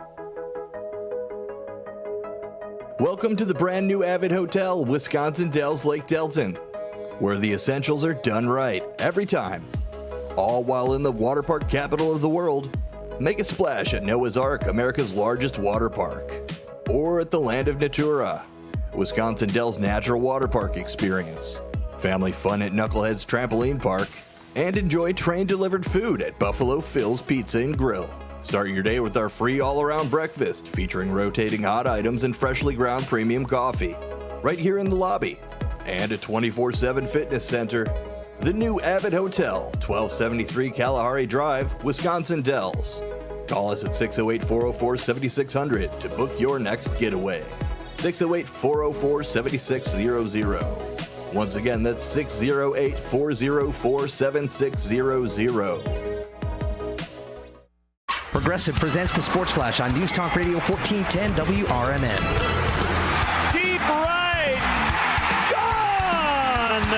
Welcome to the brand new Avid Hotel, Wisconsin Dells Lake Delton, where the essentials are done right every time. All while in the water park capital of the world. Make a splash at Noah's Ark, America's largest water park. Or at the Land of Natura, Wisconsin Dells Natural Water Park Experience. Family fun at Knucklehead's Trampoline Park. And enjoy train-delivered food at Buffalo Phil's Pizza and Grill. Start your day with our free all-around breakfast featuring rotating hot items and freshly ground premium coffee. Right here in the lobby. And a 24/7 fitness center. The new Avid Hotel, 1273 Kalahari Drive, Wisconsin Dells. Call us at 608-404-7600 to book your next getaway. 608-404-7600. Once again, that's 608-404-7600. Progressive presents the Sports Flash on News Talk Radio 1410 WRMN. Deep right. Gone.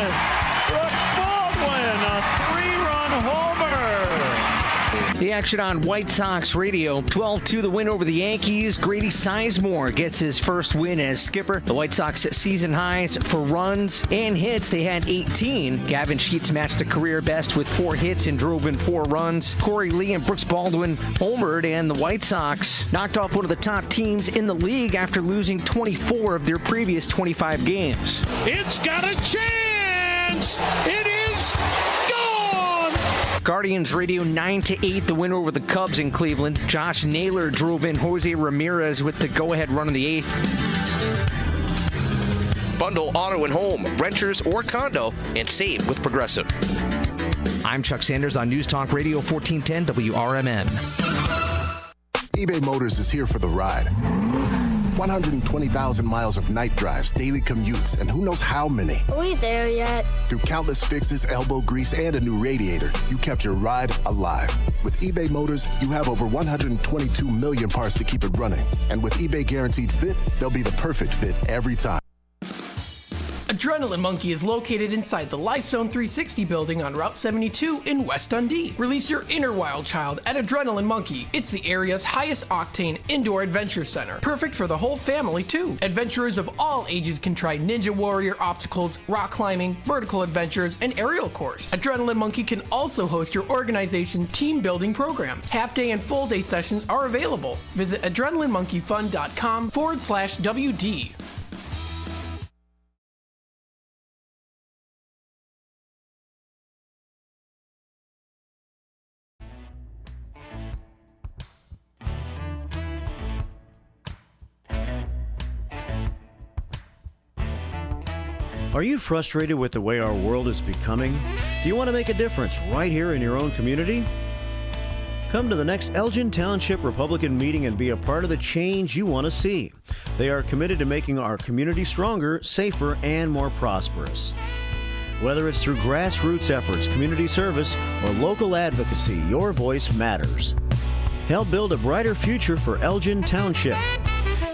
Brooks Baldwin, a 3-run homer. The action on White Sox Radio. 12-2 the win over the Yankees. Grady Sizemore gets his first win as skipper. The White Sox set season highs for runs and hits. They had 18. Gavin Sheets matched the career best with 4 hits and drove in 4 runs. Corey Lee and Brooks Baldwin homered, and the White Sox knocked off one of the top teams in the league after losing 24 of their previous 25 games. It's got a chance! It is gone! Guardians Radio 9-8 the win over the Cubs in Cleveland. Josh Naylor drove in Jose Ramirez with the go-ahead run in the 8th. Bundle auto and home, renters or condo, and save with Progressive. I'm Chuck Sanders on News Talk Radio 1410 WRMN. eBay Motors is here for the ride. 120,000 miles of night drives, daily commutes, and who knows how many. Are we there yet? Through countless fixes, elbow grease, and a new radiator, you kept your ride alive. With eBay Motors, you have over 122 million parts to keep it running. And with eBay Guaranteed Fit, they'll be the perfect fit every time. Adrenaline Monkey is located inside the LifeZone 360 building on Route 72 in West Dundee. Release your inner wild child at Adrenaline Monkey. It's the area's highest octane indoor adventure center. Perfect for the whole family, too. Adventurers of all ages can try Ninja Warrior obstacles, rock climbing, vertical adventures, and aerial course. Adrenaline Monkey can also host your organization's team building programs. Half-day and full-day sessions are available. Visit adrenalinemonkeyfun.com/WD. Are you frustrated with the way our world is becoming? Do you want to make a difference right here in your own community? Come to the next Elgin Township Republican meeting and be a part of the change you want to see. They are committed to making our community stronger, safer, and more prosperous. Whether it's through grassroots efforts, community service, or local advocacy, your voice matters. Help build a brighter future for Elgin Township.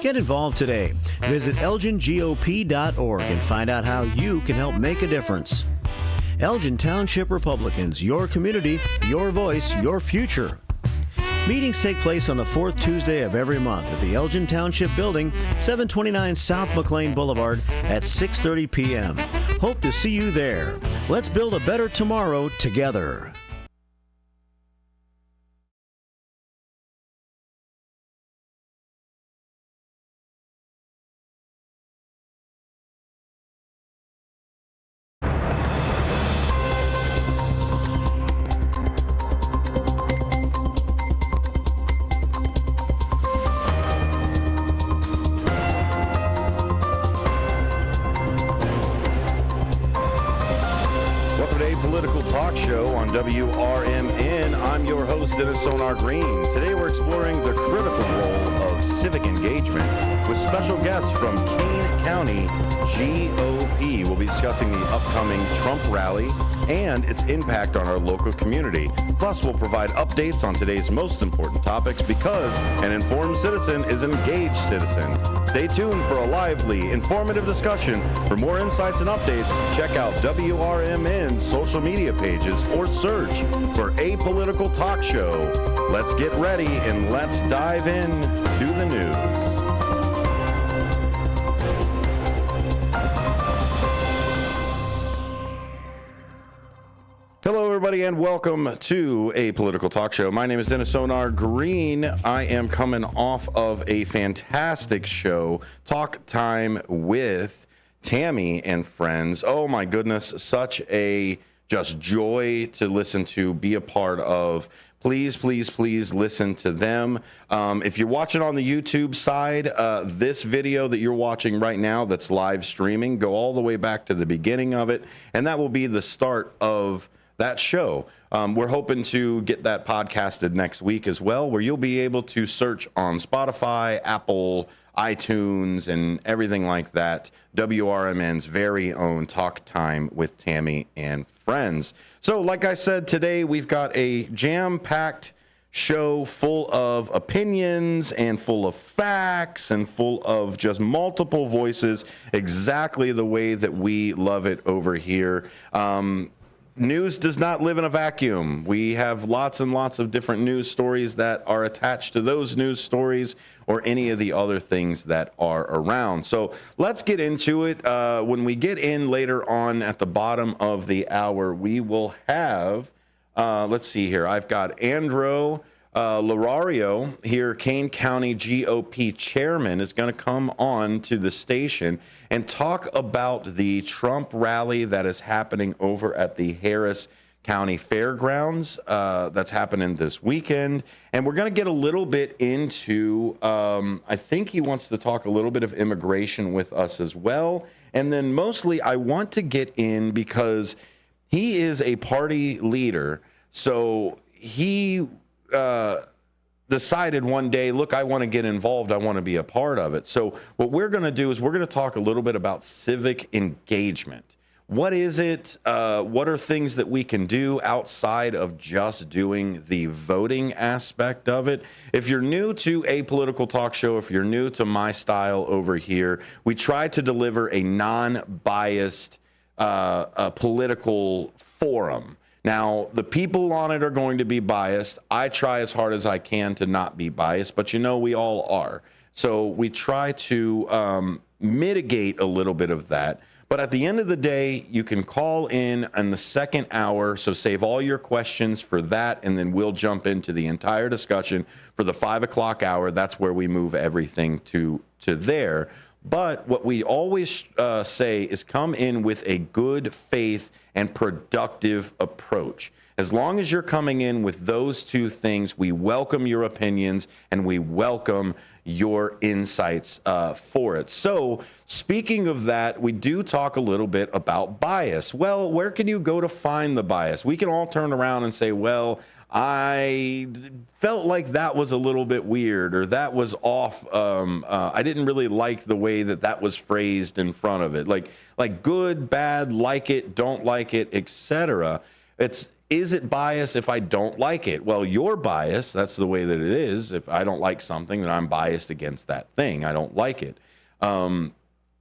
Get involved today. Visit elgingop.org and find out how you can help make a difference. Elgin Township Republicans, your community, your voice, your future. Meetings take place on the 4th Tuesday of every month at the Elgin Township Building, 729 South McLean Boulevard at 6:30 p.m. Hope to see you there. Let's build a better tomorrow together. WRMN. I'm your host, Dennis Sonar Green. Today we're exploring the critical role of civic engagement with special guests from Kane County GOP. We'll be discussing the upcoming Trump rally and its impact on our local community. Plus, we'll provide updates on today's most important topics because an informed citizen is an engaged citizen. Stay tuned for a lively, informative discussion. For more insights and updates, check out WRMN's social media pages or search for Apolitical Talk Show. Let's get ready and let's dive in to the news. everybody, and welcome to A Political Talk Show. My name is Dennis Sonar Green. I am coming off of a fantastic show, Talk Time with Tammy and Friends. Oh my goodness, such a just joy to listen to, be a part of. Please, please, please listen to them. If you're watching on the YouTube side, this video that you're watching right now that's live streaming, go all the way back to the beginning of it, and that will be the start of that show. We're hoping to get that podcasted next week as well, where you'll be able to search on Spotify, Apple, iTunes, and everything like that. WRMN's very own Talk Time with Tammy and Friends. So like I said, today we've got a jam-packed show full of opinions and full of facts and full of just multiple voices, exactly the way that we love it over here. News does not live in a vacuum. We have lots and lots of different news stories that are attached to those news stories or any of the other things that are around. So let's get into it. When we get in later on at the bottom of the hour, we will have, let's see here. I've got Andrew Lorario here, Kane County GOP chairman, is going to come on to the station and talk about the Trump rally that is happening over at the Harris County Fairgrounds. That's happening this weekend. And we're going to get a little bit into, I think he wants to talk a little bit of immigration with us as well. And then mostly I want to get in because he is a party leader. So he decided one day, look, I want to get involved. I want to be a part of it. So what we're going to do is we're going to talk a little bit about civic engagement. What is it? What are things that we can do outside of just doing the voting aspect of it? If you're new to A Political Talk Show, if you're new to my style over here, we try to deliver a non-biased political forum. Now, the people on it are going to be biased. I try as hard as I can to not be biased, but you know we all are. So we try to mitigate a little bit of that. But at the end of the day, you can call in the second hour, so save all your questions for that, and then we'll jump into the entire discussion for the 5 o'clock hour. That's where we move everything to there. But what we always say is come in with a good faith and productive approach. As long as you're coming in with those two things, we welcome your opinions and we welcome your insights for it. So speaking of that, we do talk a little bit about bias. Well, where can you go to find the bias? We can all turn around and say, well, I felt like that was a little bit weird, or that was off. I didn't really like the way that was phrased in front of it. Like good, bad, like it, don't like it, etc. Is it bias if I don't like it? Well, you're biased. That's the way that it is. If I don't like something, then I'm biased against that thing. I don't like it.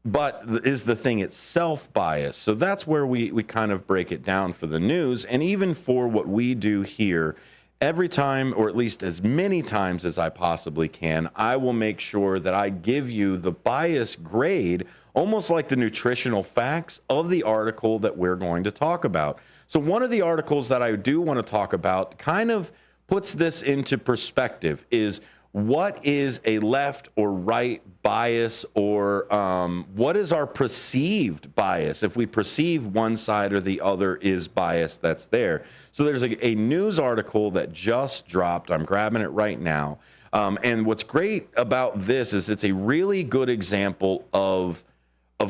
But is the thing itself biased? So that's where we kind of break it down for the news. And even for what we do here, every time, or at least as many times as I possibly can, I will make sure that I give you the bias grade, almost like the nutritional facts of the article that we're going to talk about. So one of the articles that I do want to talk about kind of puts this into perspective is what is a left or right bias, or what is our perceived bias if we perceive one side or the other is bias that's there. So there's a news article that just dropped. I'm grabbing it right now. And what's great about this is it's a really good example of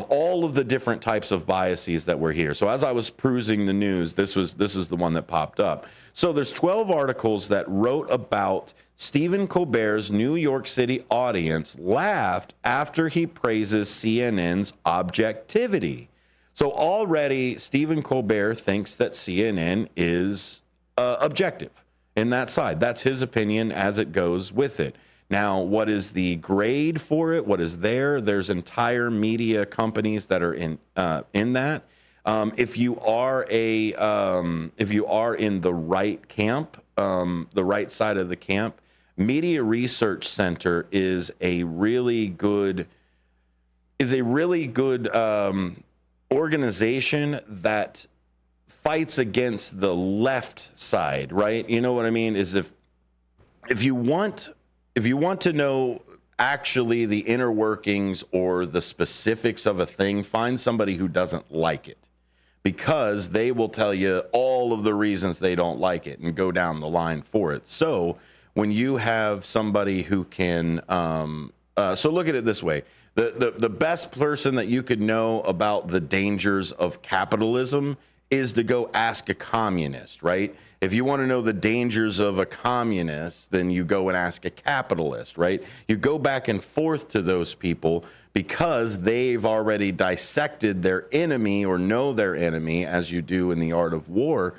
all of the different types of biases that were here. So as I was perusing the news, this is the one that popped up. So there's 12 articles that wrote about Stephen Colbert's New York City audience laughed after he praises CNN's objectivity. So already Stephen Colbert thinks that CNN is objective in that side. That's his opinion as it goes with it. Now, what is the grade for it? What is there? There's entire media companies that are in that. If you are in the right camp, the right side of the camp, Media Research Center is a really good organization that fights against the left side, right? You know what I mean? Is if you want to know actually the inner workings or the specifics of a thing, find somebody who doesn't like it, because they will tell you all of the reasons they don't like it and go down the line for it. So when you have somebody who can, so look at it this way. The best person that you could know about the dangers of capitalism is to go ask a communist, right? If you want to know the dangers of a communist, then you go and ask a capitalist, right? You go back and forth to those people because they've already dissected their enemy or know their enemy, as you do in the art of war,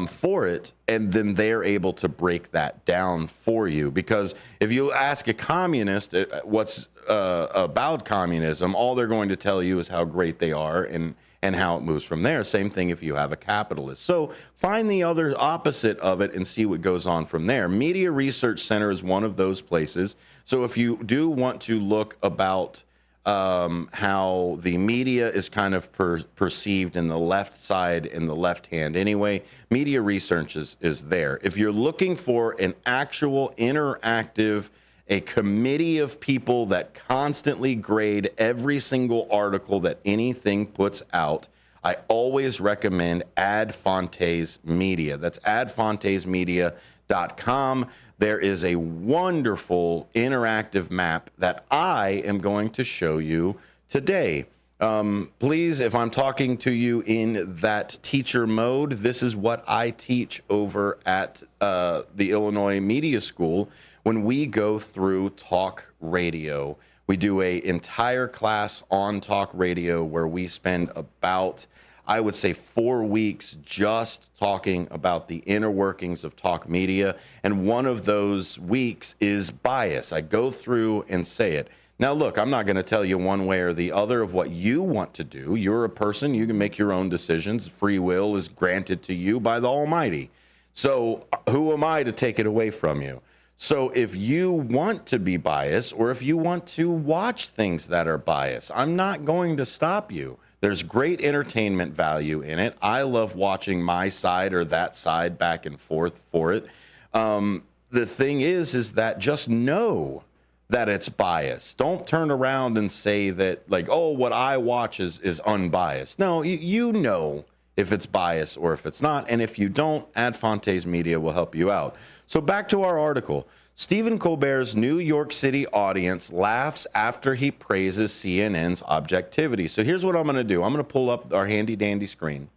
for it, and then they're able to break that down for you. Because if you ask a communist what's about communism, all they're going to tell you is how great they are and how it moves from there. Same thing if you have a capitalist. So find the other opposite of it and see what goes on from there. Media Research Center is one of those places. So if you do want to look about how the media is kind of perceived in the left side, in the left hand anyway, Media Research is there. If you're looking for an actual interactive, a committee of people that constantly grade every single article that anything puts out, I always recommend Ad Fontes Media. That's adfontesmedia.com. There is a wonderful interactive map that I am going to show you today. Please, if I'm talking to you in that teacher mode, this is what I teach over at the Illinois Media School. When we go through talk radio, we do an entire class on talk radio where we spend about, I would say, 4 weeks just talking about the inner workings of talk media. And one of those weeks is bias. I go through and say it. Now, look, I'm not going to tell you one way or the other of what you want to do. You're a person. You can make your own decisions. Free will is granted to you by the Almighty. So who am I to take it away from you? So if you want to be biased, or if you want to watch things that are biased, I'm not going to stop you. There's great entertainment value in it. I love watching my side or that side back and forth for it. The thing is that just know that it's biased. Don't turn around and say that, like, oh, what I watch is unbiased. No, you know if it's biased or if it's not. And if you don't, Ad Fontes Media will help you out. So back to our article. Stephen Colbert's New York City audience laughs after he praises CNN's objectivity. So here's what I'm going to do. I'm going to pull up our handy-dandy screen.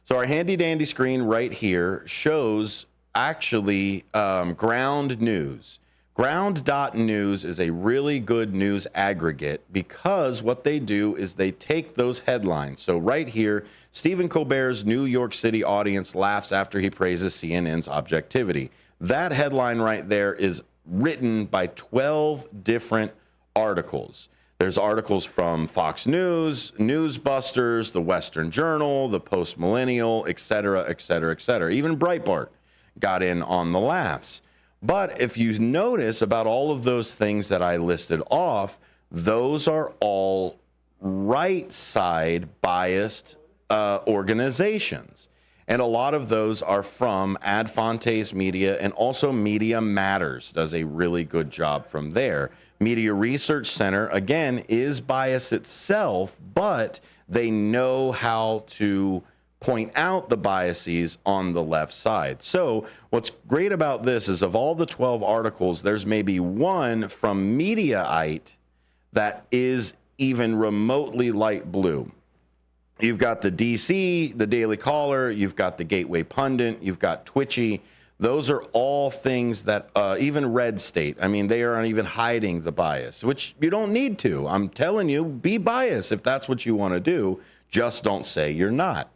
So our handy-dandy screen right here shows actually Ground News. Ground.news is a really good news aggregate because what they do is they take those headlines. So right here, Stephen Colbert's New York City audience laughs after he praises CNN's objectivity. That headline right there is written by 12 different articles. There's articles from Fox News, Newsbusters, the Western Journal, the Post Millennial, et cetera, et cetera, et cetera. Even Breitbart got in on the laughs. But if you notice about all of those things that I listed off, those are all right side biased organizations. And a lot of those are from Ad Fontes Media, and also Media Matters does a really good job from there. Media Research Center, again, is bias itself, but they know how to point out the biases on the left side. So what's great about this is of all the 12 articles, there's maybe one from Mediaite that is even remotely light blue. You've got the DC, the Daily Caller, you've got the Gateway Pundit, you've got Twitchy. Those are all things that even Red State, I mean, they aren't even hiding the bias, which you don't need to. I'm telling you, be biased if that's what you want to do. Just don't say you're not.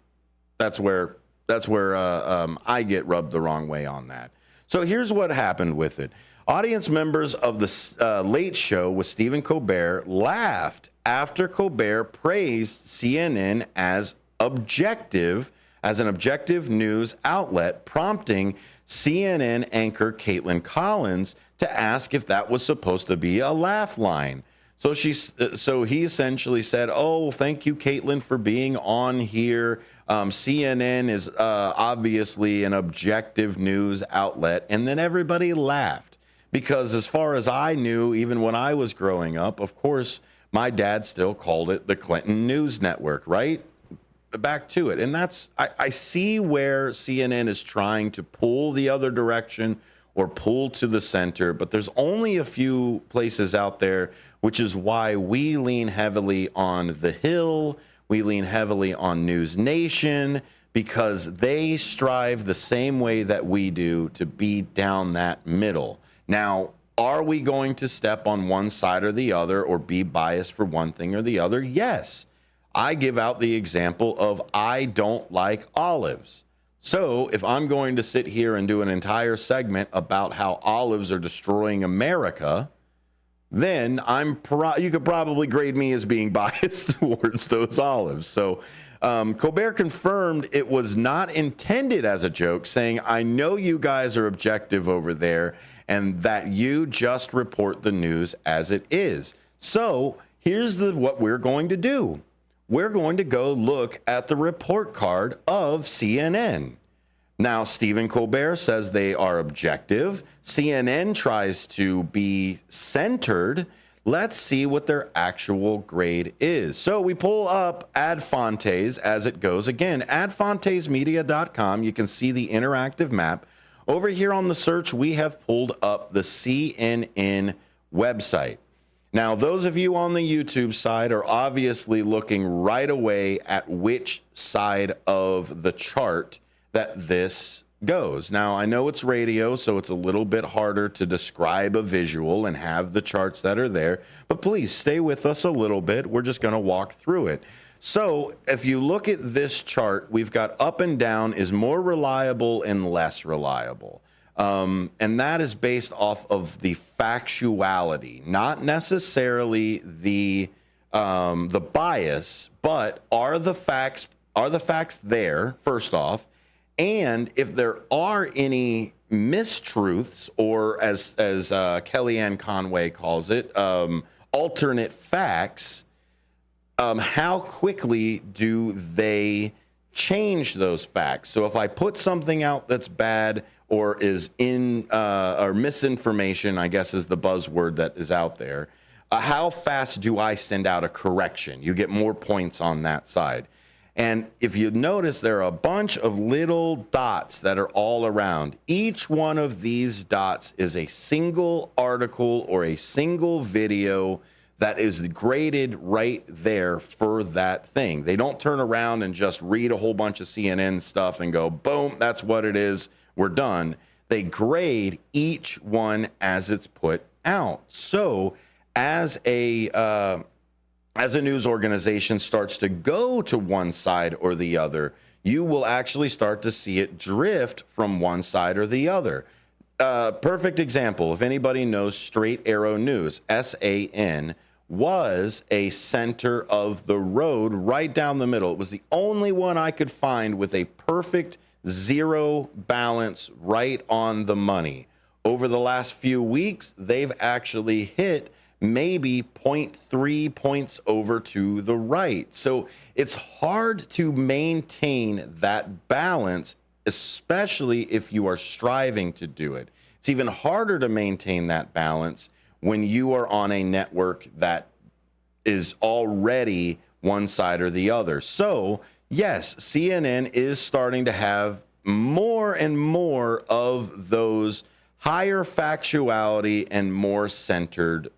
That's where I get rubbed the wrong way on that. So here's what happened with it. Audience members of the Late Show with Stephen Colbert laughed after Colbert praised CNN as an objective news outlet, prompting CNN anchor Caitlin Collins to ask if that was supposed to be a laugh line. So he essentially said, "Oh, thank you, Caitlin, for being on here. CNN is obviously an objective news outlet. And then everybody laughed because as far as I knew, even when I was growing up, of course, my dad still called it the Clinton News Network, right? Back to it. And I see where CNN is trying to pull the other direction or pull to the center, but there's only a few places out there, which is why we lean heavily on The Hill. We lean heavily on News Nation because they strive the same way that we do to be down that middle. Now, are we going to step on one side or the other or be biased for one thing or the other? Yes. I give out the example of I don't like olives. So if I'm going to sit here and do an entire segment about how olives are destroying America, then you could probably grade me as being biased towards those olives. So Colbert confirmed it was not intended as a joke, saying, I know you guys are objective over there and that you just report the news as it is. So here's what we're going to do. We're going to go look at the report card of CNN. Now, Stephen Colbert says they are objective. CNN tries to be centered. Let's see what their actual grade is. So we pull up Ad Fontes as it goes. Again, adfontesmedia.com. You can see the interactive map. Over here on the search, we have pulled up the CNN website. Now, those of you on the YouTube side are obviously looking right away at which side of the chart that this goes. Now, I know it's radio, so it's a little bit harder to describe a visual and have the charts that are there, but please stay with us a little bit. We're just going to walk through it. So if you look at this chart, we've got up and down is more reliable and less reliable. And that is based off of the factuality, not necessarily the bias, but are the facts there, first off? And if there are any mistruths, or as Kellyanne Conway calls it, alternate facts, how quickly do they change those facts? So if I put something out that's bad or is or misinformation, I guess is the buzzword that is out there, how fast do I send out a correction? You get more points on that side. And if you notice, there are a bunch of little dots that are all around. Each one of these dots is a single article or a single video that is graded right there for that thing. They don't turn around and just read a whole bunch of CNN stuff and go, boom, that's what it is, we're done. They grade each one as it's put out. So as a news organization starts to go to one side or the other, you will actually start to see it drift from one side or the other. Perfect example, if anybody knows Straight Arrow News, SAN, was a center of the road right down the middle. It was the only one I could find with a perfect zero balance right on the money. Over the last few weeks, they've actually hit maybe 0.3 points over to the right. So it's hard to maintain that balance, especially if you are striving to do it. It's even harder to maintain that balance when you are on a network that is already one side or the other. So yes, CNN is starting to have more and more of those higher factuality and more centered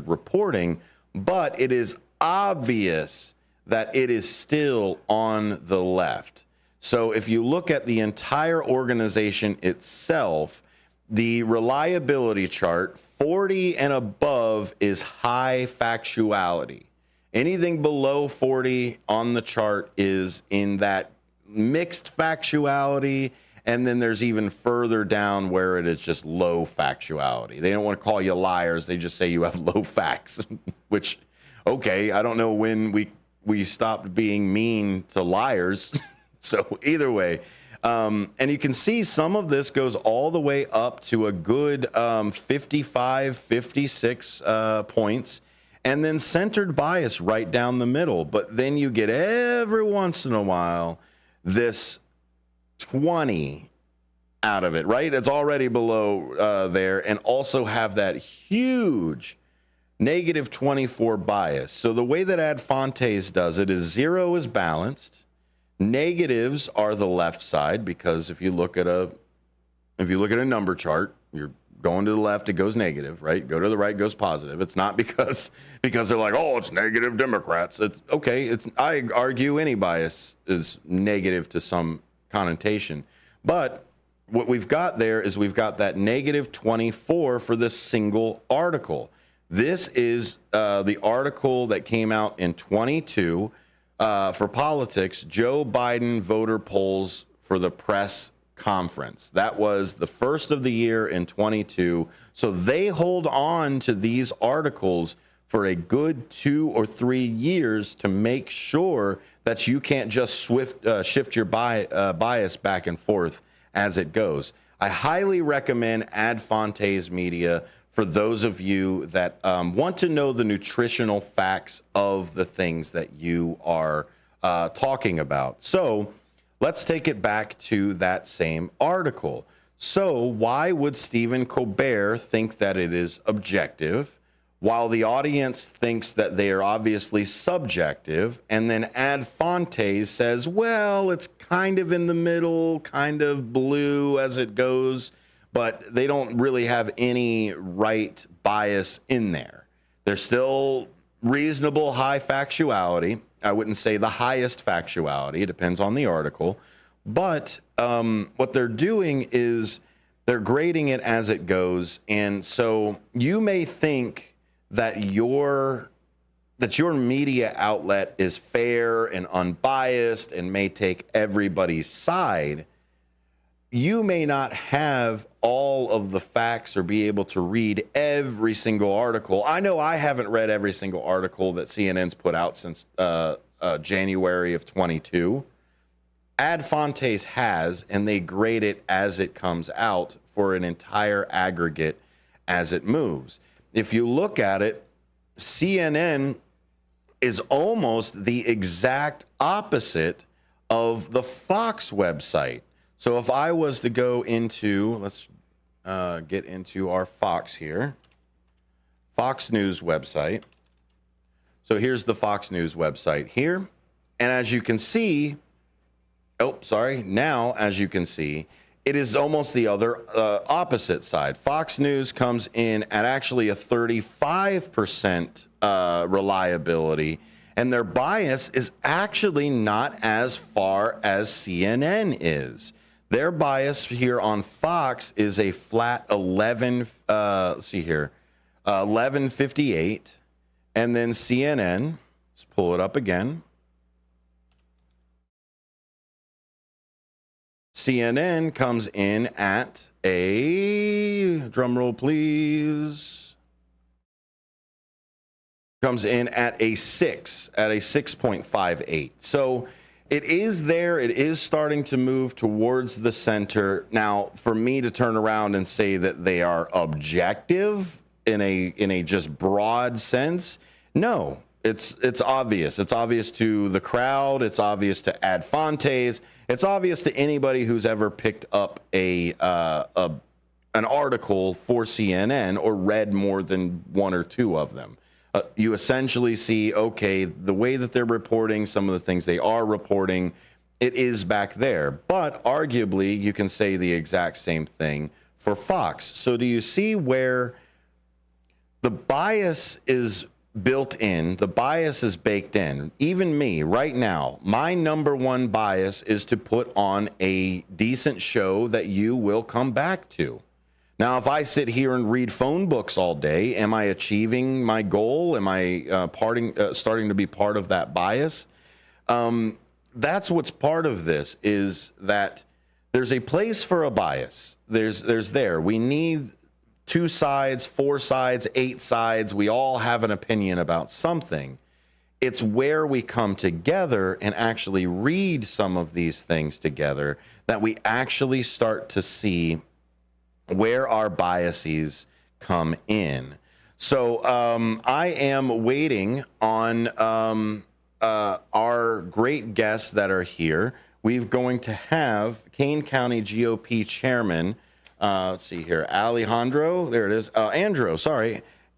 reporting, but it is obvious that it is still on the left. So if you look at the entire organization itself, the reliability chart, 40 and above is high factuality. Anything below 40 on the chart is in that mixed factuality. And then there's even further down where it is just low factuality. They don't want to call you liars. They just say you have low facts, which, okay, I don't know when we stopped being mean to liars. So either way, and you can see some of this goes all the way up to a good 55, 56 points. and then centered bias right down the middle. But then you get every once in a while this 20 out of it, right? It's already below there, and also have that huge negative 24 bias. So the way that Ad Fontes does it is 0 is balanced, negatives are the left side, because if you look at a number chart, you're going to the left, it goes negative, right? Go to the right, goes positive. It's not because they're like, oh, it's negative Democrats. It's okay. I argue any bias is negative to some connotation, but what we've got there is we've got that negative 24 for this single article. This is the article that came out in 22 for politics, Joe Biden voter polls for the press conference. That was the first of the year in 22. So they hold on to these articles for a good 2 or 3 years to make sure that you can't just shift your bias back and forth as it goes. I highly recommend Ad Fontes Media for those of you that want to know the nutritional facts of the things that you are talking about. So let's take it back to that same article. So why would Stephen Colbert think that it is objective, while the audience thinks that they are obviously subjective? And then Ad Fontes says, well, it's kind of in the middle, kind of blue as it goes, but they don't really have any right bias in there. They're still reasonable high factuality. I wouldn't say the highest factuality. It depends on the article. But what they're doing is they're grading it as it goes. And so you may think that your media outlet is fair and unbiased and may take everybody's side. You may not have all of the facts or be able to read every single article. I know I haven't read every single article that CNN's put out since January of 22. Ad Fontes has, and they grade it as it comes out for an entire aggregate as it moves. If you look at it, CNN is almost the exact opposite of the Fox website. So if I was to go into, let's get into our Fox here, Fox News website. So here's the Fox News website here. And as you can see, now as you can see, it is almost the other opposite side. Fox News comes in at actually a 35% reliability, and their bias is actually not as far as CNN is. Their bias here on Fox is a flat 1158, and then CNN, let's pull it up again. CNN comes in at a, drum roll please, comes in at a 6.58. So it is there. It is starting to move towards the center. Now, for me to turn around and say that they are objective in a just broad sense, no. It's obvious. It's obvious to the crowd. It's obvious to Ad Fontes. It's obvious to anybody who's ever picked up an article for CNN or read more than one or two of them. You essentially see, okay, the way that they're reporting, some of the things they are reporting, it is back there. But arguably, you can say the exact same thing for Fox. So do you see where the bias is built in, the bias is baked in? Even me, right now, my number one bias is to put on a decent show that you will come back to. Now, if I sit here and read phone books all day, am I achieving my goal? Am I starting to be part of that bias? That's what's part of this, is that there's a place for a bias. We need 2 sides, 4 sides, 8 sides. We all have an opinion about something. It's where we come together and actually read some of these things together that we actually start to see where our biases come in. So I am waiting on our great guests that are here. We're going to have Kane County GOP Chairman, let's see here, Andrew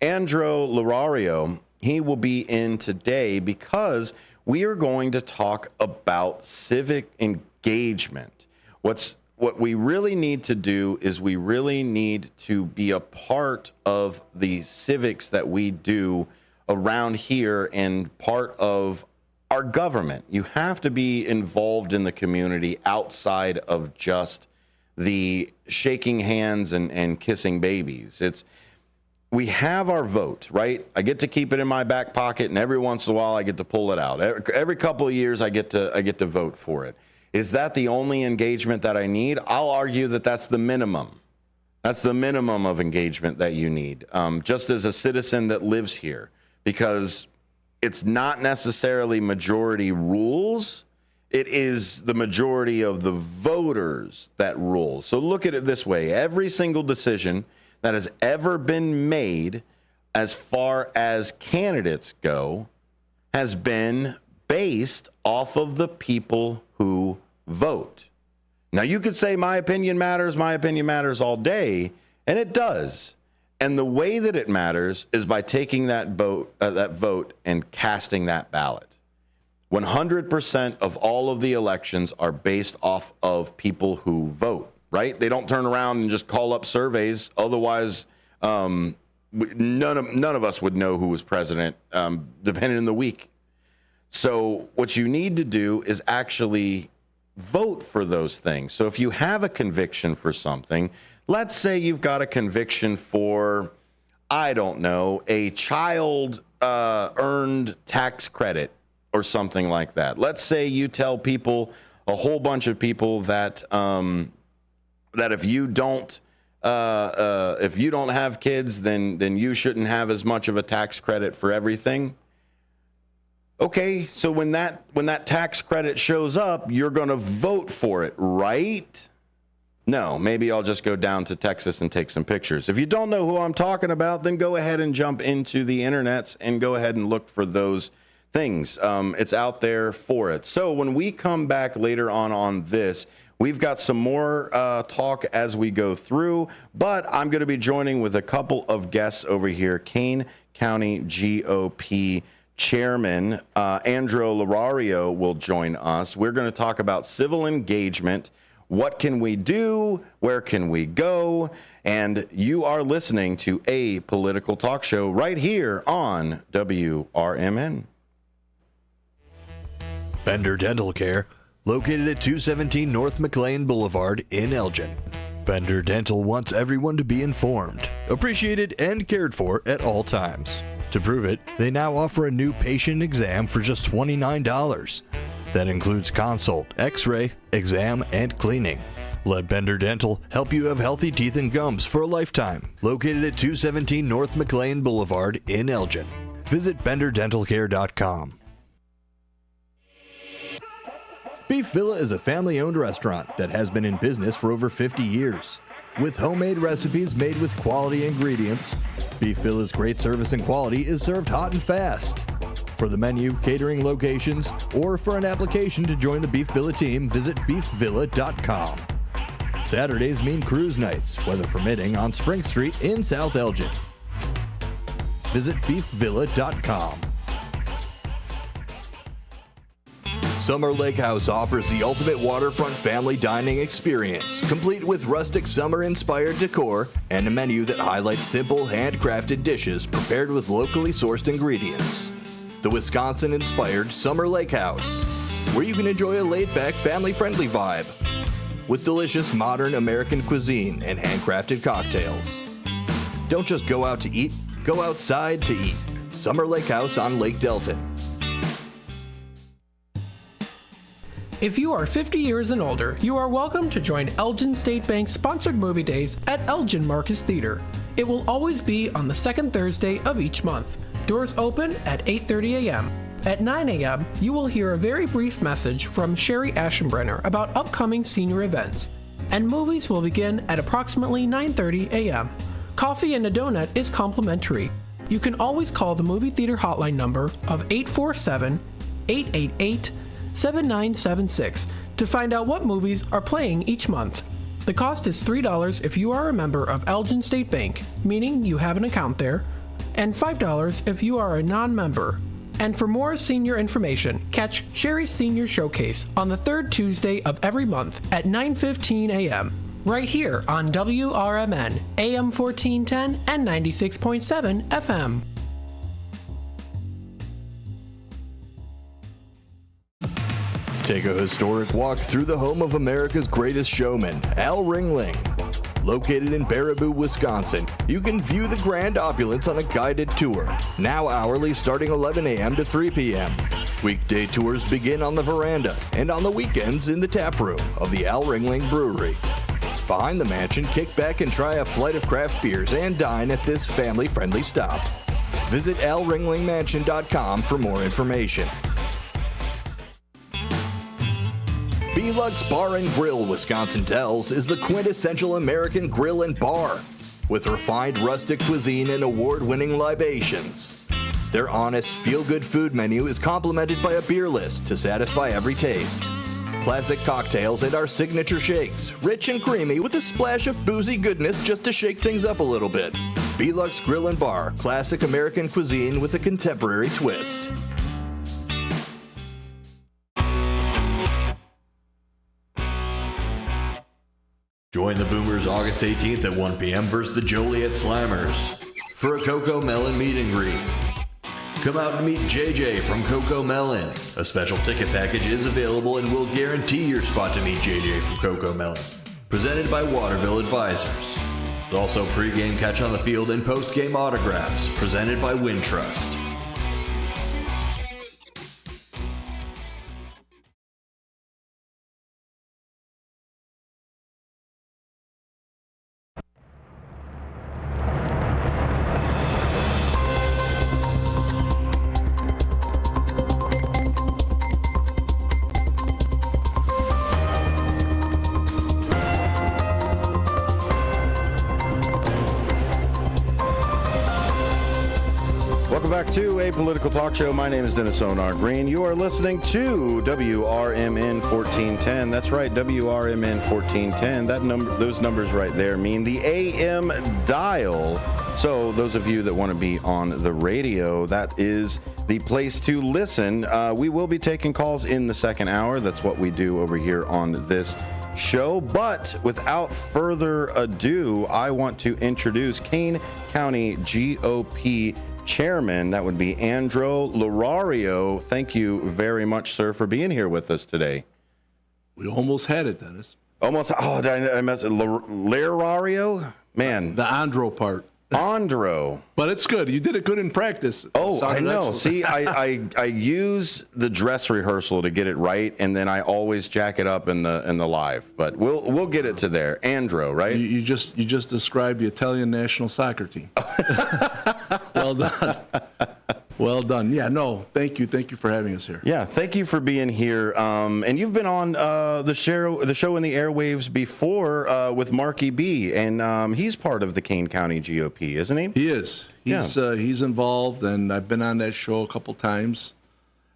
Lorario. He will be in today because we are going to talk about civic engagement. What we really need to do is we really need to be a part of the civics that we do around here and part of our government. You have to be involved in the community outside of just the shaking hands and kissing babies. We have our vote, right? I get to keep it in my back pocket, and every once in a while I get to pull it out. Every couple of years I get to vote for it. Is that the only engagement that I need? I'll argue that that's the minimum. That's the minimum of engagement that you need, just as a citizen that lives here, because it's not necessarily majority rules. It is the majority of the voters that rule. So look at it this way. Every single decision that has ever been made as far as candidates go has been based off of the people who vote. Now, you could say my opinion matters all day, and it does. And the way that it matters is by taking that vote and casting that ballot. 100% of all of the elections are based off of people who vote, right? They don't turn around and just call up surveys. Otherwise, none of us would know who was president, depending on the week. So what you need to do is actually vote for those things. So if you have a conviction for something, let's say you've got a conviction for, I don't know, a child earned tax credit or something like that. Let's say you tell people, a whole bunch of people, that that if you don't have kids, then you shouldn't have as much of a tax credit for everything. Okay, so when that tax credit shows up, you're going to vote for it, right? No, maybe I'll just go down to Texas and take some pictures. If you don't know who I'm talking about, then go ahead and jump into the internets and go ahead and look for those things. It's out there for it. So when we come back later on this, we've got some more talk as we go through, but I'm going to be joining with a couple of guests over here. Kane County GOP Chairman Andrew Lorario will join us. We're going to talk about civil engagement. What can we do? Where can we go? And you are listening to A Political Talk Show right here on WRMN. Bender Dental Care, located at 217 North McLean Boulevard in Elgin. Bender Dental wants everyone to be informed, appreciated, and cared for at all times. To prove it, they now offer a new patient exam for just $29. That includes consult, x-ray, exam, and cleaning. Let Bender Dental help you have healthy teeth and gums for a lifetime. Located at 217 North McLean Boulevard in Elgin. Visit BenderDentalCare.com. Beef Villa is a family-owned restaurant that has been in business for over 50 years. With homemade recipes made with quality ingredients, Beef Villa's great service and quality is served hot and fast. For the menu, catering locations, or for an application to join the Beef Villa team, visit BeefVilla.com. Saturdays mean cruise nights, weather permitting, on Spring Street in South Elgin. Visit BeefVilla.com. Summer Lake House offers the ultimate waterfront family dining experience, complete with rustic summer-inspired decor and a menu that highlights simple, handcrafted dishes prepared with locally sourced ingredients. The Wisconsin-inspired Summer Lake House, where you can enjoy a laid-back, family-friendly vibe with delicious modern American cuisine and handcrafted cocktails. Don't just go out to eat, go outside to eat. Summer Lake House on Lake Delton. If you are 50 years and older, you are welcome to join Elgin State Bank's sponsored movie days at Elgin Marcus Theater. It will always be on the second Thursday of each month. Doors open at 8:30 a.m. At 9 a.m., you will hear a very brief message from Sherry Aschenbrenner about upcoming senior events, and movies will begin at approximately 9:30 a.m. Coffee and a donut is complimentary. You can always call the movie theater hotline number of 847-888-7976 to find out what movies are playing each month. The cost is $3 if you are a member of Elgin State Bank, meaning you have an account there, and $5 if you are a non-member. And for more senior information, catch Sherry's Senior Showcase on the third Tuesday of every month at 9:15 a.m. right here on WRMN, AM 1410 and 96.7 FM. Take a historic walk through the home of America's greatest showman, Al Ringling. Located in Baraboo, Wisconsin, you can view the grand opulence on a guided tour, now hourly starting 11 a.m. to 3 p.m. Weekday tours begin on the veranda and on the weekends in the tap room of the Al Ringling Brewery. Behind the mansion, kick back and try a flight of craft beers and dine at this family-friendly stop. Visit alringlingmansion.com for more information. Belux Bar and Grill Wisconsin Dells is the quintessential American grill and bar, with refined rustic cuisine and award-winning libations. Their honest, feel-good food menu is complemented by a beer list to satisfy every taste. Classic cocktails and our signature shakes, rich and creamy with a splash of boozy goodness just to shake things up a little bit. Belux Grill and Bar, classic American cuisine with a contemporary twist. Join the Boomers August 18th at 1 p.m. versus the Joliet Slammers for a Coco Melon meet and greet. Come out and meet JJ from Coco Melon. A special ticket package is available and will guarantee your spot to meet JJ from Coco Melon. Presented by Waterville Advisors. There's also pre-game catch on the field and post-game autographs. Presented by Wintrust. Back to a political talk show. My name is Dennis Onar Green. You are listening to WRMN 1410. That's right, WRMN 1410. That number, those numbers right there mean the AM dial. So those of you that want to be on the radio, that is the place to listen. We will be taking calls in the second hour. That's what we do over here on this show. But without further ado, I want to introduce Kane County GOP Chairman. That would be Andrew Lorario. Thank you very much, sir, for being here with us today. We almost had it, Dennis. Almost. Oh, did I mess it? Lorario? Man. The Andro part. Andro. But it's good. You did it good in practice. Oh, I know. See, I use the dress rehearsal to get it right, and then I always jack it up in the live. But we'll get it to there. Andro, right? You just described the Italian national soccer team. Well done. Well done. Yeah, no, thank you. Thank you for having us here. Yeah, thank you for being here. And you've been on the show in the airwaves before with Marky B, and he's part of the Kane County GOP, isn't he? He is. He's involved, and I've been on that show a couple times.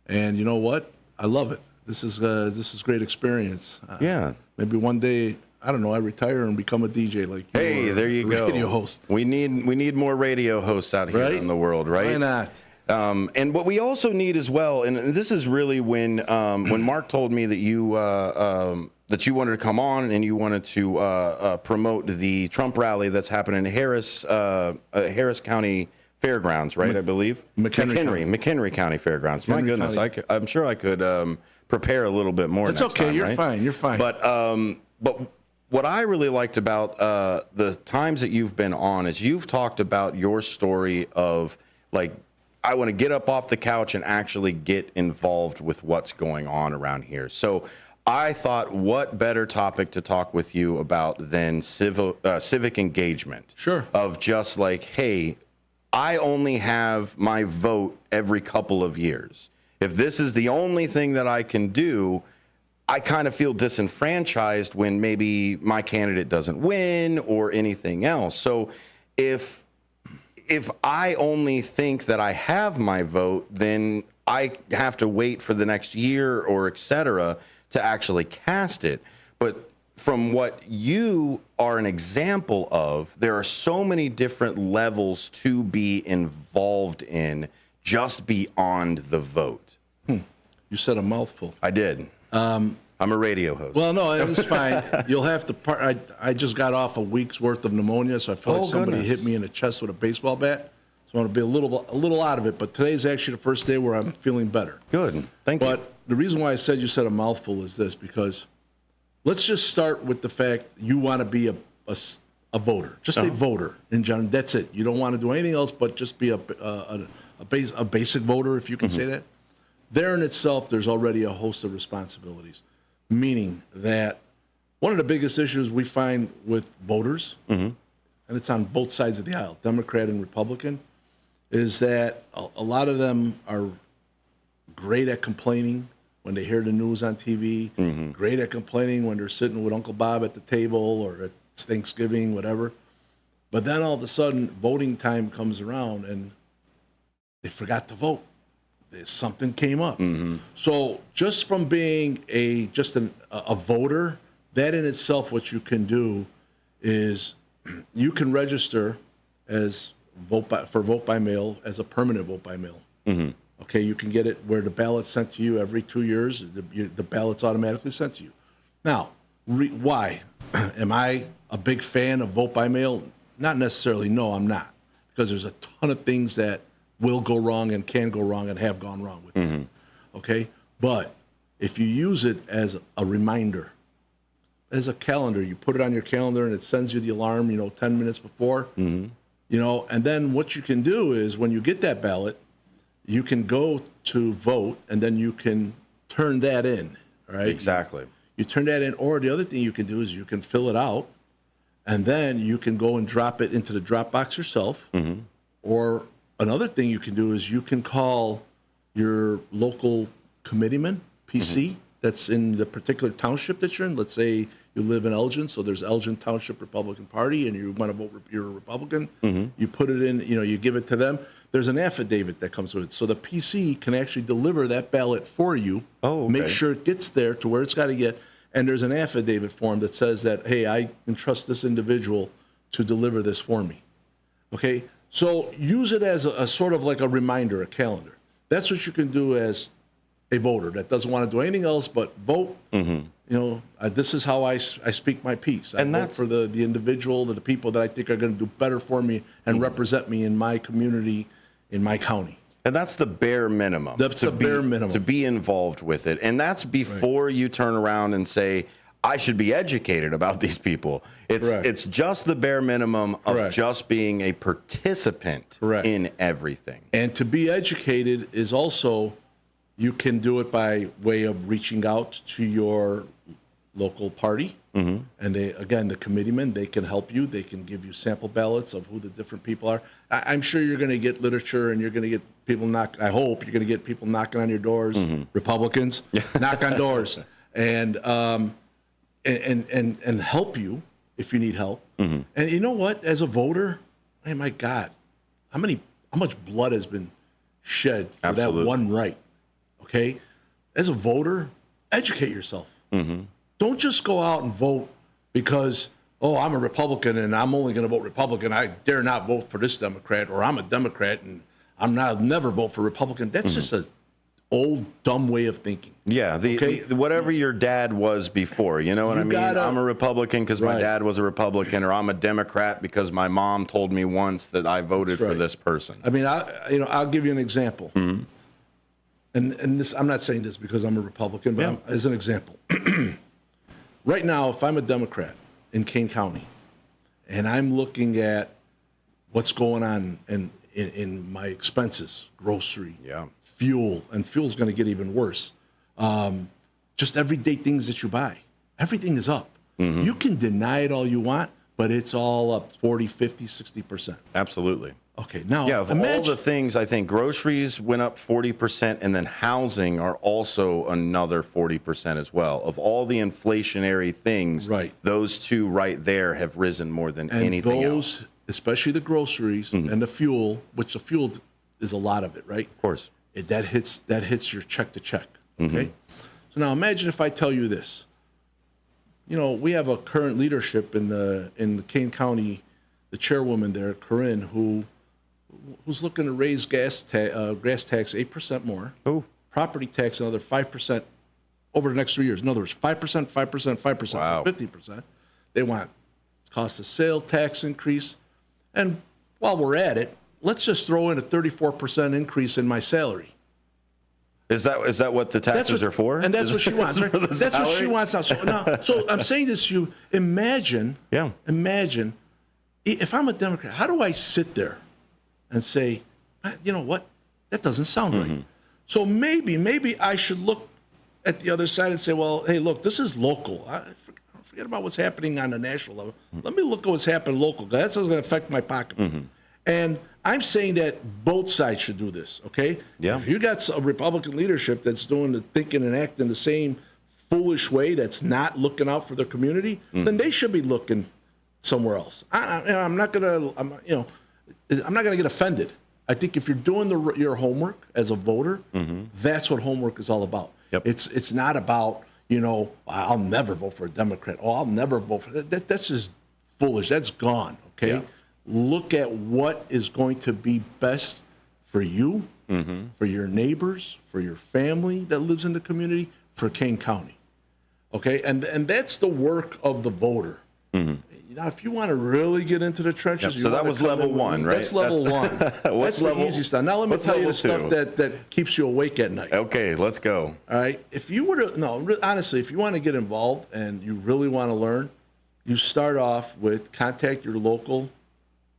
And you know what? I love it. This is great experience. Yeah. Maybe one day, I don't know, I retire and become a DJ like you. Hey, there you go. Radio host. We need more radio hosts out here in the world, right? Why not? And what we also need as well, and this is really when Mark told me that you wanted to come on and you wanted to promote the Trump rally that's happening in Harris County Fairgrounds, right? I believe McHenry County Fairgrounds. My goodness, I'm sure I could prepare a little bit more. It's okay. You're fine. You're fine. But what I really liked about the times that you've been on is you've talked about your story of like, I want to get up off the couch and actually get involved with what's going on around here. So I thought, what better topic to talk with you about than civic engagement? Sure. Of just like, hey, I only have my vote every couple of years. If this is the only thing that I can do, I kind of feel disenfranchised when maybe my candidate doesn't win or anything else. So if if I only think that I have my vote, then I have to wait for the next year or et cetera to actually cast it. But from what you are an example of, there are so many different levels to be involved in just beyond the vote. You said a mouthful. I did. I'm a radio host. Well, no, it's fine. You'll have to I just got off a week's worth of pneumonia, so I feel like somebody hit me in the chest with a baseball bat. So I want to be a little out of it. But today's actually the first day where I'm feeling better. Good. Thank you. But the reason why I said you said a mouthful is this, because let's just start with the fact you want to be a voter, just a voter in general. That's it. You don't want to do anything else but just be a basic voter, if you can say that. There in itself, there's already a host of responsibilities, meaning that one of the biggest issues we find with voters, and it's on both sides of the aisle, Democrat and Republican, is that a lot of them are great at complaining when they hear the news on TV, great at complaining when they're sitting with Uncle Bob at the table or at Thanksgiving, whatever. But then all of a sudden, voting time comes around and they forgot to vote. Something came up. So just from being a voter, that in itself, what you can do is you can register as vote by mail as a permanent vote by mail. Okay, you can get it where the ballot's sent to you every 2 years. The ballot's automatically sent to you. Now, why? Am I a big fan of vote by mail? Not necessarily. No, I'm not, because there's a ton of things that will go wrong and can go wrong and have gone wrong with it. Okay? But if you use it as a reminder, as a calendar, you put it on your calendar and it sends you the alarm, 10 minutes before, and then what you can do is when you get that ballot, you can go to vote and then you can turn that in, right? Exactly. You turn that in, or the other thing you can do is you can fill it out and then you can go and drop it into the drop box yourself, or another thing you can do is you can call your local committeeman, PC, that's in the particular township that you're in. Let's say you live in Elgin, so there's Elgin Township Republican Party, and you want to vote, you're a Republican. You put it in, you give it to them. There's an affidavit that comes with it. So the PC can actually deliver that ballot for you, make sure it gets there to where it's got to get, and there's an affidavit form that says that, hey, I entrust this individual to deliver this for me. Okay? So use it as a sort of like a reminder, a calendar. That's what you can do as a voter that doesn't want to do anything else but vote. This is how I speak my piece. I vote for the individual, the people that I think are going to do better for me and represent me in my community, in my county. And that's the bare minimum. That's the bare minimum. To be involved with it. And that's before you turn around and say, I should be educated about these people. It's just the bare minimum of just being a participant in everything. And to be educated is also, you can do it by way of reaching out to your local party. And they, again, the committeemen, they can help you. They can give you sample ballots of who the different people are. I'm sure you're going to get literature and you're going to get people I hope you're going to get people knocking on your doors, Republicans, knock on doors. And help you if you need help. And you know what? As a voter, my God, how much blood has been shed for that one right? Okay, as a voter, educate yourself. Don't just go out and vote because I'm a Republican and I'm only going to vote Republican. I dare not vote for this Democrat, or I'm a Democrat and I'll never vote for Republican. That's just a old dumb way of thinking. Yeah, whatever your dad was before, you know what I mean? I'm a Republican because my dad was a Republican, or I'm a Democrat because my mom told me once that I voted for this person. I mean, I'll give you an example. And this, I'm not saying this because I'm a Republican, but as an example. Right now, if I'm a Democrat in Kane County and I'm looking at what's going on in my expenses, grocery, fuel, and fuel's going to get even worse. Just everyday things that you buy. Everything is up. You can deny it all you want, but it's all up 40, 50, 60%. Absolutely. Okay, now of all the things, I think groceries went up 40%, and then housing are also another 40% as well. Of all the inflationary things, those two right there have risen more than anything else. especially the groceries and the fuel, which the fuel is a lot of it, right? Of course. That hits your check to check. Okay. So now imagine if I tell you this. You know, we have a current leadership in Kane County, the chairwoman there, Corinne, who's looking to raise gas tax 8% more. Oh. Property tax another 5% over the next 3 years. In other words, 5%, 5%, 5%, Wow. so 50%. They want cost of sale tax increase. And while we're at it, let's just throw in a 34% increase in my salary. Is that what the taxes are for? And that's what she wants, right? That's what she wants now. So I'm saying this to you, imagine if I'm a Democrat, how do I sit there and say, you know what, that doesn't sound right. So maybe I should look at the other side and say, well, hey, look, this is local. Forget about what's happening on the national level. Let me look at what's happening local. That's going to affect my pocketbook. And I'm saying that both sides should do this, okay? Yeah. If you got a Republican leadership that's doing the thinking and acting the same foolish way, that's not looking out for their community, then they should be looking somewhere else. I'm not gonna get offended. I think if you're doing your homework as a voter, that's what homework is all about. Yep. It's not about, I'll never vote for a Democrat. Oh, I'll never vote for that. That's just foolish. That's gone. Okay. Yeah. Look at what is going to be best for you, for your neighbors, for your family that lives in the community, for Kane County. Okay, and that's the work of the voter. Now, if you want to really get into the trenches, so that was level one, right? That's level one. That's the easy stuff. Now let me tell you the stuff that keeps you awake at night. Okay, let's go. All right. If you were to honestly, if you want to get involved and you really want to learn, you start off with contact your local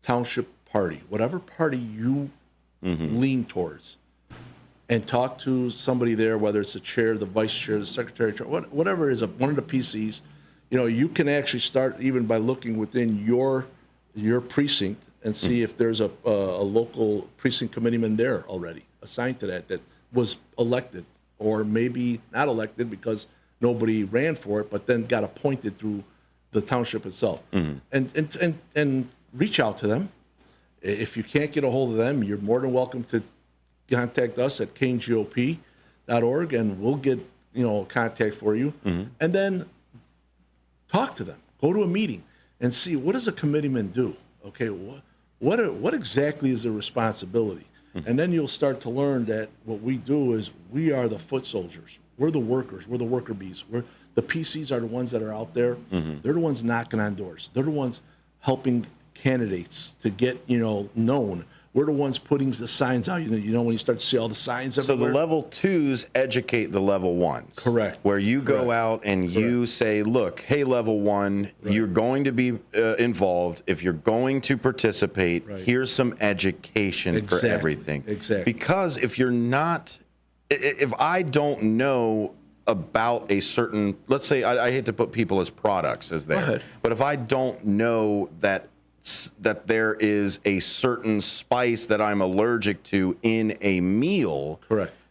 township party, whatever party you lean towards, and talk to somebody there, whether it's the chair, the vice chair, the secretary, whatever it is, one of the PCs. You can actually start even by looking within your precinct and see if there's a local precinct committeeman there already assigned to that was elected, or maybe not elected because nobody ran for it, but then got appointed through the township itself. And reach out to them. If you can't get a hold of them, you're more than welcome to contact us at kanegop.org, and we'll get contact for you. And then talk to them. Go to a meeting and see, what does a committeeman do? Okay, what exactly is their responsibility? And then you'll start to learn that what we do is we are the foot soldiers. We're the workers. We're the worker bees. The PCs are the ones that are out there. They're the ones knocking on doors. They're the ones helping candidates to get known. We're the ones putting the signs out. When you start to see all the signs everywhere. So the level 2s educate the level 1s. Correct. Where you go out and you say, look, hey, level 1, you're going to be involved. If you're going to participate, here's some education for everything. Exactly. Because if you're not, if I don't know about a certain, let's say, I hate to put people as products as there, but if I don't know that there is a certain spice that I'm allergic to in a meal,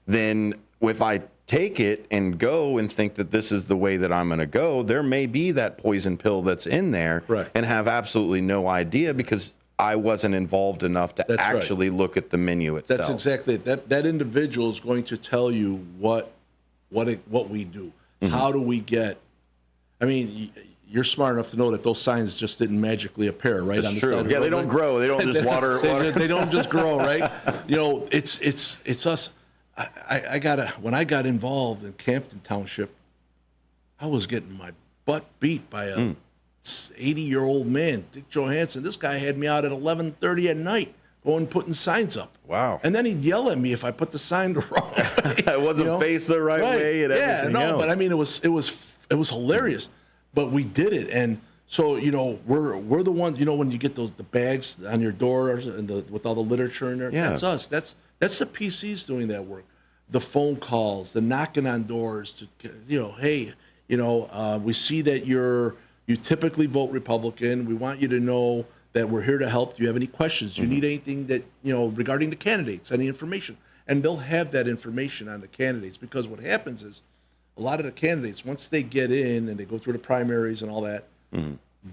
then if I take it and go and think that this is the way that I'm going to go, there may be that poison pill that's in there and have absolutely no idea because I wasn't involved enough to actually look at the menu itself. That's exactly it. That individual is going to tell you what we do. How do we get? I mean, you're smart enough to know that those signs just didn't magically appear, right? That's true. Yeah, they don't grow. They don't just water. They don't just grow, right? It's us. When I got involved in Campton Township, I was getting my butt beat by a 80-year-old man, Dick Johansson. This guy had me out at 11:30 at night, going putting signs up. Wow. And then he'd yell at me if I put the sign the wrong way. It wasn't faced the right way and everything else. But I mean, it was hilarious. But we did it, and so we're the ones. When you get the bags on your door and with all the literature in there, that's us. That's the PCs doing that work. The phone calls, the knocking on doors. Hey, we see that you typically vote Republican. We want you to know that we're here to help. Do you have any questions? Do you need anything that regarding the candidates? Any information? And they'll have that information on the candidates, because what happens is, a lot of the candidates, once they get in and they go through the primaries and all that,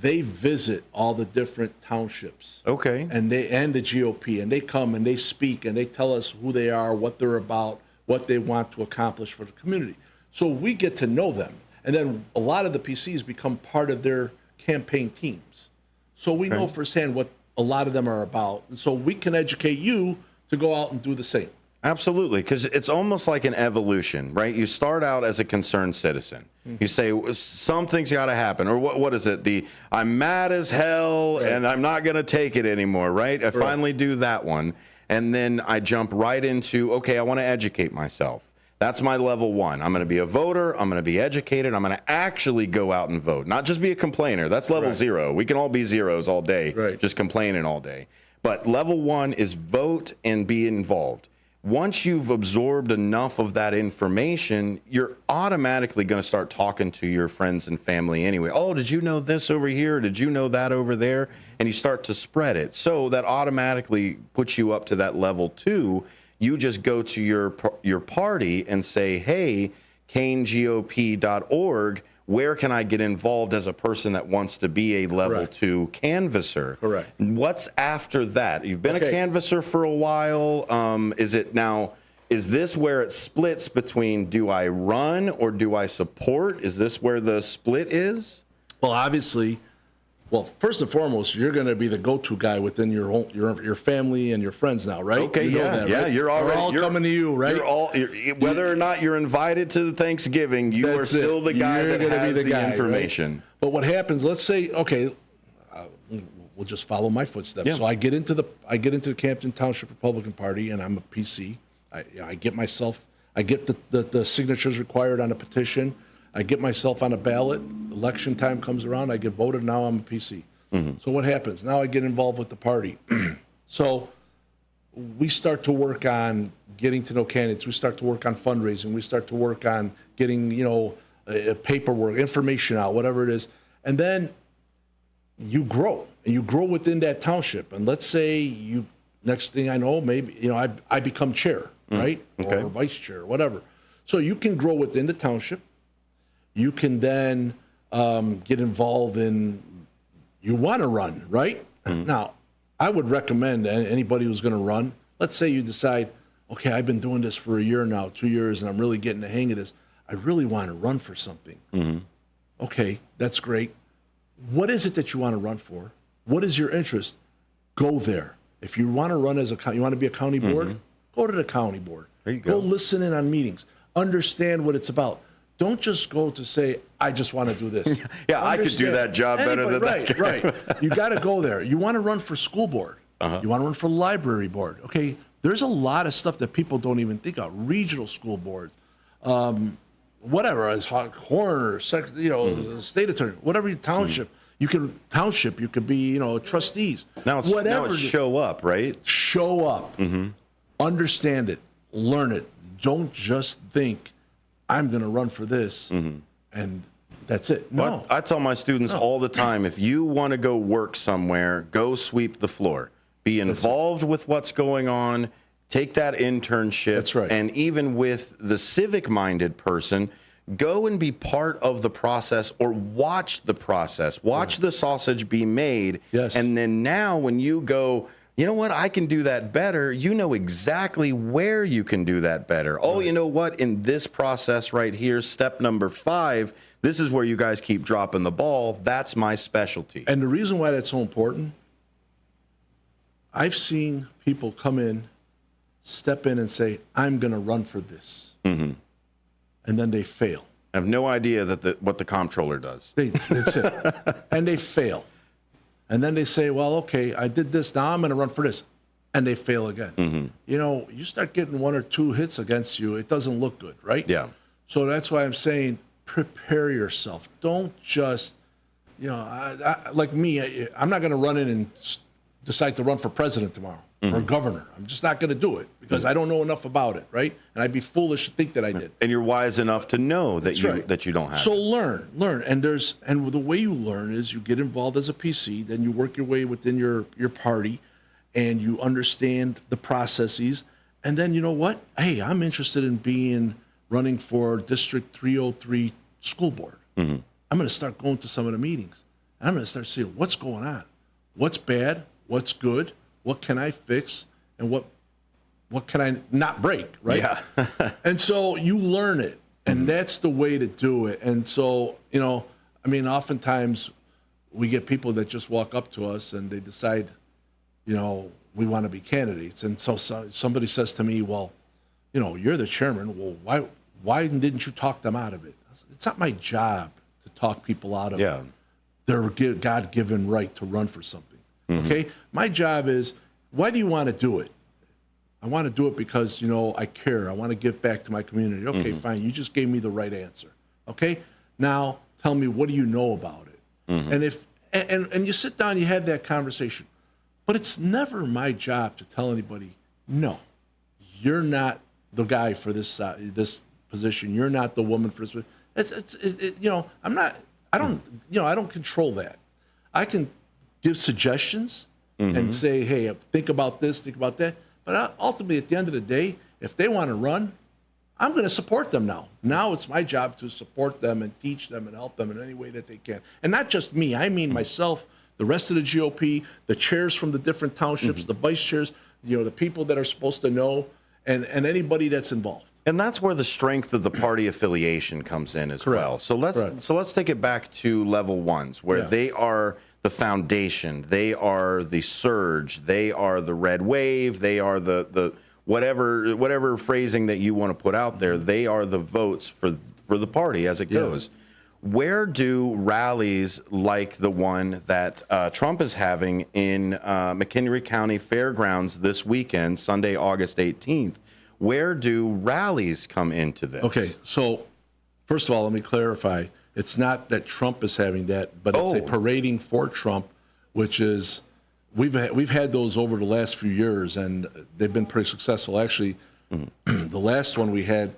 they visit all the different townships. Okay. And the GOP, and they come and they speak and they tell us who they are, what they're about, what they want to accomplish for the community. So we get to know them. And then a lot of the PCs become part of their campaign teams. So we know firsthand what a lot of them are about. And so we can educate you to go out and do the same. Absolutely, because it's almost like an evolution, right? You start out as a concerned citizen. You say something's got to happen, or what is it? I'm mad as hell and I'm not going to take it anymore, right? I finally do that one, and then I jump right into, okay, I want to educate myself. That's my level 1. I'm going to be a voter. I'm going to be educated. I'm going to actually go out and vote, not just be a complainer. That's level 0. We can all be zeros all day, just complaining all day. But level 1 is vote and be involved. Once you've absorbed enough of that information, you're automatically going to start talking to your friends and family anyway. Oh, did you know this over here? Did you know that over there? And you start to spread it. So that automatically puts you up to that level 2. You just go to your party and say, hey, KaneGOP.org, where can I get involved as a person that wants to be a level 2 canvasser? Correct. What's after that? You've been a canvasser for a while. Is this where it splits between do I run or do I support? Is this where the split is? Well, obviously, first and foremost, you're going to be the go-to guy within your family and your friends now, right? Okay, you know that, right? You're already coming to you, right? Whether or not you're invited to Thanksgiving, you are still the guy that has the information. Right? But what happens? Let's say, okay, we'll just follow my footsteps. Yeah. So I get into the Campton Township Republican Party, and I'm a PC. I get the signatures required on a petition. I get myself on a ballot. Election time comes around. I get voted. Now I'm a PC. So what happens? Now I get involved with the party. So we start to work on getting to know candidates. We start to work on fundraising. We start to work on getting, paperwork, information out, whatever it is. And then you grow. And you grow within that township. And let's say next thing I know, maybe, I become chair, right? Okay. Or vice chair, whatever. So you can grow within the township. You can then get involved in, you want to run, right? Now, I would recommend anybody who's going to run, let's say you decide, okay, I've been doing this for a year now, 2 years, and I'm really getting the hang of this. I really want to run for something. Okay, that's great. What is it that you want to run for? What is your interest? Go there. If you want to run you want to be a county board, go to the county board. There you go. Go listen in on meetings. Understand what it's about. Don't just go to say, I just want to do this. I could do that job better than that guy. Right. You got to go there. You want to run for school board. You want to run for library board. Okay, there's a lot of stuff that people don't even think of. Regional school board, whatever, as far as coroner, state attorney, whatever township. You could be, trustees. Now it's show up, right? Show up. Understand it. Learn it. Don't just think, I'm going to run for this, and that's it. No. Well, I tell my students all the time, if you want to go work somewhere, go sweep the floor. Be involved with what's going on. Take that internship. That's right. And even with the civic-minded person, go and be part of the process or watch the process. Watch the sausage be made. Yes. And then now when you go, you know what, I can do that better, you know exactly where you can do that better. Oh, you know what, in this process right here, step number 5, this is where you guys keep dropping the ball. That's my specialty. And the reason why that's so important, I've seen people come in, step in and say, I'm going to run for this. And then they fail. I have no idea what the comptroller does. That's it. And they fail. And then they say, well, okay, I did this. Now I'm going to run for this. And they fail again. You start getting 1 or 2 hits against you, it doesn't look good, right? Yeah. So that's why I'm saying prepare yourself. Don't just, like me, I'm not going to run in and decide to run for president tomorrow or governor. I'm just not going to do it because I don't know enough about it, right? And I'd be foolish to think that I did. And you're wise enough to know that you don't have. So learn, and the way you learn is you get involved as a PC, then you work your way within your party, and you understand the processes, and then you know what? Hey, I'm interested in running for District 303 school board. I'm going to start going to some of the meetings. And I'm going to start seeing what's going on, what's bad, what's good, what can I fix, and what can I not break, right? Yeah. And so you learn it, and that's the way to do it. And so, oftentimes we get people that just walk up to us and they decide, we want to be candidates. And so somebody says to me, well, you're the chairman. Well, why didn't you talk them out of it? I said, it's not my job to talk people out of their God-given right to run for something. Okay? My job is, why do you want to do it? I want to do it because, I care. I want to give back to my community. Okay, fine. You just gave me the right answer. Okay? Now, tell me, what do you know about it? And you sit down, you have that conversation. But it's never my job to tell anybody, no, you're not the guy for this position. You're not the woman for this. I don't control that. I can give suggestions and say, hey, think about this, think about that. But ultimately, at the end of the day, if they want to run, I'm going to support them now. Now it's my job to support them and teach them and help them in any way that they can. And not just me. I mean myself, the rest of the GOP, the chairs from the different townships, the vice chairs, the people that are supposed to know, and anybody that's involved. And that's where the strength of the party affiliation comes in as well. So let's take it back to level ones, where they are the foundation, they are the surge, they are the red wave, they are the whatever phrasing that you want to put out there, they are the votes for the party as it goes. Where do rallies like the one that Trump is having in McHenry County Fairgrounds this weekend, Sunday, August 18th, where do rallies come into this? Okay, so first of all, let me clarify. It's not that Trump is having that, but it's a parading for Trump, which is we've had those over the last few years, and they've been pretty successful. Actually, the last one we had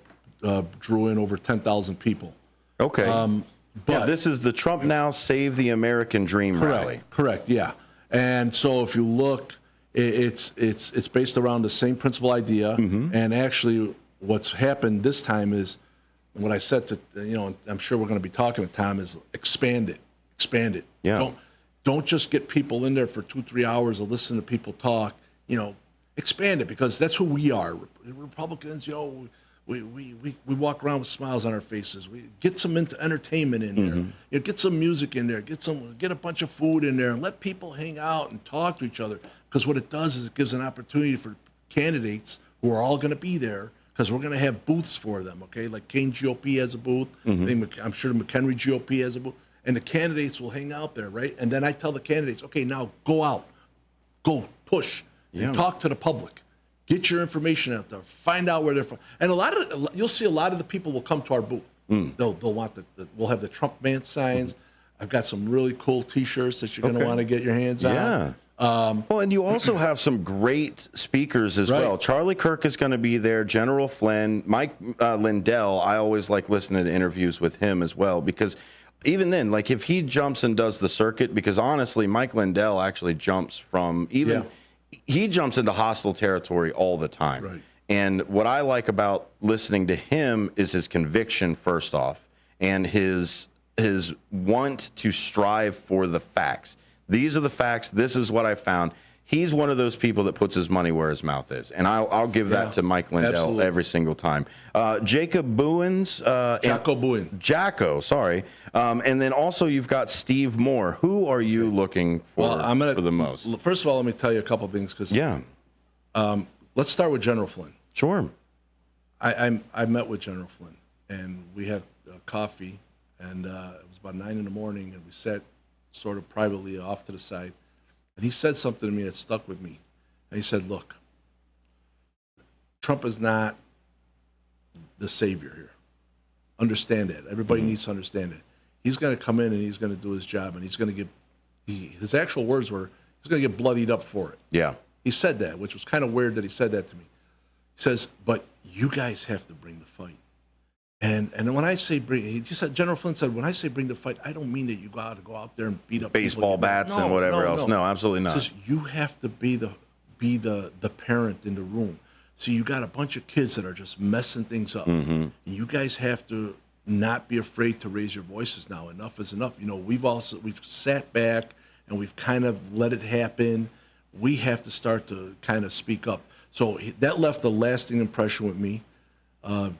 drew in over 10,000 people. Okay. But this is the Trump Now Save the American Dream rally. Correct. Yeah. And so if you look, it's based around the same principal idea. And actually, what's happened this time is what I said to I'm sure we're going to be talking to Tom is expand it. Yeah. Don't just get people in there for 2-3 hours or listen to people talk. Expand it, because that's who we are. Republicans, we walk around with smiles on our faces. We get some entertainment in there. Get some music in there. Get a bunch of food in there, and let people hang out and talk to each other. Because what it does is it gives an opportunity for candidates who are all going to be there, because we're going to have booths for them. Okay, like Kane GOP has a booth. I'm sure the McHenry GOP has a booth, and the candidates will hang out there, right? And then I tell the candidates, okay, now go out, go push, and talk to the public. Get your information out there. Find out where they're from. And you'll see a lot of the people will come to our booth. They'll want we'll have the Trump Vance signs. I've got some really cool T-shirts that you're going to want to get your hands on. Yeah. Well, and you also have some great speakers as well. Charlie Kirk is going to be there. General Flynn, Mike Lindell. I always like listening to interviews with him as well, because even then, like if he jumps and does the circuit, because honestly, Mike Lindell actually jumps from he jumps into hostile territory all the time. Right. And what I like about listening to him is his conviction, first off, and his want to strive for the facts. These are the facts. This is what I found. He's one of those people that puts his money where his mouth is. And I'll give that to Mike Lindell every single time. Jacob Bowens. Jacko, sorry. And then also you've got Steve Moore. Who are you looking for for the most? First of all, let me tell you a couple things. Let's start with General Flynn. Sure. I met with General Flynn, and we had coffee, and it was about 9 in the morning, and we sat sort of privately off to the side. And he said something to me that stuck with me. And he said, look, Trump is not the savior here. Understand that. Everybody needs to understand it. He's going to come in and he's going to do his job, and he's going to his actual words were, he's going to get bloodied up for it. Yeah. He said that, which was kind of weird that he said that to me. He says, but you guys have to bring the fight. And when I say bring, he just said, General Flynn said, when I say bring the fight, I don't mean that you go out there and beat up baseball bats and whatever else. No, absolutely not. He says you have to be the parent in the room. So you got a bunch of kids that are just messing things up. And you guys have to not be afraid to raise your voices now. Enough is enough. You know, we've sat back and we've kind of let it happen. We have to start to kind of speak up. So that left a lasting impression with me.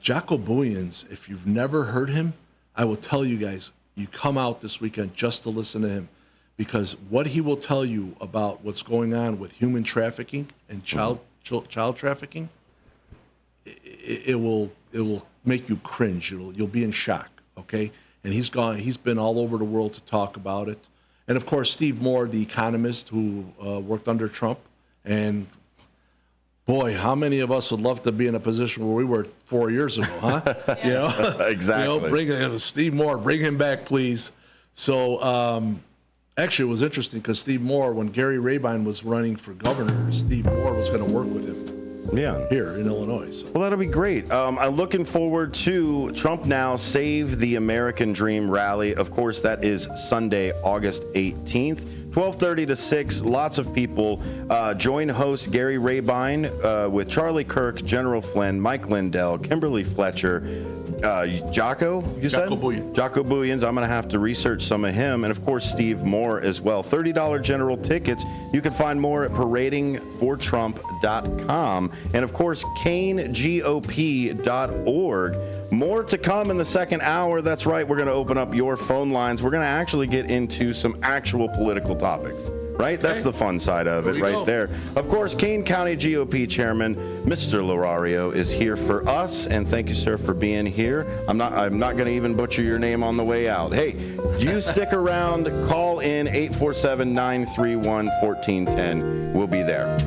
Jocko Booyens, if you've never heard him, I will tell you guys, you come out this weekend just to listen to him, because what he will tell you about what's going on with human trafficking and child trafficking, it will make you cringe. You'll be in shock. Okay, and he's been all over the world to talk about it. And of course, Steve Moore, the economist who worked under Trump, and boy, how many of us would love to be in a position where we were 4 years ago, huh? You know, exactly. You know, bring Steve Moore, bring him back, please. So actually, it was interesting because Steve Moore, when Gary Rabine was running for governor, Steve Moore was going to work with him. Yeah, here in Illinois. So. Well, that'll be great. I'm looking forward to Trump Now Save the American Dream rally. Of course, that is Sunday, August 18th, 12:30 to 6. Lots of people. Join host Gary Rabine with Charlie Kirk, General Flynn, Mike Lindell, Kimberly Fletcher, Jocko, you said? Jocko Booyens. I'm going to have to research some of him. And, of course, Steve Moore as well. $30 general tickets. You can find more at paradingfortrump.com. And, of course, canegop.org. More to come in the second hour. That's right. We're going to open up your phone lines. We're going to actually get into some actual political topics. Right? Okay. That's the fun side of it right there. Of course, Kane County GOP Chairman, Mr. Lorario, is here for us. And thank you, sir, for being here. I'm not going to even butcher your name on the way out. Hey, you stick around. Call in 847-931-1410. We'll be there.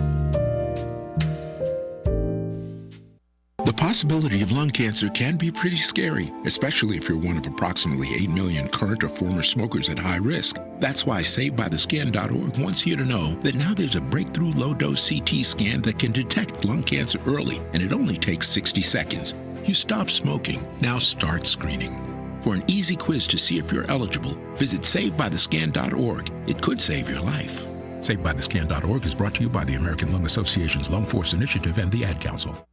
The possibility of lung cancer can be pretty scary, especially if you're one of approximately 8 million current or former smokers at high risk. That's why SaveByTheScan.org wants you to know that now there's a breakthrough low-dose CT scan that can detect lung cancer early, and it only takes 60 seconds. You stop smoking, now start screening. For an easy quiz to see if you're eligible, visit SaveByTheScan.org. It could save your life. SaveByTheScan.org is brought to you by the American Lung Association's Lung Force Initiative and the Ad Council.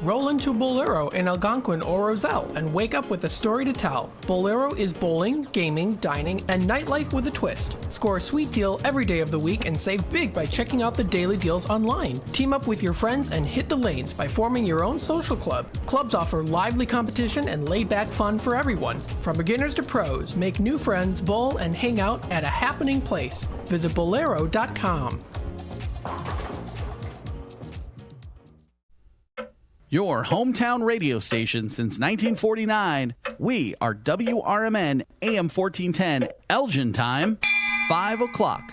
Roll into Bolero in Algonquin or Roselle and wake up with a story to tell. Bolero is bowling, gaming, dining, and nightlife with a twist. Score a sweet deal every day of the week and save big by checking out the daily deals online. Team up with your friends and hit the lanes by forming your own social club. Clubs offer lively competition and laid-back fun for everyone. From beginners to pros, make new friends, bowl, and hang out at a happening place. Visit Bolero.com. Your hometown radio station since 1949. We are WRMN AM 1410, Elgin time, 5 o'clock.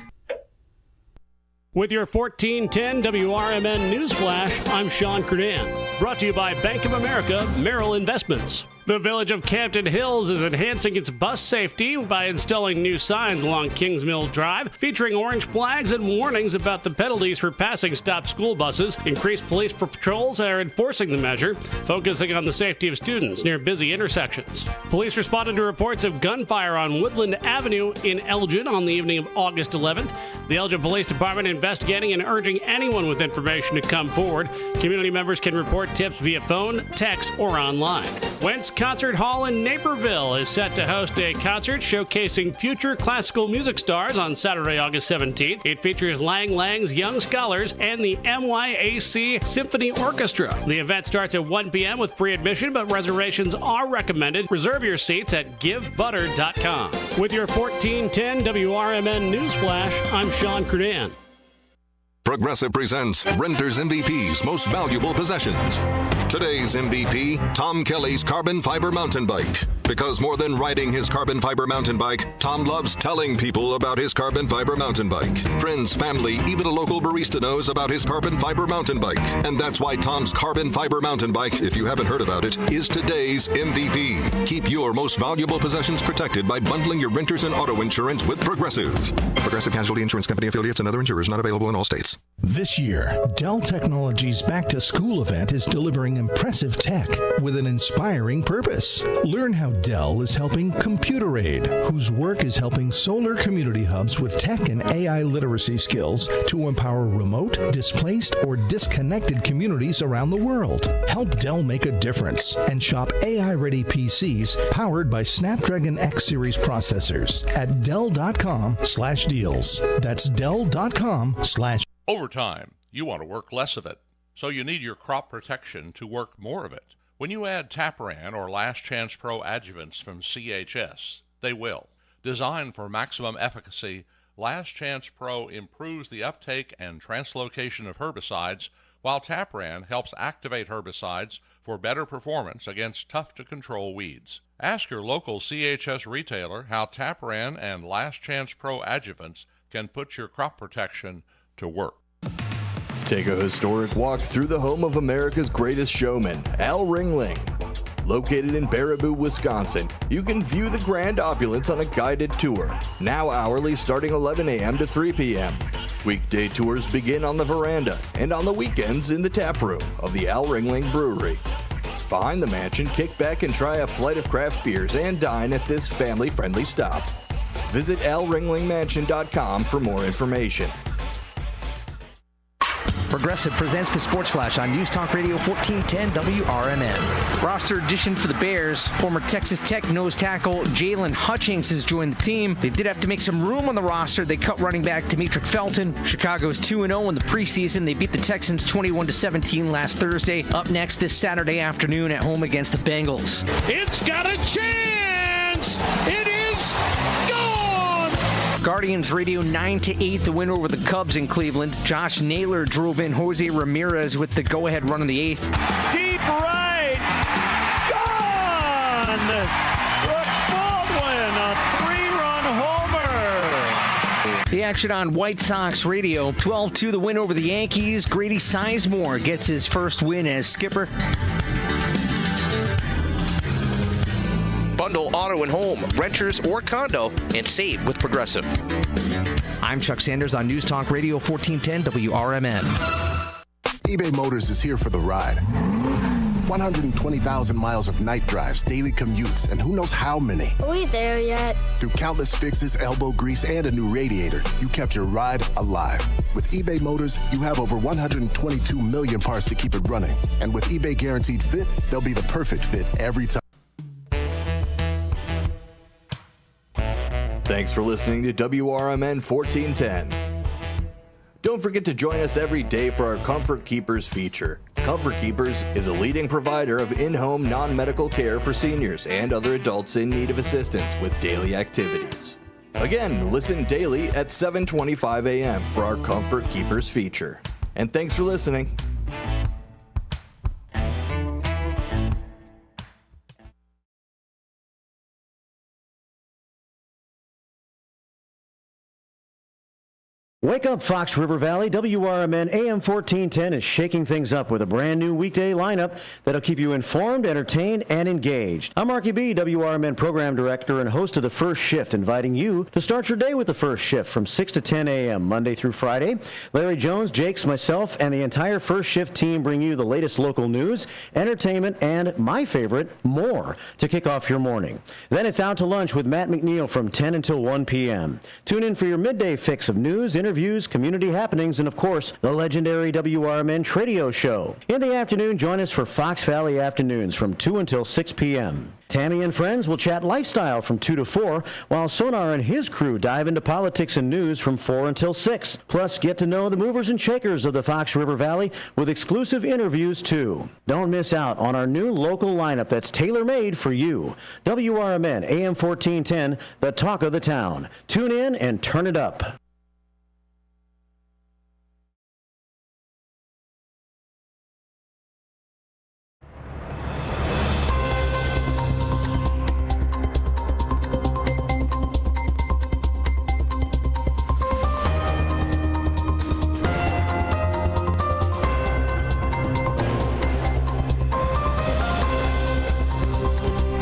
With your 1410 WRMN Newsflash, I'm Sean Kernan. Brought to you by Bank of America Merrill Investments. The village of Campton Hills is enhancing its bus safety by installing new signs along Kings Mill Drive, featuring orange flags and warnings about the penalties for passing stopped school buses. Increased police patrols are enforcing the measure, focusing on the safety of students near busy intersections. Police responded to reports of gunfire on Woodland Avenue in Elgin on the evening of August 11th. The Elgin Police Department investigating and urging anyone with information to come forward. Community members can report tips via phone, text, or online. Wentz Concert Hall in Naperville is set to host a concert showcasing future classical music stars on Saturday, August 17th. It features Lang Lang's Young Scholars and the MYAC Symphony Orchestra. The event starts at 1 p.m. with free admission, but reservations are recommended. Reserve your seats at givebutter.com. With your 1410 WRMN Newsflash, I'm Sean Kernan. Progressive presents Renter's MVP's Most Valuable Possessions. Today's MVP, Tom Kelly's carbon fiber mountain bike. Because more than riding his carbon fiber mountain bike, Tom loves telling people about his carbon fiber mountain bike. Friends, family, even a local barista knows about his carbon fiber mountain bike. And that's why Tom's carbon fiber mountain bike, if you haven't heard about it, is today's MVP. Keep your most valuable possessions protected by bundling your renters and auto insurance with Progressive. Progressive Casualty Insurance Company affiliates and other insurers not available in all states. This year, Dell Technologies Back to School event is delivering impressive tech with an inspiring purpose. Learn how Dell is helping Computer Aid, whose work is helping solar community hubs with tech and AI literacy skills to empower remote, displaced, or disconnected communities around the world. Help Dell make a difference and shop AI-ready PCs powered by Snapdragon X Series processors at Dell.com/deals. That's Dell.com/. Overtime. You want to work less of it, so you need your crop protection to work more of it. When you add Tapran or Last Chance Pro adjuvants from CHS, they will. Designed for maximum efficacy, Last Chance Pro improves the uptake and translocation of herbicides, while Tapran helps activate herbicides for better performance against tough-to-control weeds. Ask your local CHS retailer how Tapran and Last Chance Pro adjuvants can put your crop protection to work. Take a historic walk through the home of America's greatest showman, Al Ringling. Located in Baraboo, Wisconsin, you can view the grand opulence on a guided tour, now hourly starting 11 a.m. to 3 p.m. Weekday tours begin on the veranda and on the weekends in the tap room of the Al Ringling Brewery. Behind the mansion, kick back and try a flight of craft beers and dine at this family-friendly stop. Visit alringlingmansion.com for more information. Progressive presents the Sports Flash on News Talk Radio 1410 WRMN. Roster addition for the Bears. Former Texas Tech nose tackle Jalen Hutchings has joined the team. They did have to make some room on the roster. They cut running back Demetric Felton. Chicago's 2-0 in the preseason. They beat the Texans 21-17 last Thursday. Up next this Saturday afternoon at home against the Bengals. It's got a chance! It is gone! Guardians Radio 9-8, the win over the Cubs in Cleveland. Josh Naylor drove in Jose Ramirez with the go-ahead run in the eighth. Deep right. Gone. Brooks Baldwin, a 3-run homer. The action on White Sox Radio. 12-2, the win over the Yankees. Grady Sizemore gets his first win as skipper. Bundle auto and home, renters or condo, and save with Progressive. I'm Chuck Sanders on News Talk Radio 1410 WRMN. eBay Motors is here for the ride. 120,000 miles of night drives, daily commutes, and who knows how many. Are we there yet? Through countless fixes, elbow grease, and a new radiator, you kept your ride alive. With eBay Motors, you have over 122 million parts to keep it running. And with eBay Guaranteed Fit, they'll be the perfect fit every time. Thanks for listening to WRMN 1410. Don't forget to join us every day for our Comfort Keepers feature. Comfort Keepers is a leading provider of in-home non-medical care for seniors and other adults in need of assistance with daily activities. Again, listen daily at 7:25 a.m. for our Comfort Keepers feature. And thanks for listening. Wake up, Fox River Valley. WRMN AM 1410 is shaking things up with a brand new weekday lineup that'll keep you informed, entertained, and engaged. I'm Marky B, WRMN Program Director and host of The First Shift, inviting you to start your day with The First Shift from 6 to 10 a.m. Monday through Friday. Larry Jones, Jakes, myself, and the entire First Shift team bring you the latest local news, entertainment, and, my favorite, more to kick off your morning. Then it's out to lunch with Matt McNeil from 10 until 1 p.m. Tune in for your midday fix of news, interviews, community happenings, and of course, the legendary WRMN Tradio Show. In the afternoon, join us for Fox Valley Afternoons from 2 until 6 p.m. Tammy and friends will chat lifestyle from 2 to 4, while Sonar and his crew dive into politics and news from 4 until 6. Plus, get to know the movers and shakers of the Fox River Valley with exclusive interviews, too. Don't miss out on our new local lineup that's tailor-made for you. WRMN AM 1410, the talk of the town. Tune in and turn it up.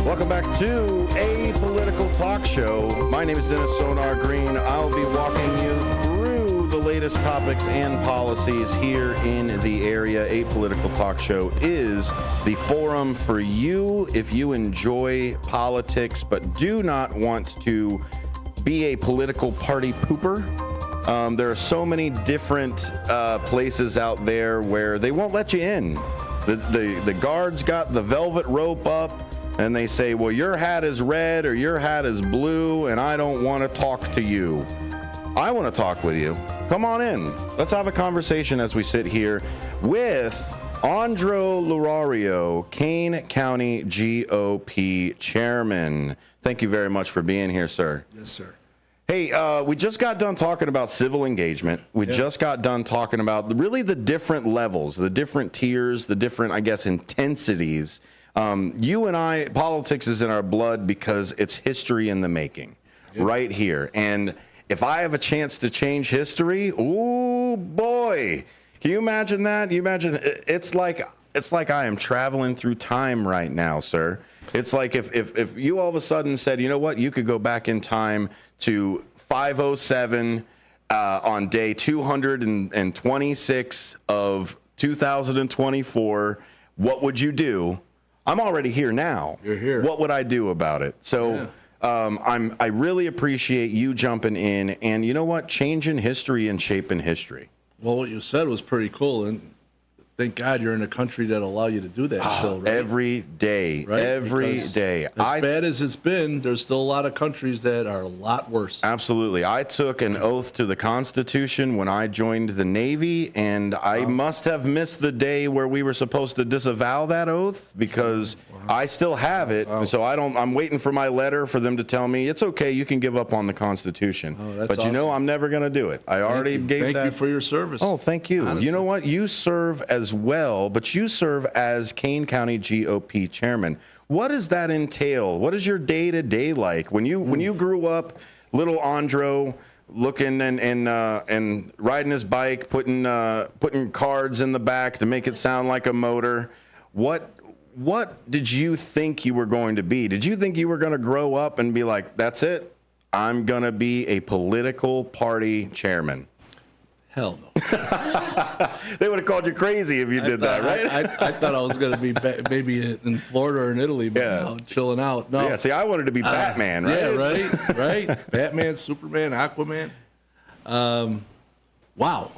Welcome back to A Political Talk Show. My name is Dennis Sonar Green. I'll be walking you through the latest topics and policies here in the area. A Political Talk Show is the forum for you if you enjoy politics but do not want to be a political party pooper. There are so many different places out there where they won't let you in. The guards got the velvet rope up, and they say, well, your hat is red or your hat is blue, and I don't want to talk to you. I want to talk with you. Come on in. Let's have a conversation as we sit here with Andrew Laurario, Kane County GOP Chairman. Thank you very much for being here, sir. Yes, sir. Hey, we just got done talking about civil engagement. We just got done talking about really the different levels, the different tiers, the different, I guess, intensities. You and I, politics is in our blood because it's history in the making right here. And if I have a chance to change history, ooh, boy, can you imagine that? You imagine it's like I am traveling through time right now, sir. It's like if you all of a sudden said, you know what, you could go back in time to 507 on day 226 of 2024, what would you do? I'm already here now. You're here. What would I do about it? So I really appreciate you jumping in and, you know what, changing history and shaping history. Well, what you said was pretty cool, and thank God you're in a country that allow you to do that still, right? Every day. Right? Every Because day. As bad as it's been, there's still a lot of countries that are a lot worse. Absolutely. I took an oath to the Constitution when I joined the Navy, and I must have missed the day where we were supposed to disavow that oath because I still have it. So I'm waiting for my letter for them to tell me it's okay, you can give up on the Constitution. But you know, I'm never going to do it. I already gave that. Thank you for your service. Oh, thank you. Honestly. You know what? You serve as well, but you serve as Kane County GOP chairman. What does that entail? What is your day-to-day like? When you grew up, little Andro, looking and riding his bike, putting cards in the back to make it sound like a motor, what did you think you were going to be? Did you think you were going to grow up and be like, that's it? I'm going to be a political party chairman? Hell no. They would have called you crazy if you did that, right? I thought I was going to be maybe in Florida or in Italy, but no, chilling out. No. Yeah, see, I wanted to be Batman, right? Yeah, right. Batman, Superman, Aquaman. Wow.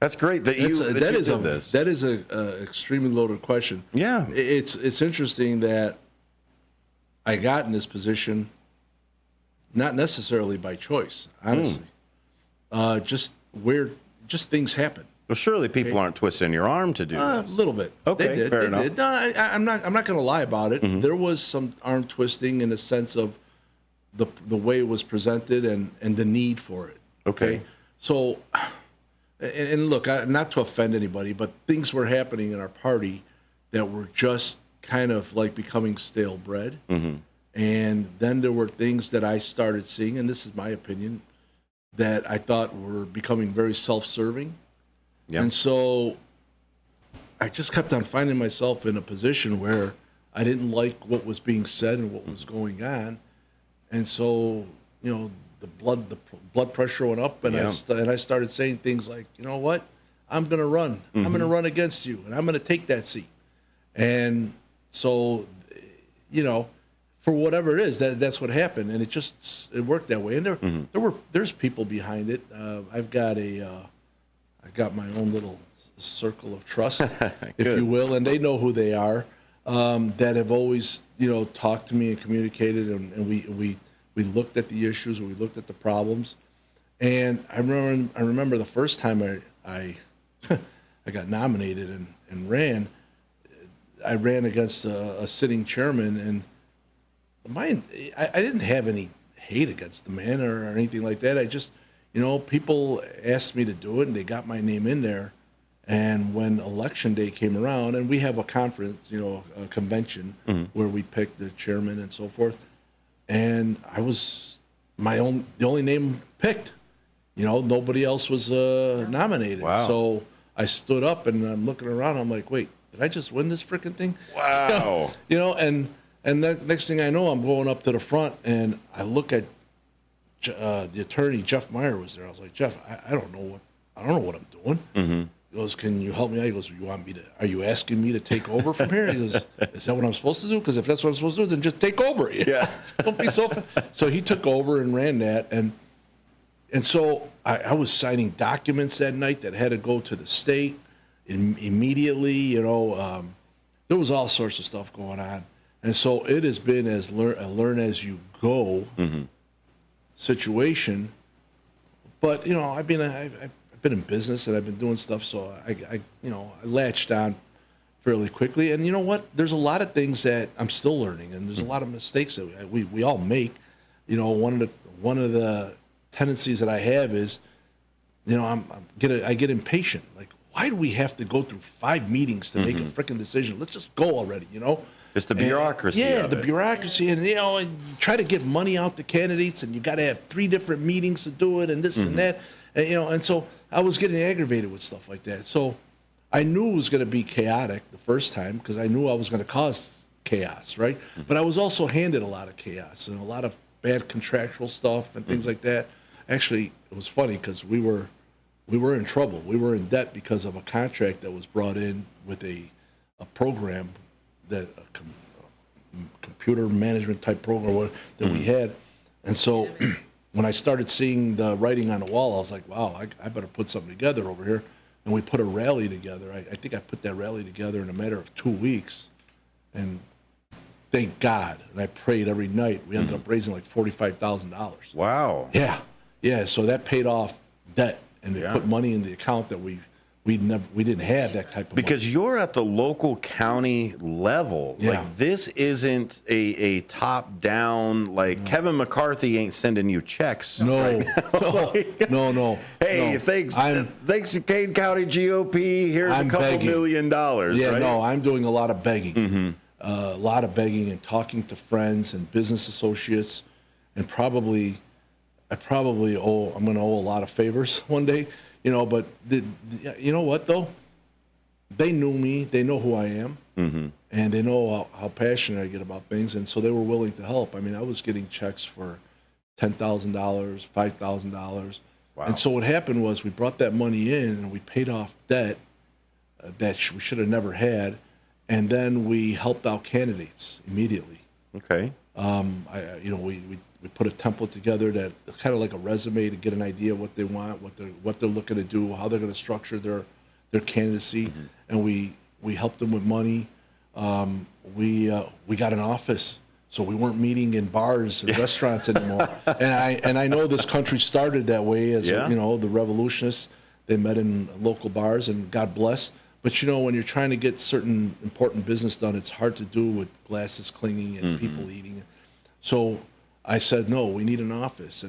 That's great that you did this. That is a extremely loaded question. Yeah. It's interesting that I got in this position not necessarily by choice, honestly. Just things happen. Well, surely people aren't twisting your arm to do this. A little bit. Okay, they did. fair enough. Did. No, I'm not going to lie about it. There was some arm twisting in the sense of the way it was presented and the need for it. Okay. So, and look, not to offend anybody, but things were happening in our party that were just kind of like becoming stale bread. And then there were things that I started seeing, and this is my opinion, that I thought were becoming very self-serving. Yep. And so I just kept on finding myself in a position where I didn't like what was being said and what was going on. And so, you know, the blood pressure went up, and I started saying things like, you know what, I'm going to run. I'm going to run against you, and I'm going to take that seat. And so, you know, for whatever it is, that's what happened, and it worked that way. And there's people behind it. I got my own little circle of trust, if you will, and they know who they are. That have always, you know, talked to me and communicated, and we looked at the issues, we looked at the problems. And I remember the first time I got nominated and ran. I ran against a sitting chairman, and I didn't have any hate against the man or anything like that. I just, you know, people asked me to do it, and they got my name in there. And when election day came around, and we have a conference, you know, a convention where we pick the chairman and so forth, and I was the only name picked. You know, nobody else was nominated. Wow. So I stood up, and I'm looking around. I'm like, wait, did I just win this freaking thing? Wow. You know, and the next thing I know, I'm going up to the front, and I look at the attorney Jeff Meyer was there. I was like, Jeff, I don't know what I'm doing. Mm-hmm. He goes, can you help me out? He goes, are you asking me to take over from here? He goes, is that what I'm supposed to do? Because if that's what I'm supposed to do, then just take over. Yeah. Don't be so. So he took over and ran that, and so I was signing documents that night that had to go to the state immediately. There was all sorts of stuff going on, and so it has been a learn as you go situation. But I've been in business and I've been doing stuff, so I latched on fairly quickly. And you know what? There's a lot of things that I'm still learning, and there's a lot of mistakes that we all make. One of the tendencies that I have is, I get impatient. Like, why do we have to go through 5 meetings to make a freaking decision? Let's just go already, It's the bureaucracy. The bureaucracy, and and you try to get money out to candidates, and you got to have 3 different meetings to do it, and this and that, and and so I was getting aggravated with stuff like that. So I knew it was going to be chaotic the first time because I knew I was going to cause chaos, right? But I was also handed a lot of chaos and a lot of bad contractual stuff and things like that. Actually, it was funny because we were in trouble. We were in debt because of a contract that was brought in with a program that computer management type program that we had. And so when I started seeing the writing on the wall, I was like, wow, I better put something together over here. And we put a rally together. I think I put that rally together in a matter of 2 weeks. And thank God. And I prayed every night. We ended up raising like $45,000. Wow. Yeah. So that paid off debt, and it put money in the account that we didn't have that type of because money. You're at the local county level. Yeah. Like, this isn't a top down, like Kevin McCarthy ain't sending you checks. No. Right now. No. Hey, thanks to Kane County GOP. Here's a couple $1 million. Yeah, right? no, I'm doing a lot of begging. A lot of begging and talking to friends and business associates, and I'm going to owe a lot of favors one day. But you know what though? They knew me. They know who I am, and they know how passionate I get about things, and so they were willing to help. I mean, I was getting checks for $10,000, $5,000, and so what happened was we brought that money in and we paid off debt that we should have never had, and then we helped out candidates immediately. Okay. We put a template together that kind of like a resume to get an idea of what they want, what they're looking to do, how they're going to structure their candidacy, and we helped them with money. We got an office, so we weren't meeting in bars and restaurants anymore. And I know this country started that way as the revolutionists. They met in local bars, and God bless. But when you're trying to get certain important business done, it's hard to do with glasses clinging and people eating. So I said, no, we need an office,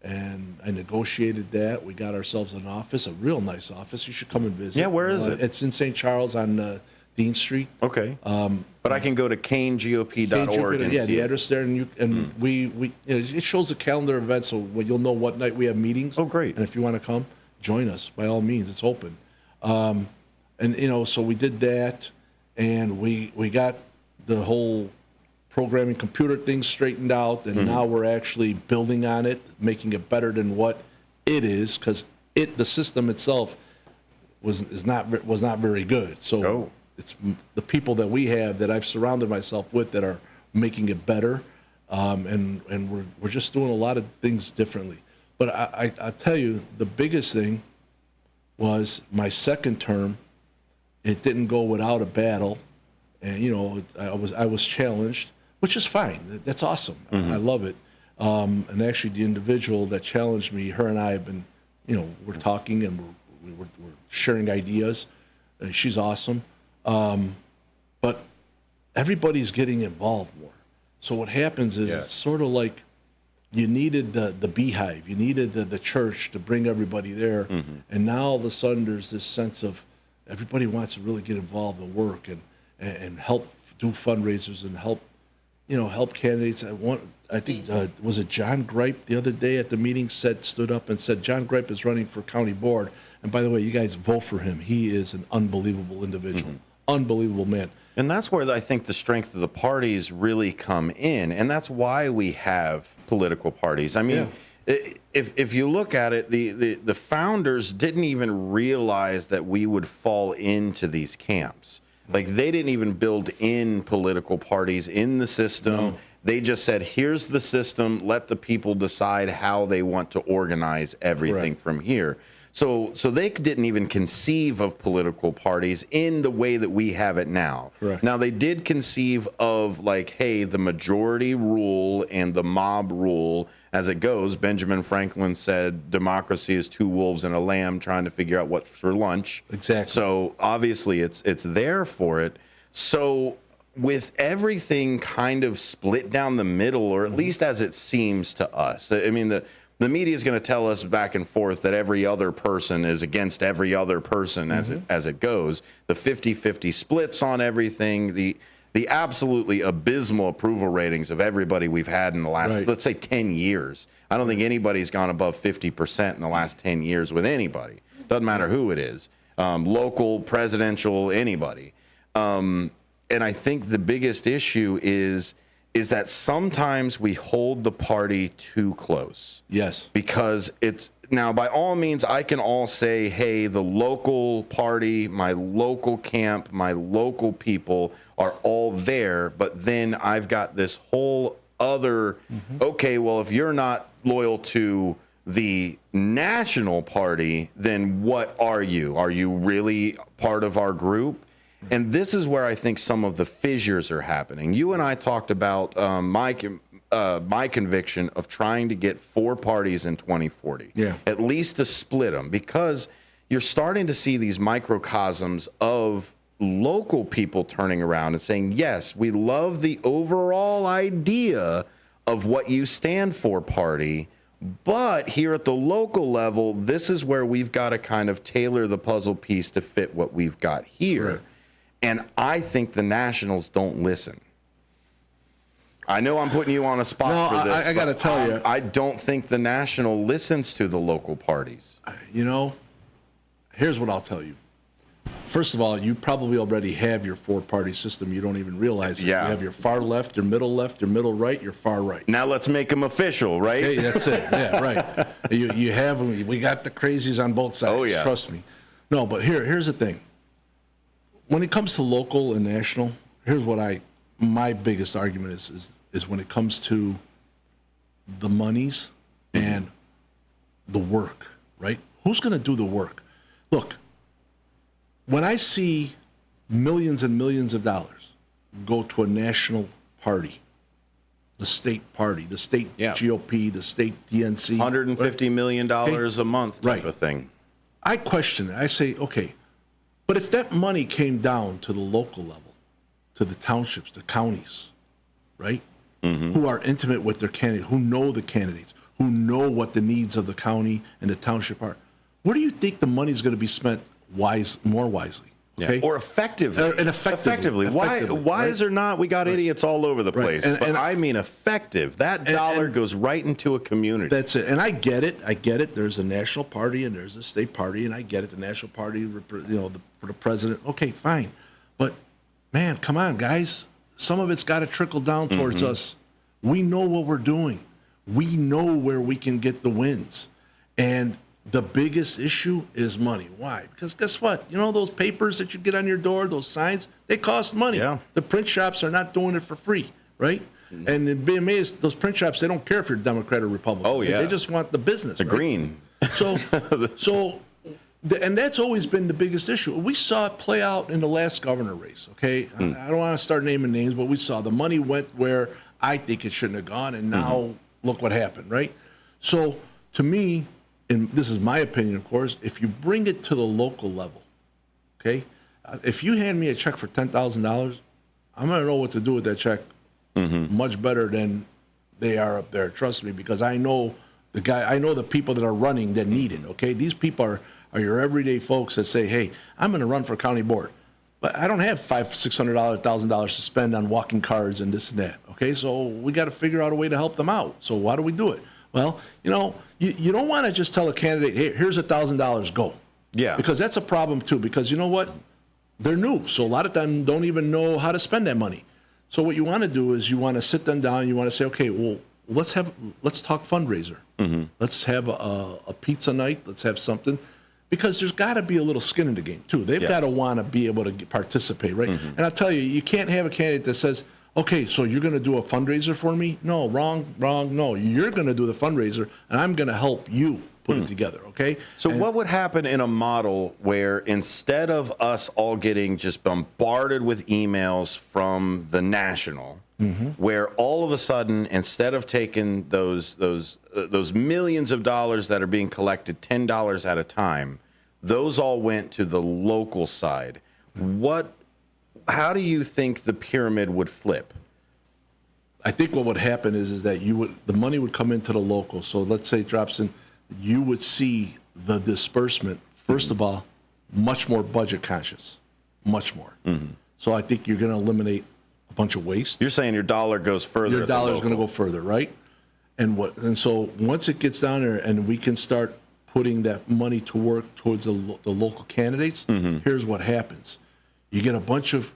and I negotiated that. We got ourselves an office, a real nice office. You should come and visit. Yeah, where is it? It's in St. Charles on Dean Street. Okay. But I can go to canegop.org and see the address there, and we it shows the calendar event, so you'll know what night we have meetings. Oh, great! And if you want to come, join us by all means. It's open. So we did that, and we got the whole programming computer things straightened out, and now we're actually building on it, making it better than what it is, because the system itself was not very good. So it's the people that we have that I've surrounded myself with that are making it better, and we're just doing a lot of things differently. But I tell you, the biggest thing was my second term. It didn't go without a battle, and I was challenged, which is fine. That's awesome. I love it. And actually, the individual that challenged me, her and I have been, we're talking and we're sharing ideas. She's awesome. But everybody's getting involved more. So what happens is it's sort of like you needed the beehive, you needed the church to bring everybody there, and now all of a sudden there's this sense of everybody wants to really get involved and work and help do fundraisers and help candidates. I think was it John Gripe the other day at the meeting stood up and said John Gripe is running for county board, and by the way, you guys vote for him. He is an unbelievable individual, unbelievable man. And that's where I think the strength of the parties really come in, and that's why we have political parties. I mean, if you look at it, the founders didn't even realize that we would fall into these camps. Like, they didn't even build in political parties in the system. No. They just said, here's the system. Let the people decide how they want to organize everything from here. So they didn't even conceive of political parties in the way that we have it now. Correct. Now, they did conceive of, like, hey, the majority rule and the mob rule as it goes. Benjamin Franklin said democracy is two wolves and a lamb trying to figure out what's for lunch. Exactly. So obviously it's there for it. So with everything kind of split down the middle, or at least as it seems to us, I mean, the media is going to tell us back and forth that every other person is against every other person as it goes. The 50-50 splits on everything, the absolutely abysmal approval ratings of everybody we've had in the last, let's say, 10 years. I don't think anybody's gone above 50% in the last 10 years with anybody. Doesn't matter who it is, local, presidential, anybody. And I think the biggest issue is that sometimes we hold the party too close. Yes. Because it's now, by all means, I can all say, hey, the local party, my local camp, my local people are all there. But then I've got this whole other, okay, well, if you're not loyal to the national party, then what are you? Are you really part of our group? And this is where I think some of the fissures are happening. You and I talked about my conviction of trying to get 4 parties in 2040, at least to split them, because you're starting to see these microcosms of local people turning around and saying, yes, we love the overall idea of what you stand for, party, but here at the local level, this is where we've got to kind of tailor the puzzle piece to fit what we've got here. Right. And I think the Nationals don't listen. I know I'm putting you on a spot for this. I got to tell you, I don't think the National listens to the local parties. You know, here's what I'll tell you. First of all, you probably already have your 4-party system. You don't even realize it. Yeah. You have your far left, your middle right, your far right. Now let's make them official, right? Okay, that's it. Yeah, right. You have them. We got the crazies on both sides. Oh, yeah. Trust me. No, but here's the thing. When it comes to local and national, here's what my biggest argument is when it comes to the monies and the work, right? Who's going to do the work? Look, when I see millions and millions of dollars go to a national party, the state party, the state GOP, the state DNC, $150 million a month type of thing. I question it. I say, okay, but if that money came down to the local level, to the townships, the counties, right, who are intimate with their candidate, who know the candidates, who know what the needs of the county and the township are, where do you think the money is going to be spent more wisely? Okay? Or effectively. Effectively. Why is there not? We got idiots all over the place. And I mean effective. That dollar goes right into a community. That's it. And I get it. There's a national party and there's a state party, and I get it. The national party, for the president. Okay, fine. But, man, come on, guys. Some of it's got to trickle down towards us. We know what we're doing. We know where we can get the wins. And the biggest issue is money. Why? Because guess what? You know those papers that you get on your door, those signs, they cost money. Yeah. The print shops are not doing it for free, right? And it'd be amazed, those print shops, they don't care if you're Democrat or Republican. Oh, yeah. They just want the business. The green. And that's always been the biggest issue. We saw it play out in the last governor race, okay? I don't want to start naming names, but we saw the money went where I think it shouldn't have gone, and now look what happened, right? So, to me, and this is my opinion, of course, if you bring it to the local level, okay? If you hand me a check for $10,000, I'm going to know what to do with that check much better than they are up there. Trust me, because I know the people that are running that need it, okay? These people are your everyday folks that say, hey, I'm going to run for county board. But I don't have $500, $600, $1,000 to spend on walking cards and this and that, okay? So we got to figure out a way to help them out. So why do we do it? Well, you don't want to just tell a candidate, hey, here's $1,000, go. Yeah. Because that's a problem, too, because you know what? They're new, so a lot of them don't even know how to spend that money. So what you want to do is you want to sit them down, you want to say, okay, well, let's talk fundraiser. Mm-hmm. Let's have a pizza night. Let's have something, because there's got to be a little skin in the game too. They've got to want to be able to participate, right? Mm-hmm. And I'll tell you, you can't have a candidate that says, okay, so you're going to do a fundraiser for me? No, wrong. No, you're going to do the fundraiser, and I'm going to help you put it together, okay? So what would happen in a model where instead of us all getting just bombarded with emails from the national, where all of a sudden, instead of taking those millions of dollars that are being collected, $10 at a time, those all went to the local side, how do you think the pyramid would flip? I think what would happen is that the money would come into the local. So let's say it drops in, you would see the disbursement, first of all, much more budget conscious, much more. So I think you're going to eliminate a bunch of waste. You're saying your dollar goes further. Your dollar is going to go further, right? And so once it gets down there and we can start putting that money to work towards the local candidates, here's what happens. You get a bunch of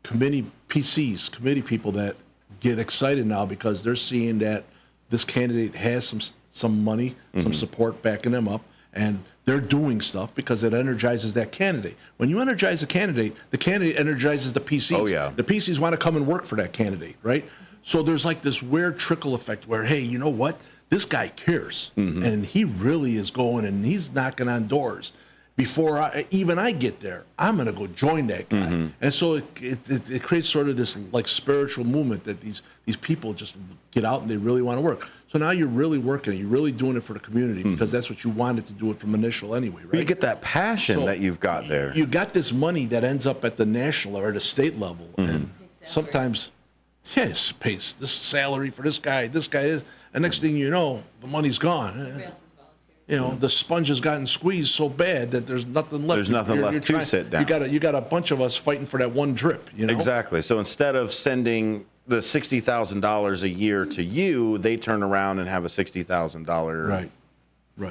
committee people that get excited now because they're seeing that this candidate has some money, some support backing them up, and they're doing stuff because it energizes that candidate. When you energize a candidate, the candidate energizes the PCs. Oh, yeah. The PCs want to come and work for that candidate, right? So there's like this weird trickle effect where, hey, you know what? This guy cares, and he really is going and he's knocking on doors. Before I get there, I'm going to go join that guy. And so it creates sort of this like spiritual movement that these people just get out and they really want to work. So now you're really working, you're really doing it for the community because that's what you wanted to do it from initial anyway, right? You get that passion that you've got there. You got this money that ends up at the national or the state level. And sometimes, yes, pays this salary for this guy is. And next thing you know, the money's gone. You know, the sponge has gotten squeezed so bad that there's nothing left. There's nothing left to sit down. You got a bunch of us fighting for that one drip. You know? Exactly. So instead of sending the $60,000 a year to you, they turn around and have a $60,000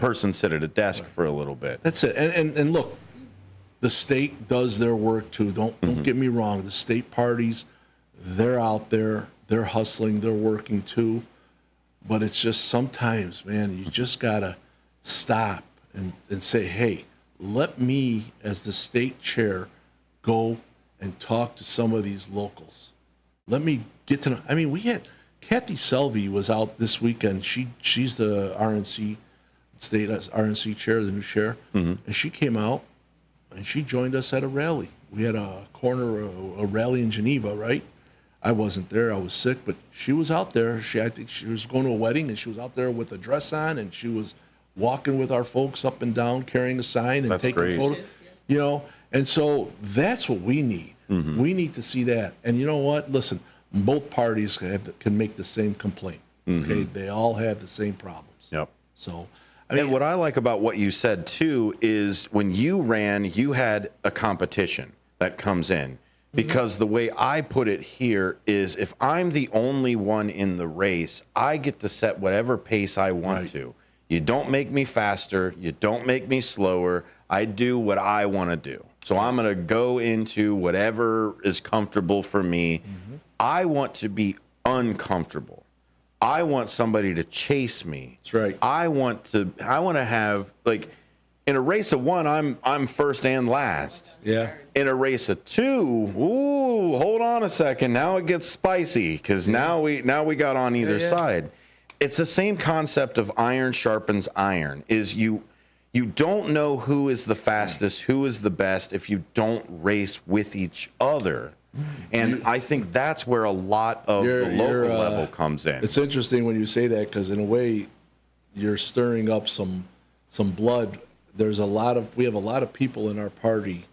person sit at a desk for a little bit. That's it. And look, the state does their work too. Don't get me wrong. The state parties, they're out there, they're hustling, they're working too. But it's just sometimes, man, you just gotta stop and say, hey, let me, as the state chair, go and talk to some of these locals. Let me get to know. I mean, we had Kathy Selvey was out this weekend. She's the RNC state RNC chair, the new chair, and she came out and she joined us at a rally. We had a rally in Geneva, right? I wasn't there. I was sick, but she was out there. I think she was going to a wedding, and she was out there with a dress on, and she was walking with our folks up and down, carrying a sign and taking photos. You know, and so that's what we need. We need to see that. And you know what? Listen, both parties can make the same complaint. Okay, they all have the same problems. Yep. So, and what I like about what you said too is when you ran, you had a competition that comes in. Because the way I put it here is if I'm the only one in the race, I get to set whatever pace I want to. You don't make me faster. You don't make me slower. I do what I want to do. So I'm going to go into whatever is comfortable for me. I want to be uncomfortable. I want somebody to chase me. That's right. I want to have, like, in a race of one, I'm first and last. Yeah. In a race of two, hold on a second. Now it gets spicy because now we got on either side. It's the same concept of iron sharpens iron. Is you don't know who is the fastest, who is the best if you don't race with each other. And I think that's where a lot of the local level comes in. It's interesting when you say that because in a way, you're stirring up some blood. We have a lot of people in our party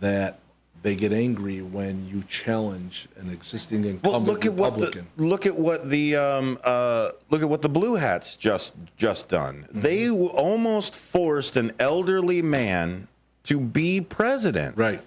that they get angry when you challenge an existing incumbent Republican. Look at what the Blue Hats just done. They almost forced an elderly man to be president. Right.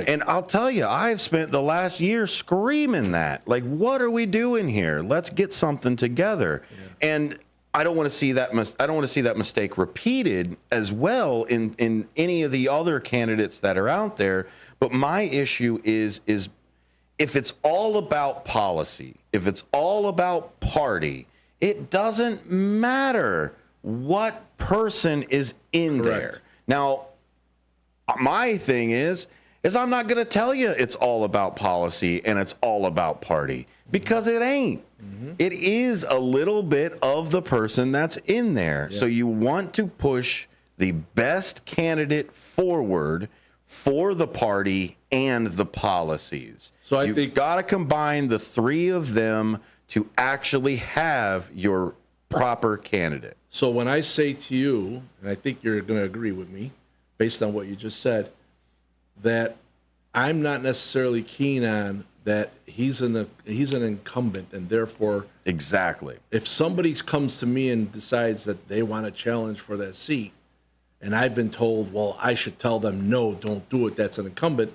And I'll tell you, I've spent the last year screaming that. Like, what are we doing here? Let's get something together. Yeah. And I don't want to see that. I don't want to see that mistake repeated as well in any of the other candidates that are out there. But my issue is if it's all about policy, if it's all about party, it doesn't matter what person is in there. Now, my thing is I'm not going to tell you it's all about policy and it's all about party, because it ain't. It is a little bit of the person that's in there. So you want to push the best candidate forward for the party and the policies. So you've got to combine the three of them to actually have your proper candidate. So when I say to you, and I think you're going to agree with me based on what you just said, that I'm not necessarily keen on that he's an incumbent, and therefore exactly, if somebody comes to me and decides that they want to challenge for that seat, and I've been told, well, I should tell them no, don't do it, that's an incumbent,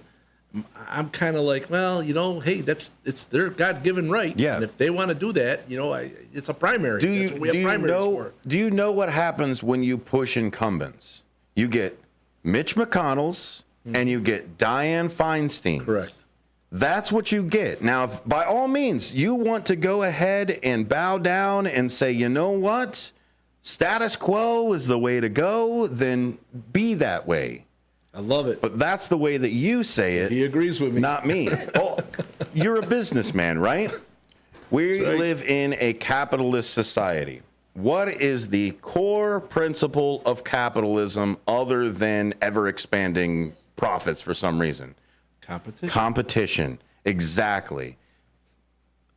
I'm kind of like, well, hey, it's their God-given right. Yeah. And if they want to do that, it's a primary. That's what we have primaries for. Do you know what happens when you push incumbents? You get Mitch McConnell's and you get Dianne Feinstein. Correct. That's what you get. Now, if by all means, you want to go ahead and bow down and say, you know what? Status quo is the way to go, then be that way. I love it. But that's the way that you say it. He agrees with me. Not me. Oh, you're a businessman, right? We live in a capitalist society. What is the core principle of capitalism other than ever expanding profits for some reason? Competition. Exactly.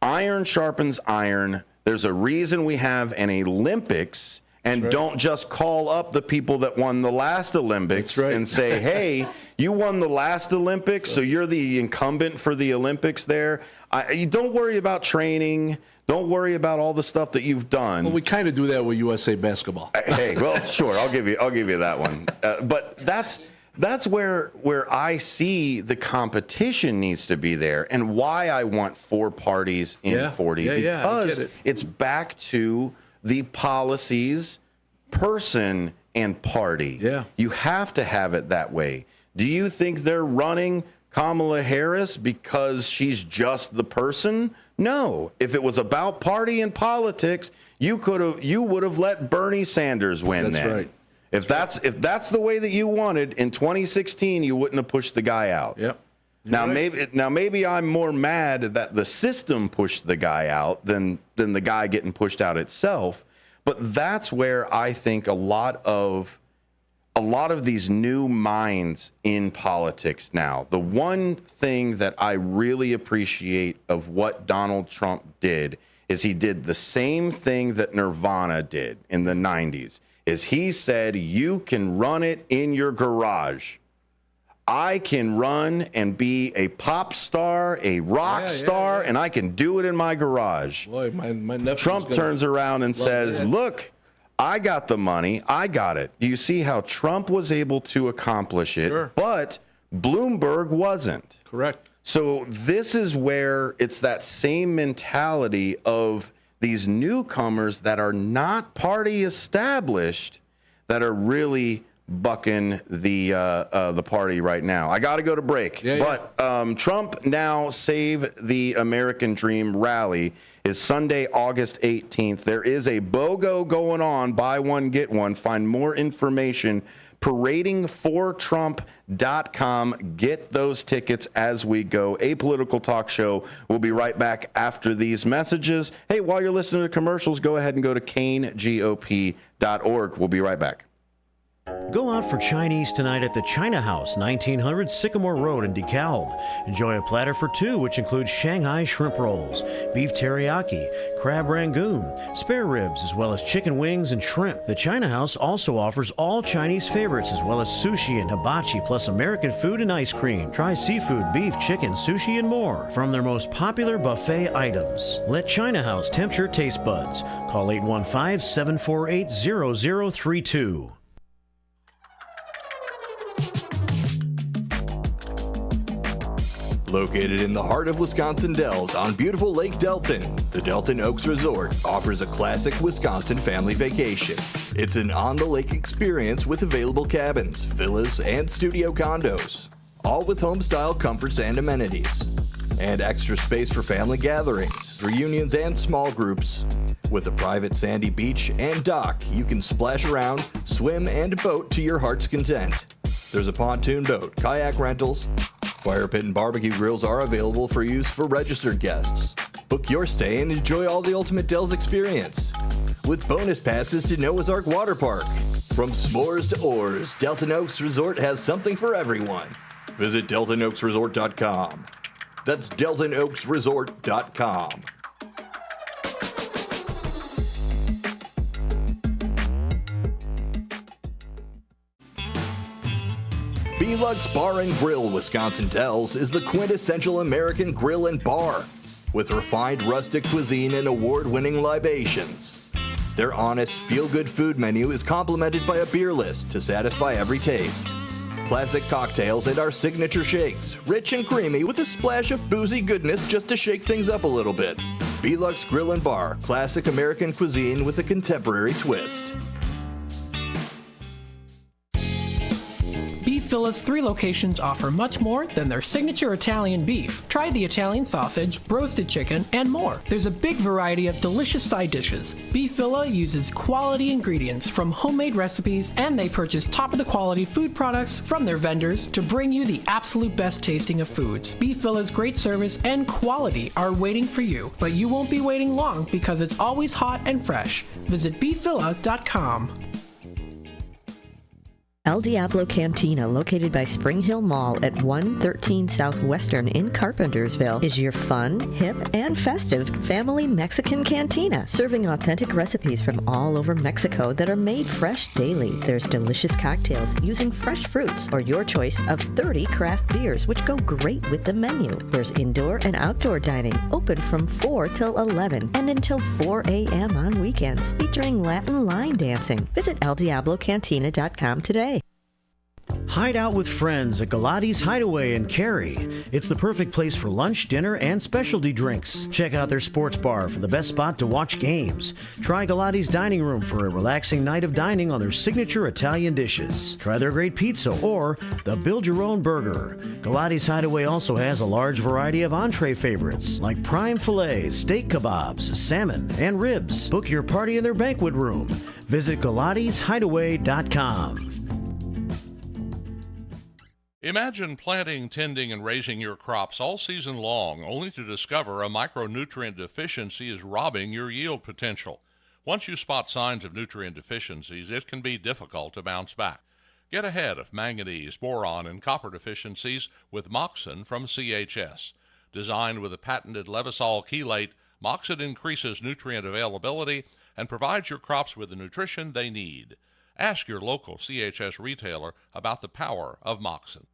Iron sharpens iron. There's a reason we have an Olympics, and don't just call up the people that won the last Olympics and say, hey, you won the last Olympics, so you're the incumbent for the Olympics there. You don't worry about training. Don't worry about all the stuff that you've done. Well, we kind of do that with USA basketball. Hey, well, sure, I'll give you that one. But that's where I see the competition needs to be there, and why I want 4 parties in 40, because it's back to the policies, person, and party. Yeah. You have to have it that way. Do you think they're running Kamala Harris because she's just the person? No. If it was about party and politics, you would have let Bernie Sanders win. That's right. If that's the way that you wanted in 2016, you wouldn't have pushed the guy out. Yep. Now maybe I'm more mad that the system pushed the guy out than the guy getting pushed out itself. But that's where I think a lot of these new minds in politics now. The one thing that I really appreciate of what Donald Trump did is he did the same thing that Nirvana did in the 90s. Is he said, you can run it in your garage. I can run and be a pop star, a rock star, and I can do it in my garage. Boy, my nephew Trump turns around and says, look, I got the money. I got it. You see how Trump was able to accomplish it, but Bloomberg wasn't. Correct. So this is where it's that same mentality of these newcomers that are not party established that are really bucking the party right now. I got to go to break. But Trump Now Save the American Dream rally is Sunday, August 18th. There is a BOGO going on. Buy one, get one. Find more information. paradingfortrump.com. Get those tickets as we go. Apolitical Talk Show. We'll be right back after these messages. Hey, while you're listening to commercials, go ahead and go to canegop.org. We'll be right back. Go out for Chinese tonight at the China House, 1900 Sycamore Road in DeKalb. Enjoy a platter for 2, which includes Shanghai shrimp rolls, beef teriyaki, crab rangoon, spare ribs, as well as chicken wings and shrimp. The China House also offers all Chinese favorites, as well as sushi and hibachi, plus American food and ice cream. Try seafood, beef, chicken, sushi, and more from their most popular buffet items. Let China House tempt your taste buds. Call 815-748-0032. Located in the heart of Wisconsin Dells on beautiful Lake Delton, the Delton Oaks Resort offers a classic Wisconsin family vacation. It's an on-the-lake experience with available cabins, villas, and studio condos, all with home-style comforts and amenities. and extra space for family gatherings, reunions, and small groups. With a private sandy beach and dock, you can splash around, swim, and boat to your heart's content. There's a pontoon boat, kayak rentals, fire pit and barbecue grills are available for use for registered guests. Book your stay and enjoy all the Ultimate Dells experience, with bonus passes to Noah's Ark Water Park. From s'mores to oars, Delton Oaks Resort has something for everyone. Visit DeltonOaksResort.com. That's DeltonOaksResort.com. B-Lux Bar and Grill Wisconsin Dells is the quintessential American grill and bar, with refined rustic cuisine and award-winning libations. Their honest, feel-good food menu is complemented by a beer list to satisfy every taste. Classic cocktails and our signature shakes, rich and creamy with a splash of boozy goodness just to shake things up a little bit. B-Lux Grill and Bar, classic American cuisine with a contemporary twist. Beef Villa's 3 locations offer much more than their signature Italian beef. Try the Italian sausage, roasted chicken, and more. There's a big variety of delicious side dishes. Beef Villa uses quality ingredients from homemade recipes, and they purchase top-of-the-quality food products from their vendors to bring you the absolute best tasting of foods. Beef Villa's great service and quality are waiting for you, but you won't be waiting long because it's always hot and fresh. Visit beefvilla.com. El Diablo Cantina, located by Spring Hill Mall at 113 Southwestern in Carpentersville, is your fun, hip, and festive family Mexican cantina, serving authentic recipes from all over Mexico that are made fresh daily. There's delicious cocktails using fresh fruits or your choice of 30 craft beers, which go great with the menu. There's indoor and outdoor dining, open from 4 till 11 and until 4 a.m. on weekends, featuring Latin line dancing. Visit eldiablocantina.com today. Hide out with friends at Galati's Hideaway in Cary. It's the perfect place for lunch, dinner, and specialty drinks. Check out their sports bar for the best spot to watch games. Try Galati's dining room for a relaxing night of dining on their signature Italian dishes. Try their great pizza or the Build Your Own Burger. Galati's Hideaway also has a large variety of entree favorites like prime fillets, steak kebabs, salmon, and ribs. Book your party in their banquet room. Visit Galati'sHideaway.com. Imagine planting, tending, and raising your crops all season long, only to discover a micronutrient deficiency is robbing your yield potential. Once you spot signs of nutrient deficiencies, it can be difficult to bounce back. Get ahead of manganese, boron, and copper deficiencies with Moxon from CHS. Designed with a patented Levosol chelate, Moxon increases nutrient availability and provides your crops with the nutrition they need. Ask your local CHS retailer about the power of Moxon.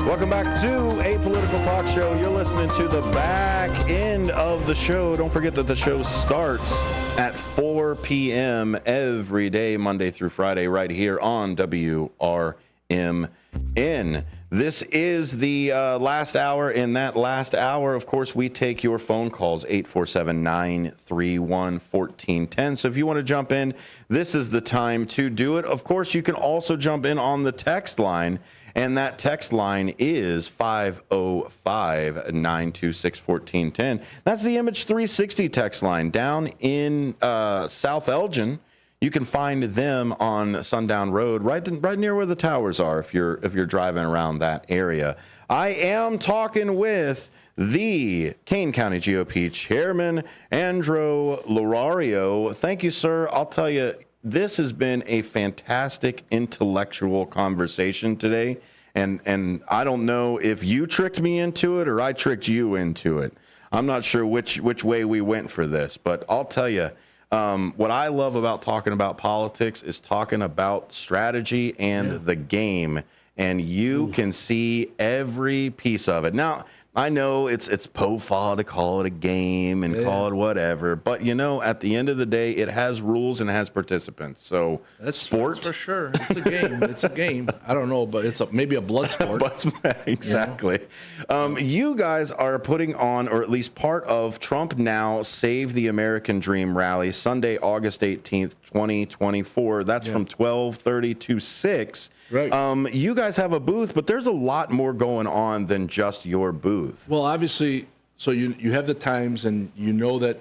Welcome back to A Political Talk Show. You're listening to the back end of the show. Don't forget that the show starts at 4 p.m. every day, Monday through Friday, right here on WRMN. This is the last hour. In that last hour, of course, we take your phone calls, 847-931-1410. So if you want to jump in, this is the time to do it. Of course, you can also jump in on the text line, and that text line is 505-926-1410. That's the Image 360 text line down in South Elgin. You can find them on Sundown Road, right near where the towers are. If you're driving around that area, I am talking with the Kane County GOP Chairman Andrew Lorario. Thank you, sir. I'll tell you, this has been a fantastic intellectual conversation today, and I don't know if you tricked me into it or I tricked you into it. I'm not sure which way we went for this, but I'll tell you. What I love about talking about politics is talking about strategy and the game, and you can see every piece of it. Now, I know it's po-fa to call it a game and call it whatever, but at the end of the day, it has rules and it has participants. So that's sport for sure. It's a game. It's a game. I don't know, but it's maybe a blood sport. Exactly. You guys are putting on, or at least part of, Trump Now Save the American Dream rally Sunday, August 18th, 2024. That's from 12:30 to 6. Right. You guys have a booth, but there's a lot more going on than just your booth. Well, obviously, so you have the times, and that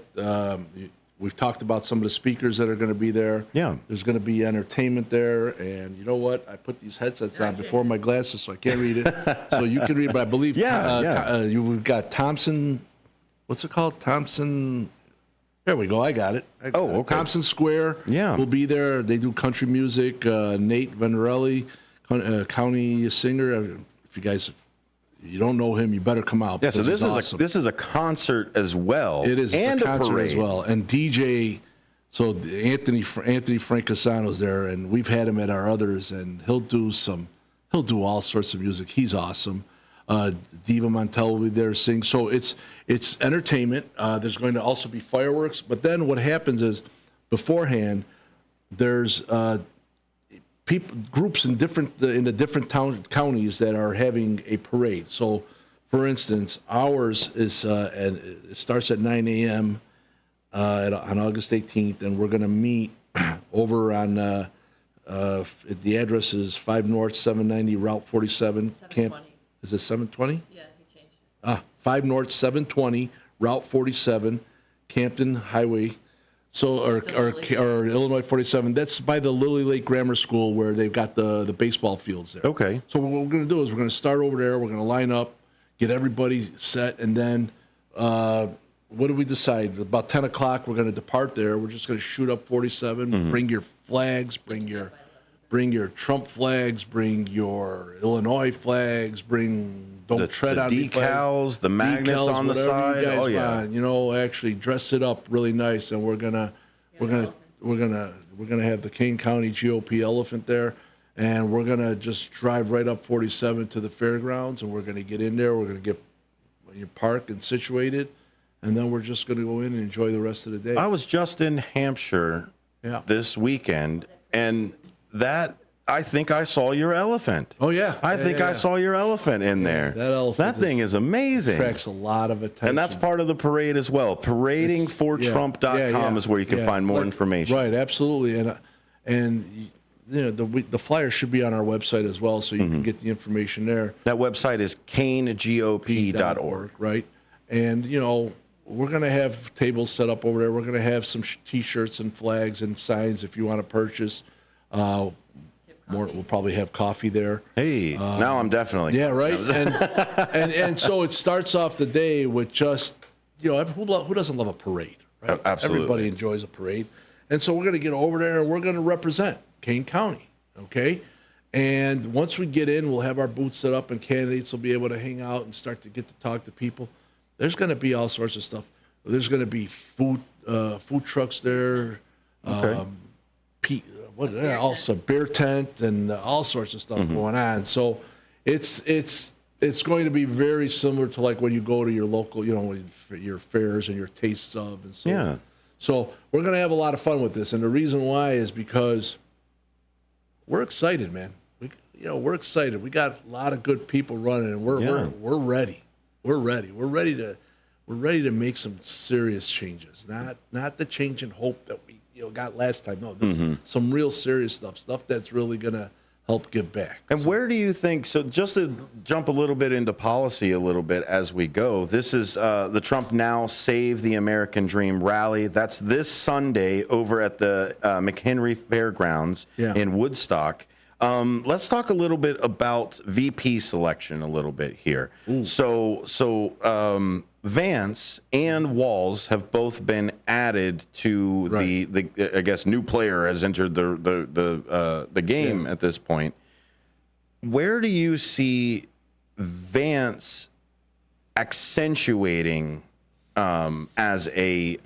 we've talked about some of the speakers that are going to be there. Yeah. There's going to be entertainment there, and you know what? I put these headsets on before my glasses, so I can't read it. So you can read, but I believe we've got Thompson. What's it called? Thompson. There we go. I got it. Okay. Thompson Square will be there. They do country music. Nate Venarelli, county singer. If you don't know him, you better come out. Yeah, so this is a concert as well. It is and a concert parade as well. And DJ, so Anthony Francasano's there, and we've had him at our others, and he'll do all sorts of music. He's awesome. Diva Montel will be there sing. So it's entertainment. There's going to also be fireworks. But then what happens is, beforehand, there's groups in the different counties that are having a parade. So, for instance, ours is and it starts at 9 a.m. On August 18th, and we're going to meet over on the address is 5 North 790 Route 47 Camp. Is it 720? Yeah, he changed it. 5 North 720 Route 47 Campton Highway. So or Illinois 47. That's by the Lily Lake Grammar School where they've got the baseball fields there. Okay. So what we're going to do is we're going to start over there. We're going to line up, get everybody set, and then what do we decide? About 10 o'clock, we're going to depart there. We're just going to shoot up 47. Mm-hmm. Bring your flags. Bring your Trump flags. Bring your Illinois flags. Don't tread on the decals, the magnets on the side. Oh yeah. Actually dress it up really nice, and we're gonna have the Kane County GOP elephant there, and we're gonna just drive right up 47 to the fairgrounds, and we're gonna get in there. We're gonna get your park and situated, and then we're just gonna go in and enjoy the rest of the day. I was just in Hampshire this weekend, and I think I saw your elephant. Oh yeah, I think I saw your elephant in there. That elephant. That thing is amazing. Attracts a lot of attention. And that's part of the parade as well. Paradingfortrump.com is where you can find more information. Right, absolutely. And the flyer should be on our website as well, so you can get the information there. That website is canegop.org. Right. And we're going to have tables set up over there. We're going to have some T-shirts and flags and signs if you want to purchase. We'll probably have coffee there. Hey, now I'm definitely. Yeah, right. And so it starts off the day with just, who doesn't love a parade, right? Absolutely. Everybody enjoys a parade. And so we're going to get over there and we're going to represent Kane County, okay? And once we get in, we'll have our booths set up and candidates will be able to hang out and start to get to talk to people. There's going to be all sorts of stuff. There's going to be food trucks there. Okay. Also beer tent and all sorts of stuff going on. So it's going to be very similar to like when you go to your local, your fairs and your tastes of and so on. So we're going to have a lot of fun with this, and the reason why is because we're excited, man. We're excited. We got a lot of good people running, and we're ready. We're ready. We're ready to make some serious changes. Not the change in hope that we got last time. No, this some real serious stuff that's really gonna help give back. And where do you think, so just to jump a little bit into policy a little bit as we go, this is the Trump Now Save the American Dream rally. That's this Sunday over at the McHenry Fairgrounds in Woodstock. Let's talk a little bit about VP selection a little bit here. So Vance and Walz have both been added to the I guess new player has entered the game at this point. Where do you see Vance accentuating as a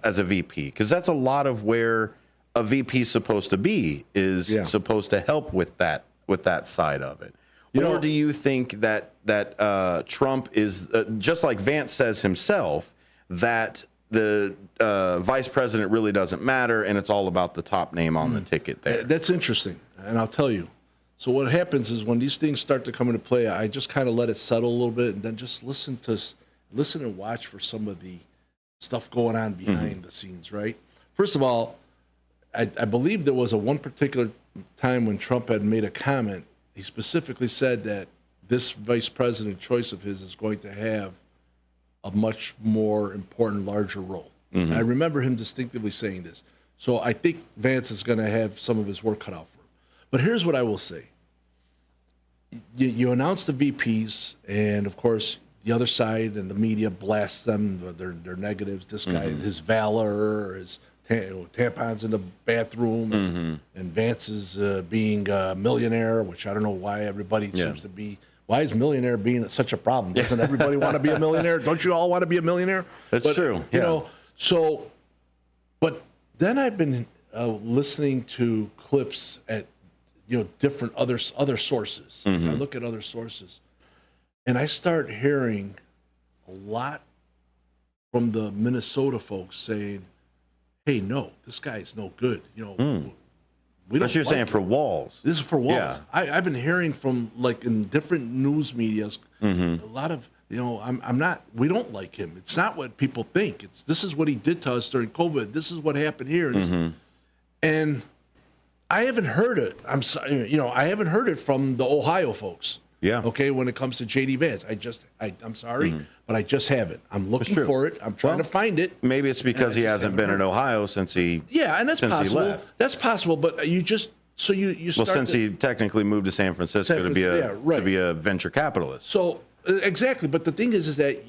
VP? Because that's a lot of where a VP is supposed to be, is supposed to help with that side of it. Or do you think that Trump is, just like Vance says himself, that the vice president really doesn't matter and it's all about the top name on the ticket there? That's interesting, and I'll tell you. So what happens is when these things start to come into play, I just kind of let it settle a little bit and then just listen and watch for some of the stuff going on behind the scenes, right? First of all, I believe there was one particular time when Trump had made a comment. He specifically said that this vice president choice of his is going to have a much more important, larger role. I remember him distinctively saying this. So I think Vance is going to have some of his work cut out for him. But here's what I will say. You announce the VPs, and of course, the other side and the media blasts them, their negatives. This guy, his valor, his tampons in the bathroom, and Vance is being a millionaire, which I don't know why everybody seems to be. Why is millionaire being such a problem? Doesn't everybody want to be a millionaire? Don't you all want to be a millionaire? That's true. You know, so, but then I've been listening to clips at, different other sources. I look at other sources, and I start hearing a lot from the Minnesota folks saying, hey, no, this guy's no good. What you're saying for Walz. This is for Walz. Yeah. I've been hearing from, like, in different news medias, a lot of, we don't like him. It's not what people think. This is what he did to us during COVID. This is what happened here. And I haven't heard it. I'm sorry, I haven't heard it from the Ohio folks. Yeah. Okay. When it comes to J.D. Vance, I'm sorry, but I just haven't. I'm looking for it. I'm trying to find it. Maybe it's because he hasn't been in Ohio since he. Yeah, and that's possible. He left. That's possible, but you start. Well, since he technically moved to San Francisco to be a venture capitalist. So exactly, but the thing is that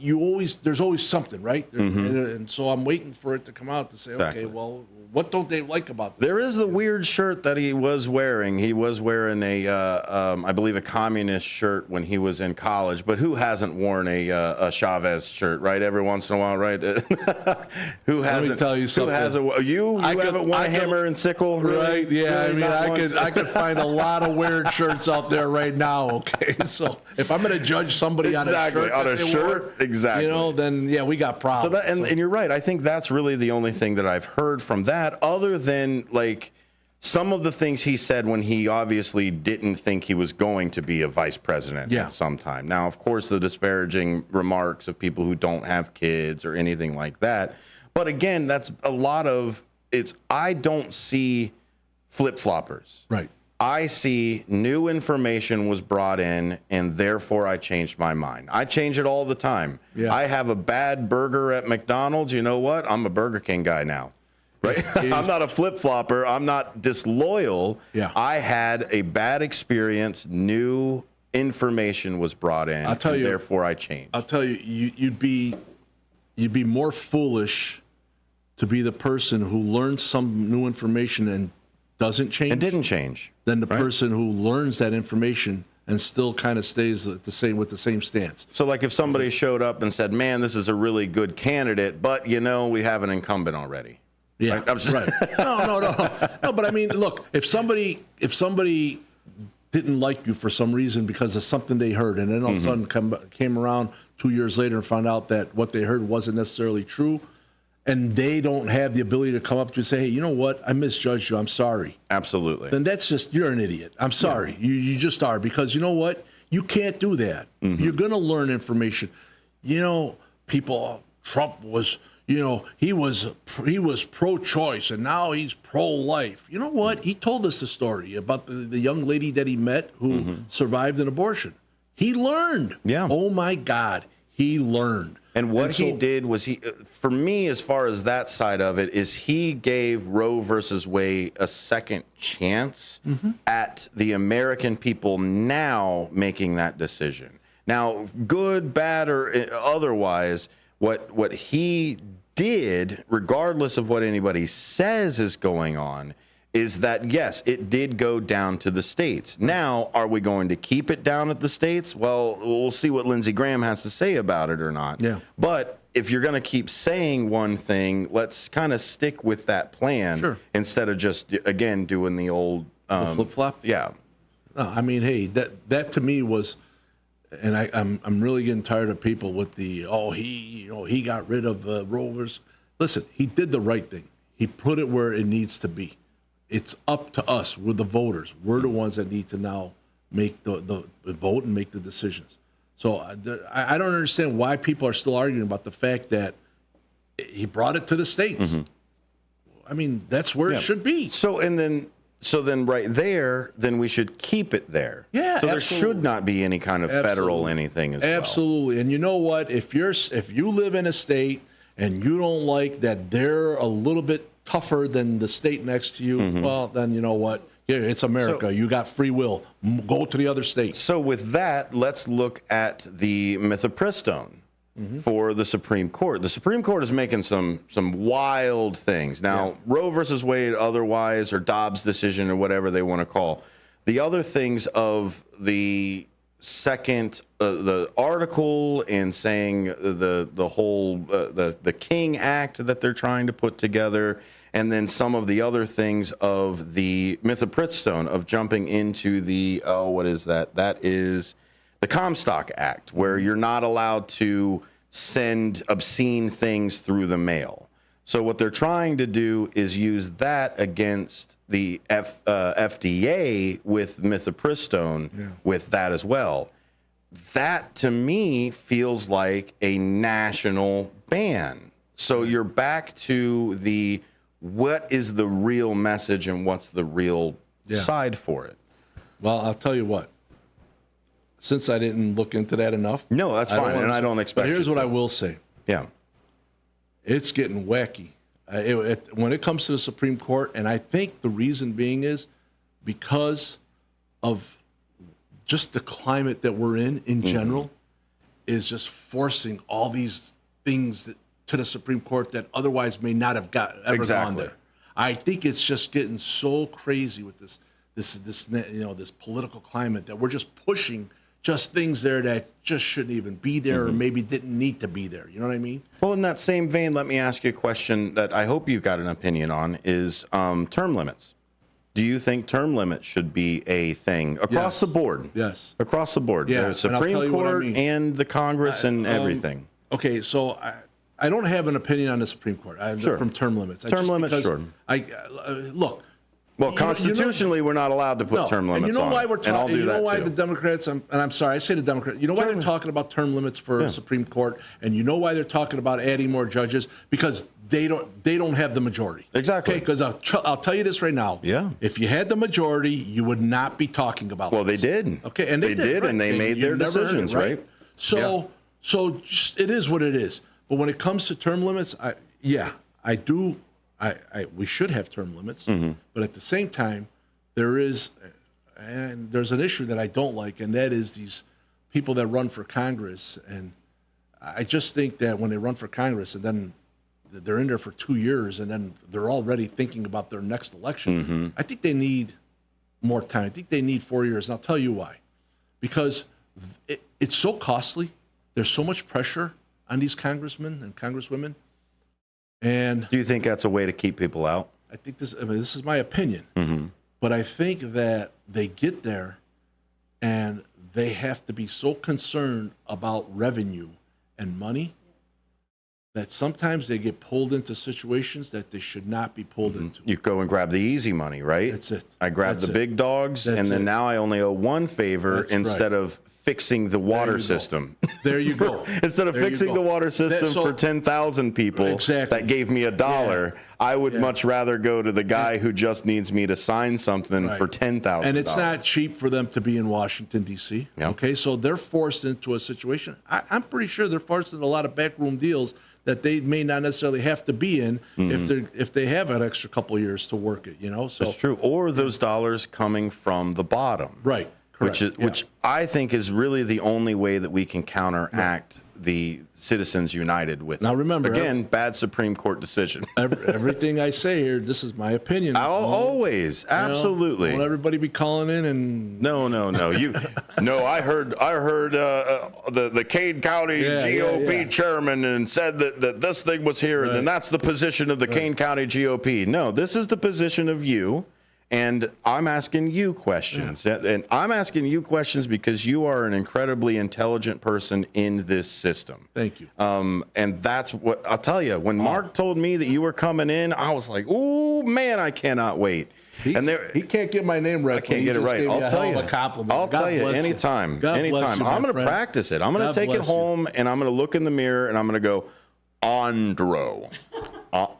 there's always something, right? And so I'm waiting for it to come out to say, okay, well, what don't they like about this? There is the weird shirt that he was wearing. He was wearing I believe, a communist shirt when he was in college. But who hasn't worn a Chavez shirt, right? Every once in a while, right? Who hasn't? Let me tell you something. You haven't worn a hammer and sickle, right? Yeah, I could find a lot of weird shirts out there right now. Okay, so if I'm going to judge somebody on a shirt, exactly, then we got problems. And you're right. I think that's really the only thing that I've heard from that. Other than, like, some of the things he said when he obviously didn't think he was going to be a vice president at some time. Now, of course, the disparaging remarks of people who don't have kids or anything like that. But again, that's a lot of I don't see flip-floppers. Right. I see new information was brought in, and therefore I changed my mind. I change it all the time. Yeah. I have a bad burger at McDonald's. You know what? I'm a Burger King guy now. Right? I'm not a flip-flopper. I'm not disloyal. Yeah. I had a bad experience. New information was brought in. I'll tell you, therefore I changed. I'll tell you, you'd be more foolish to be the person who learns some new information and doesn't change. And didn't change. Than the person who learns that information and still kind of stays with the same stance. So, like, if somebody showed up and said, man, this is a really good candidate, but, we have an incumbent already. Yeah, right. No, but I mean, look, if somebody didn't like you for some reason because of something they heard, and then all of a sudden came around 2 years later and found out that what they heard wasn't necessarily true, and they don't have the ability to come up to you and say, hey, you know what, I misjudged you, I'm sorry. Absolutely. Then that's just, you're an idiot. I'm sorry. Yeah. You just are, because you know what? You can't do that. You're going to learn information. Trump was... he was pro-choice and now he's pro-life. You know what? He told us the story about the young lady that he met who survived an abortion. He learned. Yeah. Oh my God, he learned. And what he did was for me, as far as that side of it, is he gave Roe versus Wade a second chance at the American people now making that decision. Now, good, bad, or otherwise, what he did, regardless of what anybody says is going on, is that, yes, it did go down to the states. Now, are we going to keep it down at the states? Well, we'll see what Lindsey Graham has to say about it or not. Yeah. But if you're going to keep saying one thing, let's kind of stick with that plan instead of just, again, doing the old flip-flop. Yeah. No, I mean, hey, that to me was, and I'm really getting tired of people with the he got rid of Rovers. Listen, he did the right thing. He put it where it needs to be. It's up to us. We're the voters. We're the ones that need to now make the vote and make the decisions. So I don't understand why people are still arguing about the fact that he brought it to the states. I mean, that's where it should be. So then right there, then we should keep it there. Yeah, So there absolutely. should not be any kind of federal anything as well. Absolutely. And you know what? If you live in a state and you don't like that they're a little bit tougher than the state next to you, well, then you know what? Here, it's America. So- you got free will. Go to the other states. So with that, let's look at the mifepristone for the Supreme Court. The Supreme Court is making some wild things. Now, Roe versus Wade otherwise, or Dobbs decision, or whatever they want to call. The other things of the second, the article, and saying the whole, the King Act that they're trying to put together, and then some of the other things of the mifepristone, of jumping into the, what is that? That is the Comstock Act, where you're not allowed to send obscene things through the mail. So what they're trying to do is use that against the FDA with mifepristone, with that as well. That, to me, feels like a national ban. So you're back to the, what is the real message and what's the real side for it? Well, I'll tell you what. Since I didn't look into that enough. No, that's fine, and I don't expect But here's you what to. I will say. Yeah. It's getting wacky. When it comes to the Supreme Court, and I think the reason being is because of just the climate that we're in general, is just forcing all these things to the Supreme Court that otherwise may not have ever gone there. I think it's just getting so crazy with this political climate that we're just pushing just things there that just shouldn't even be there, or maybe didn't need to be there. You know what I mean? Well, in that same vein, let me ask you a question that I hope you've got an opinion on, is term limits. Do you think term limits should be a thing across the board? Yes. Across the board. Yeah, The and I'll Supreme tell you what I Court mean. and the Congress and everything. Okay, so I don't have an opinion on the Supreme Court from term limits. Term limits, sure. Look. Well, constitutionally, we're not allowed to put term limits on. And you know why we're and I'll talking? do You know that why too. the Democrats? And I'm sorry, I say the Democrats. You know why they're talking about term limits for Supreme Court, and you know why they're talking about adding more judges? Because they don't have the majority. Exactly. Okay, because I'll tell you this right now. Yeah. If you had the majority, you would not be talking about. Well, this. they did. Okay, and they did, right? and they made you their never heard it, decisions, right? So just, it is what it is. But when it comes to term limits, I do. We should have term limits, but at the same time, there's an issue that I don't like, and that is these people that run for Congress. And I just think that when they run for Congress and then they're in there for 2 years and then they're already thinking about their next election, I think they need more time. I think they need 4 years, and I'll tell you why. Because it's so costly. There's so much pressure on these congressmen and congresswomen. And do you think that's a way to keep people out? I think this is my opinion. But I think that they get there and they have to be so concerned about revenue and money that sometimes they get pulled into situations that they should not be pulled into. You go and grab the easy money, right? That's it. I grabbed the big dogs, and then now I only owe one favor instead of fixing the water system. There you go. Instead of fixing the water system for 10,000 people that gave me $1, I would much rather go to the guy who just needs me to sign something for $10,000. And it's not cheap for them to be in Washington, D.C. Okay, so they're forced into a situation. I'm pretty sure they're forced into a lot of backroom deals that they may not necessarily have to be in if they have an extra couple of years to work it. So it's true. Or those dollars coming from the bottom, right? Correct. Which I think is really the only way that we can counteract the Citizens United with. Now remember, again, bad Supreme Court decision. Everything I say here, this is my opinion. Always, absolutely. Won't everybody be calling in and no. I heard the Kane County GOP chairman and said that this thing was here, and then that's the position of the Kane County GOP. No, this is the position of you. And I'm asking you questions. And I'm asking you questions because you are an incredibly intelligent person in this system. Thank you. And that's what I'll tell you. When Mark told me that you were coming in, I was like, "Ooh, man, I cannot wait." He can't get my name right. I can't get it right. I'll tell you. I'll tell you anytime. Anytime. I'm going to practice it. I'm going to take it home and I'm going to look in the mirror and I'm going to go, Andro.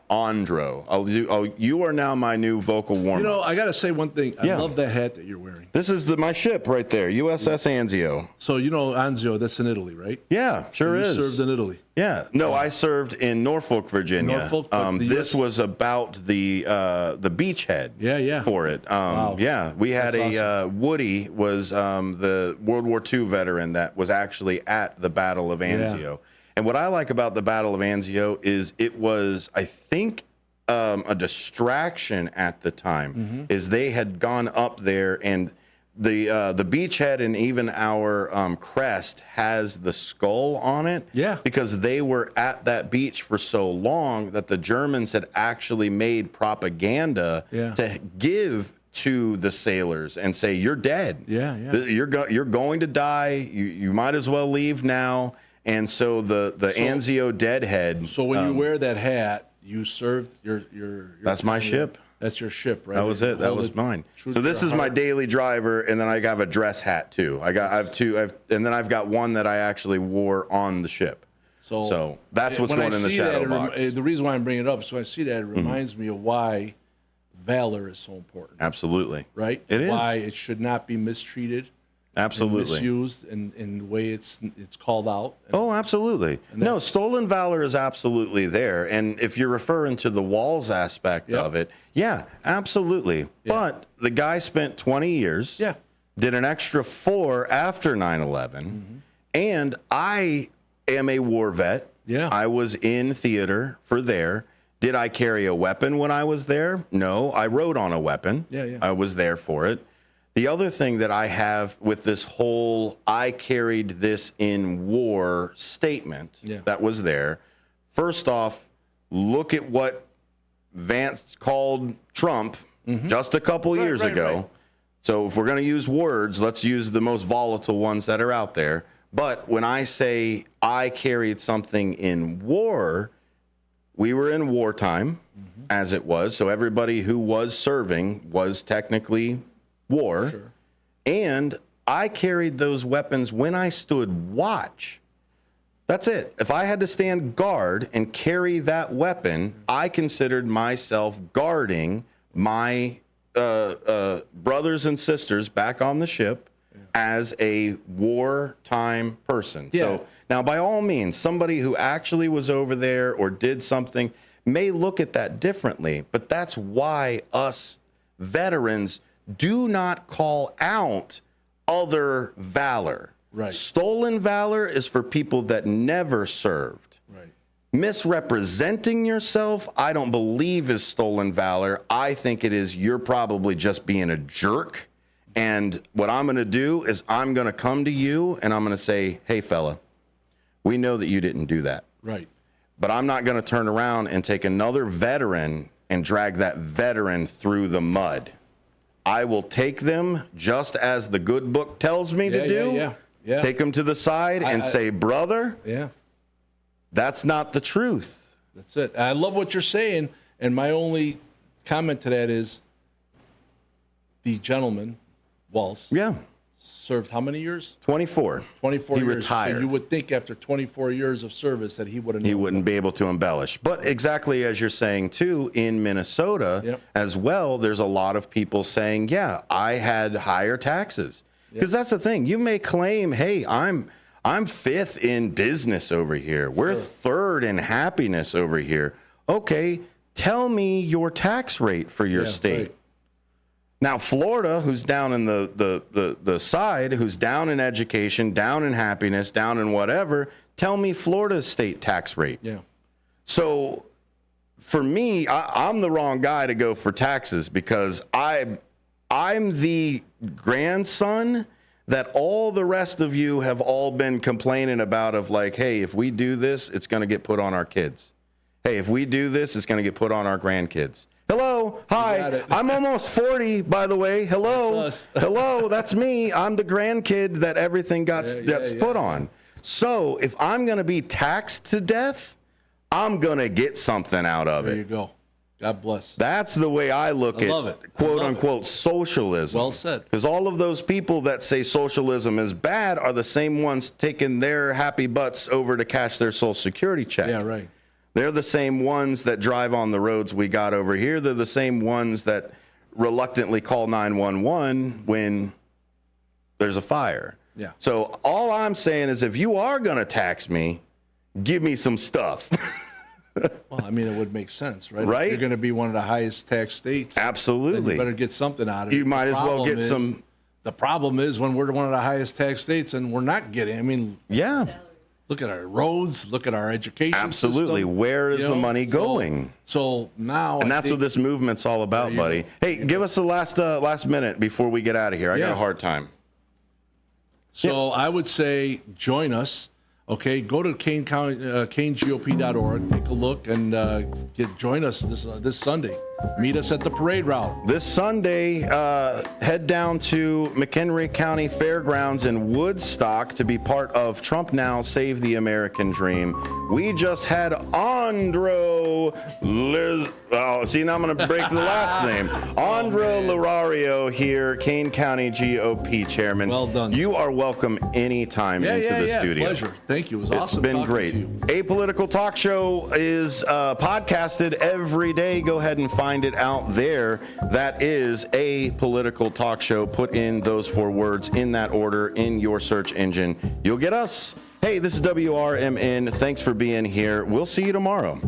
Andro. You are now my new vocal warm-up. I got to say one thing. I love that hat that you're wearing. This is my ship right there, USS Anzio. So Anzio, that's in Italy, right? Yeah, sure is. You served in Italy. Yeah. No, I served in Norfolk, Virginia. This was about the beachhead. Yeah. For it. Wow. Yeah, we had That's Woody was the World War II veteran that was actually at the Battle of Anzio. Yeah. And what I like about the Battle of Anzio is it was, I think, a distraction at the time. Is they had gone up there, and the beachhead and even our crest has the skull on it. Yeah. Because they were at that beach for so long that the Germans had actually made propaganda to give to the sailors and say, "You're dead. Yeah. You're going to die. You might as well leave now." And so the Anzio deadhead. So when you wear that hat, you served your that's my ship. That's your ship, right? That was it. That was mine. So this is my daily driver, and then I have a dress hat too. I have two, and then I've got one that I actually wore on the ship. So that's what's going in the shadow box. The reason why I'm bringing it up, so I see that it reminds me of why valor is so important. Absolutely. Right? It is. Why it should not be mistreated. Absolutely. Misused in the way it's called out. Oh, absolutely. No, stolen valor is absolutely there. And if you're referring to the walls aspect of it, yeah, absolutely. Yeah. But the guy spent 20 years, did an extra 4 after 9/11, and I am a war vet. Yeah. I was in theater for there. Did I carry a weapon when I was there? No, I rode on a weapon. Yeah. I was there for it. The other thing that I have with this whole "I carried this in war" statement that was there, first off, look at what Vance called Trump just a couple years ago. Right. So if we're going to use words, let's use the most volatile ones that are out there. But when I say I carried something in war, we were in wartime as it was. So everybody who was serving was technically war. Sure. And I carried those weapons when I stood watch. That's it. If I had to stand guard and carry that weapon, I considered myself guarding my brothers and sisters back on the ship as a wartime person. So now, by all means, somebody who actually was over there or did something may look at that differently, but that's why us veterans do not call out other valor. Right. Stolen valor is for people that never served. Right. Misrepresenting yourself, I don't believe is stolen valor. I think it is you're probably just being a jerk. And what I'm going to do is I'm going to come to you and I'm going to say, "Hey, fella, we know that you didn't do that." Right. But I'm not going to turn around and take another veteran and drag that veteran through the mud. I will take them just as the good book tells me to do. Yeah. Take them to the side and say, "Brother, That's not the truth. That's it. I love what you're saying, and my only comment to that is the gentleman, Walz, served how many years? 24. 24 he years. retired. So you would think after 24 years of service that he would have. He wouldn't be able to embellish. But exactly as you're saying, too, in Minnesota as well, there's a lot of people saying, yeah, I had higher taxes. Because that's the thing. You may claim, hey, I'm fifth in business over here. We're third in happiness over here. Okay, tell me your tax rate for your state. Right. Now, Florida, who's down in the side, who's down in education, down in happiness, down in whatever, tell me Florida's state tax rate. Yeah. So for me, I'm the wrong guy to go for taxes because I'm the grandson that all the rest of you have all been complaining about of like, hey, if we do this, it's going to get put on our kids. Hey, if we do this, it's going to get put on our grandkids. Hello. Hi. I'm almost 40, by the way. Hello. That's us. Hello. That's me. I'm the grandkid that everything that's put on. So if I'm going to be taxed to death, I'm going to get something out of it. There you go. God bless. That's the way I look at quote unquote socialism. Well said. Because all of those people that say socialism is bad are the same ones taking their happy butts over to cash their Social Security check. Yeah, right. They're the same ones that drive on the roads we got over here. They're the same ones that reluctantly call 911 when there's a fire. Yeah. So all I'm saying is if you are going to tax me, give me some stuff. Well, I mean, it would make sense, right? Right? If you're going to be one of the highest tax states. Absolutely. Then you better get something out of it. You might as well get some. The problem is when we're one of the highest tax states and we're not getting, I mean. Yeah. Look at our roads. Look at our education Absolutely. system. Where is the money going? So now. And that's what this movement's all about, buddy. Hey, give us the last minute before we get out of here. I got a hard time. So I would say join us. Okay, go to KaneGOP.org, take a look, and join us this Sunday. Meet us at the parade route. This Sunday, head down to McHenry County Fairgrounds in Woodstock to be part of Trump Now Save the American Dream. We just had Andro now I'm going to break the last name. Andro Lorario here, Kane County GOP chairman. Well done. You are welcome anytime into the studio. Pleasure. Thank you. It was awesome. It's been great. Apolitical Talk Show is podcasted every day. Go ahead and find it out there. That is Apolitical Talk Show. Put in those 4 words in that order in your search engine. You'll get us. Hey, this is WRMN. Thanks for being here. We'll see you tomorrow.